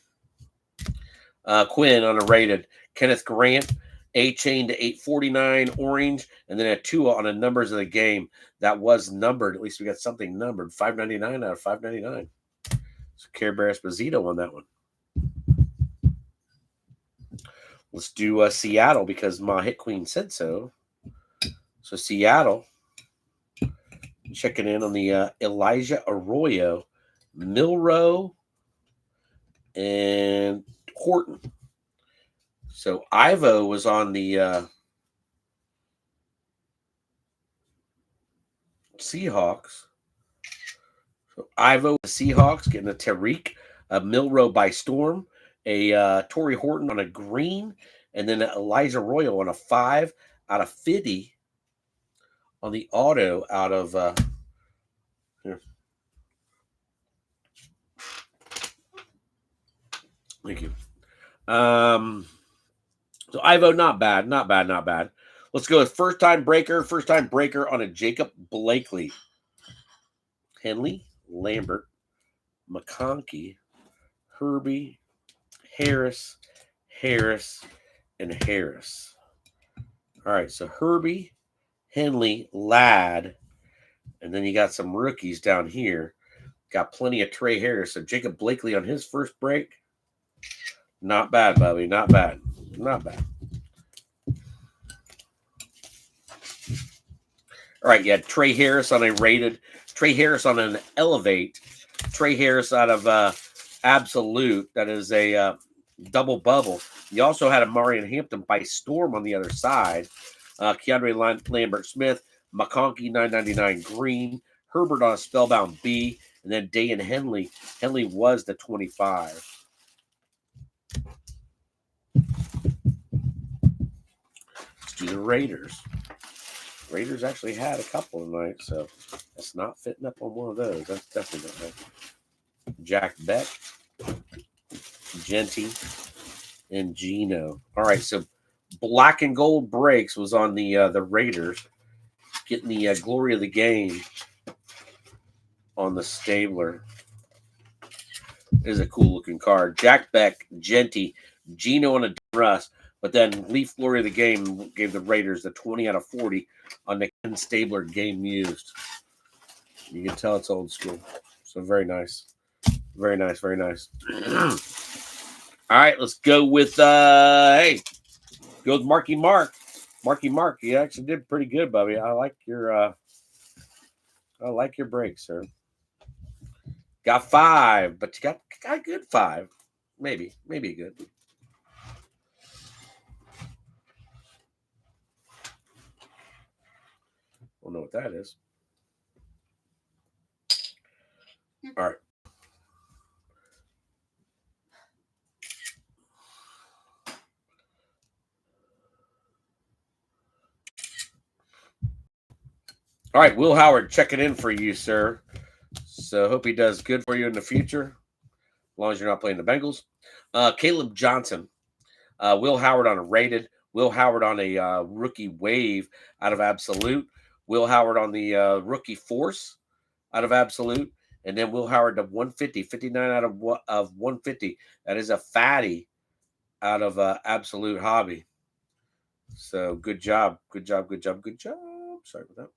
Quinn on a rated. Kenneth Grant, A-Chain to 849 orange, and then a Tua on a numbers of the game. That was numbered. At least we got something numbered. 599 out of 599. So Care Bear Esposito on that one. Let's do Seattle because Ma Hit Queen said so. So Seattle, checking in on the Elijah Arroyo, Milrow, and Horton. So Ivo was on the Seahawks. So Ivo, the Seahawks, getting a Tariq, a Milrow by storm, a Torrey Horton on a green, and then Elijah Arroyo on a 5 out of 50 on the auto out of here. Thank you. So Ivo, not bad, not bad, not bad. Let's go with first time breaker on a Jacob Blakely. Henley, Lambert, McConkey, Herbie, Harris, and Harris. All right, so Herbie, Henley, Ladd, and then you got some rookies down here. Got plenty of Trey Harris. So Jacob Blakely on his first break. Not bad, Bobby. Not bad. Not bad. All right, you had Trey Harris on a rated. Trey Harris on an elevate. Trey Harris out of Absolute. That is a double bubble. You also had a Marion Hampton by storm on the other side. Keandre Lambert-Smith, McConkey 999 green, Herbert on a spellbound B, and then Day and Henley. Henley was the 25. Let's do the Raiders. Raiders actually had a couple tonight, so that's not fitting up on one of those. That's definitely not right. Jack Beck, Genty, and Gino. All right, so black and gold breaks was on the Raiders, getting the glory of the game on the Stabler. It is a cool looking card. Jack Beck, Genty, Gino on a Russ, but then Leaf glory of the game gave the Raiders the 20 out of 40 on the Ken Stabler game used. You can tell it's old school. So very nice. Very nice, very nice. All right, let's go with go with Marky Mark. Marky Mark, you actually did pretty good, Bubby. I like your break, sir. Got 5, but you got a good 5. Maybe good. Don't know what that is. All right. All right, Will Howard checking in for you, sir. So hope he does good for you in the future, as long as you're not playing the Bengals. Caleb Johnson, Will Howard on a rated, Will Howard on a rookie wave out of Absolute, Will Howard on the rookie force out of Absolute, and then Will Howard to 150, 59 out of 150. That is a fatty out of Absolute Hobby. So good job, good job, good job, good job. Sorry about that.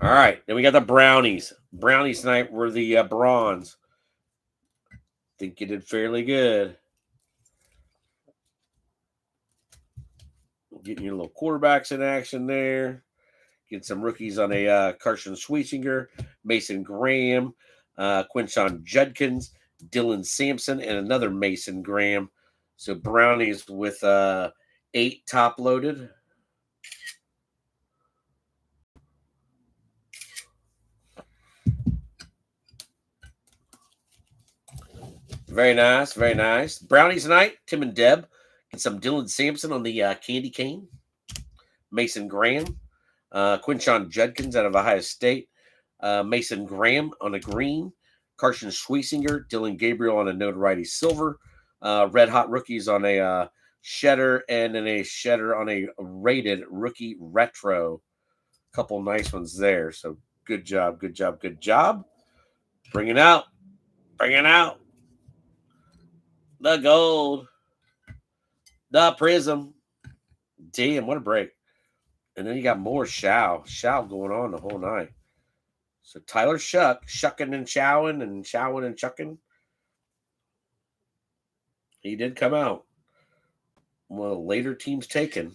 All right, then we got the Brownies. Brownies tonight were the bronze. Think you did fairly good. Getting your little quarterbacks in action there. Get some rookies on a Carson Schweizinger, Mason Graham, Quinshon Judkins, Dylan Sampson, and another Mason Graham. So Brownies with 8 top loaded. Very nice, very nice. Brownies tonight, Tim and Deb. Get some Dylan Sampson on the candy cane. Mason Graham, Quinshon Judkins out of Ohio State, Mason Graham on a green, Carson Schweizinger, Dylan Gabriel on a notoriety silver, Red Hot Rookies on a shedder, and then a shedder on a rated rookie retro. Couple nice ones there. So good job, good job, good job. Bring it out. Bring it out. The gold. The prism. Damn, what a break. And then you got more Shao going on the whole night. So Tyler shucking and chowing and chucking. He did come out. One of the later teams taken.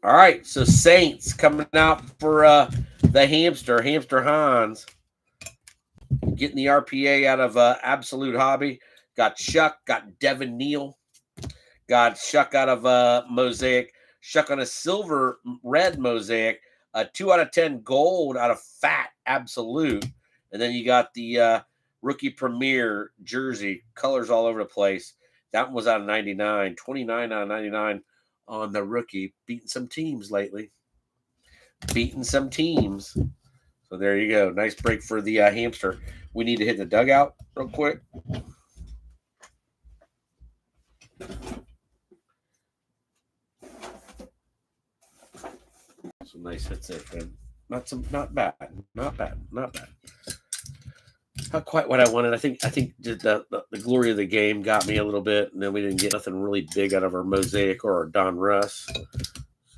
All right, so Saints coming out for the hamster Hans. Getting the RPA out of Absolute Hobby. Got Shuck, got Devin Neal. Got Shuck out of Mosaic. Shuck on a silver red Mosaic. 2 out of 10 gold out of Fat Absolute. And then you got the rookie premier jersey. Colors all over the place. That one was out of 99. 29 out of 99 on the rookie. Beating some teams lately. Beating some teams. So there you go. Nice break for the hamster. We need to hit the dugout real quick. Some nice hits there, friend. Not bad. Not quite what I wanted. I think the glory of the game got me a little bit, and then we didn't get nothing really big out of our Mosaic or our Donruss.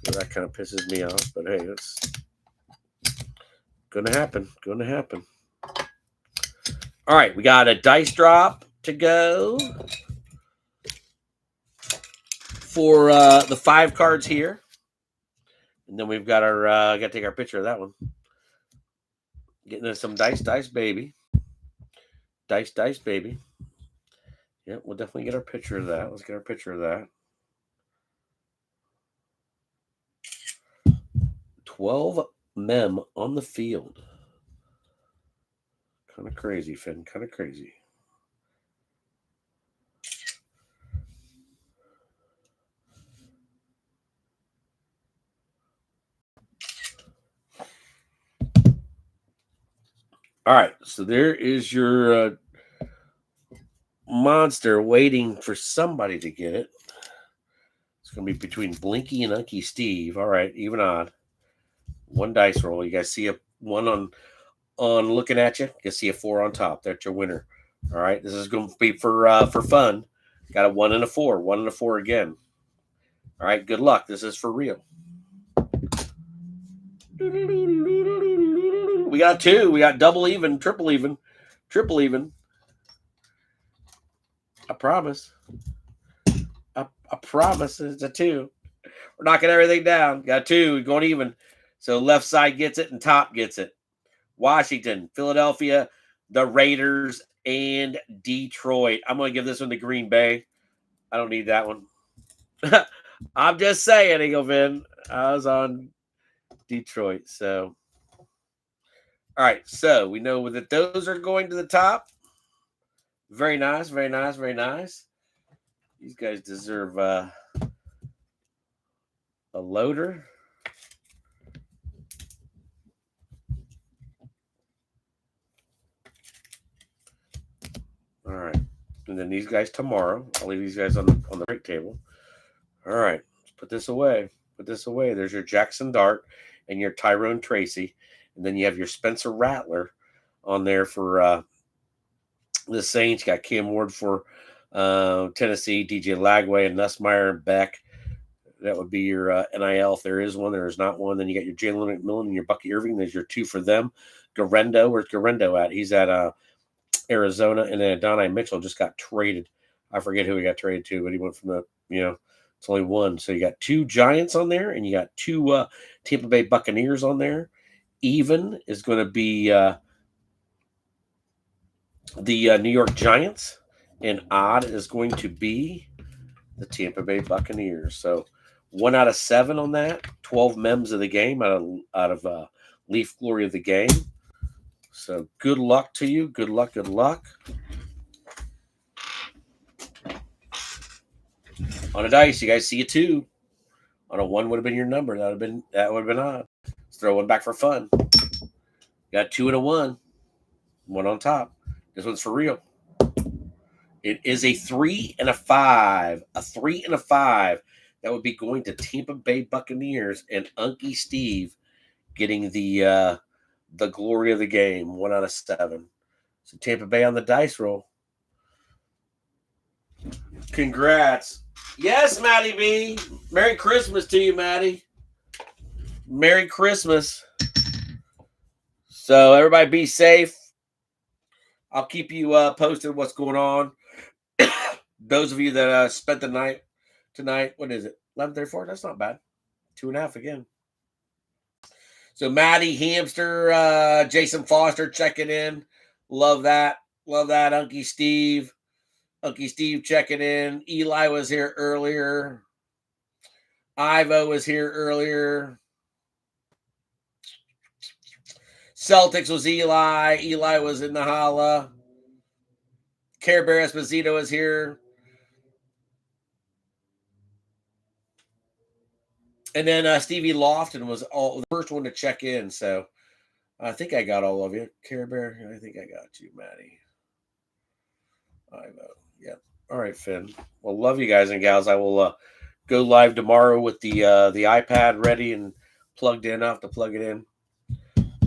So that kind of pisses me off. But hey, it's gonna happen. All right, we got a dice drop to go for the 5 cards here. And then we've got our, got to take our picture of that one. Getting into some dice, baby. Dice, baby. Yeah, we'll definitely get our picture of that. Let's get our picture of that. 12 mem on the field. Kind of crazy, Finn. Kind of crazy. All right, so there is your monster waiting for somebody to get it. It's going to be between Blinky and Unky Steve. All right, even odd. 1 dice roll. You guys see a 1 on looking at you. You see a 4 on top. That's your winner. All right, this is going to be for fun. Got a 1 and a 4. 1 and a 4 again. All right, good luck. This is for real. We got 2. We got double even, triple even. I promise. I promise it's a 2. We're knocking everything down. Got 2. Going even. So left side gets it and top gets it. Washington, Philadelphia, the Raiders, and Detroit. I'm going to give this one to Green Bay. I don't need that one. I'm just saying, Eagle Vin. I was on Detroit. So, all right. So we know that those are going to the top. Very nice. Very nice. Very nice. These guys deserve a loader. All right. And then these guys tomorrow. I'll leave these guys on the break table. All right. Let's put this away. Put this away. There's your Jackson Dart and your Tyrone Tracy. And then you have your Spencer Rattler on there for the Saints. Got Cam Ward for Tennessee, DJ Lagway and Nussmeier and Beck. That would be your NIL if there is one. There is not one. Then you got your Jalen McMillan and your Bucky Irving. There's your two for them. Garendo, where's Garendo at? He's at Arizona. And then Adonai Mitchell just got traded. I forget who he got traded to, but he went from it's only one. So you got two Giants on there, and you got two Tampa Bay Buccaneers on there. Even is going to be the New York Giants, and odd is going to be the Tampa Bay Buccaneers. So 1 out of 7 on that. 12 mems of the game out of Leaf Glory of the game. So good luck to you. Good luck. Good luck. On a dice, you guys see a 2. On a 1 would have been your number. That would have been odd. Let's throw one back for fun. Got 2 and a 1. 1 on top. This one's for real. It is a 3 and a 5. A 3 and a 5. That would be going to Tampa Bay Buccaneers and Unky Steve getting the glory of the game. 1 out of 7. So Tampa Bay on the dice roll. Congrats. Yes, Maddie B. Merry Christmas to you, Maddie. Merry Christmas. So everybody be safe. I'll keep you posted what's going on. Those of you that spent the night tonight, what is it? 11:34? That's not bad. 2.5 again. So Maddie, Hamster, Jason Foster checking in. Love that. Love that. Unky Steve. Unky Steve checking in. Eli was here earlier. Ivo was here earlier. Celtics was Eli. Eli was in the holla. Care Bear Esposito is here. And then Stevie Lofton was the first one to check in. So I think I got all of you. Care Bear, I think I got you, Maddie. Ivo. Yep. All right, Finn. Well, love you guys and gals. I will go live tomorrow with the iPad ready and plugged in. I have to plug it in.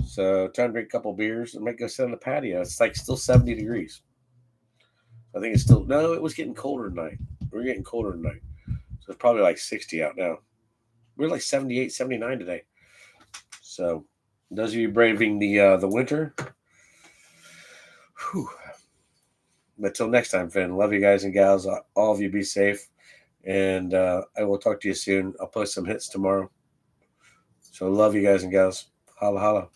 So trying to drink a couple beers and might go sit on the patio. It's like still 70 degrees. I think it's still it was getting colder tonight. We're getting colder tonight. So it's probably like 60 out now. We're like 78, 79 today. So those of you braving the winter. Whew. But till next time, Finn. Love you guys and gals. All of you be safe. And I will talk to you soon. I'll post some hits tomorrow. So love you guys and gals. Holla, holla.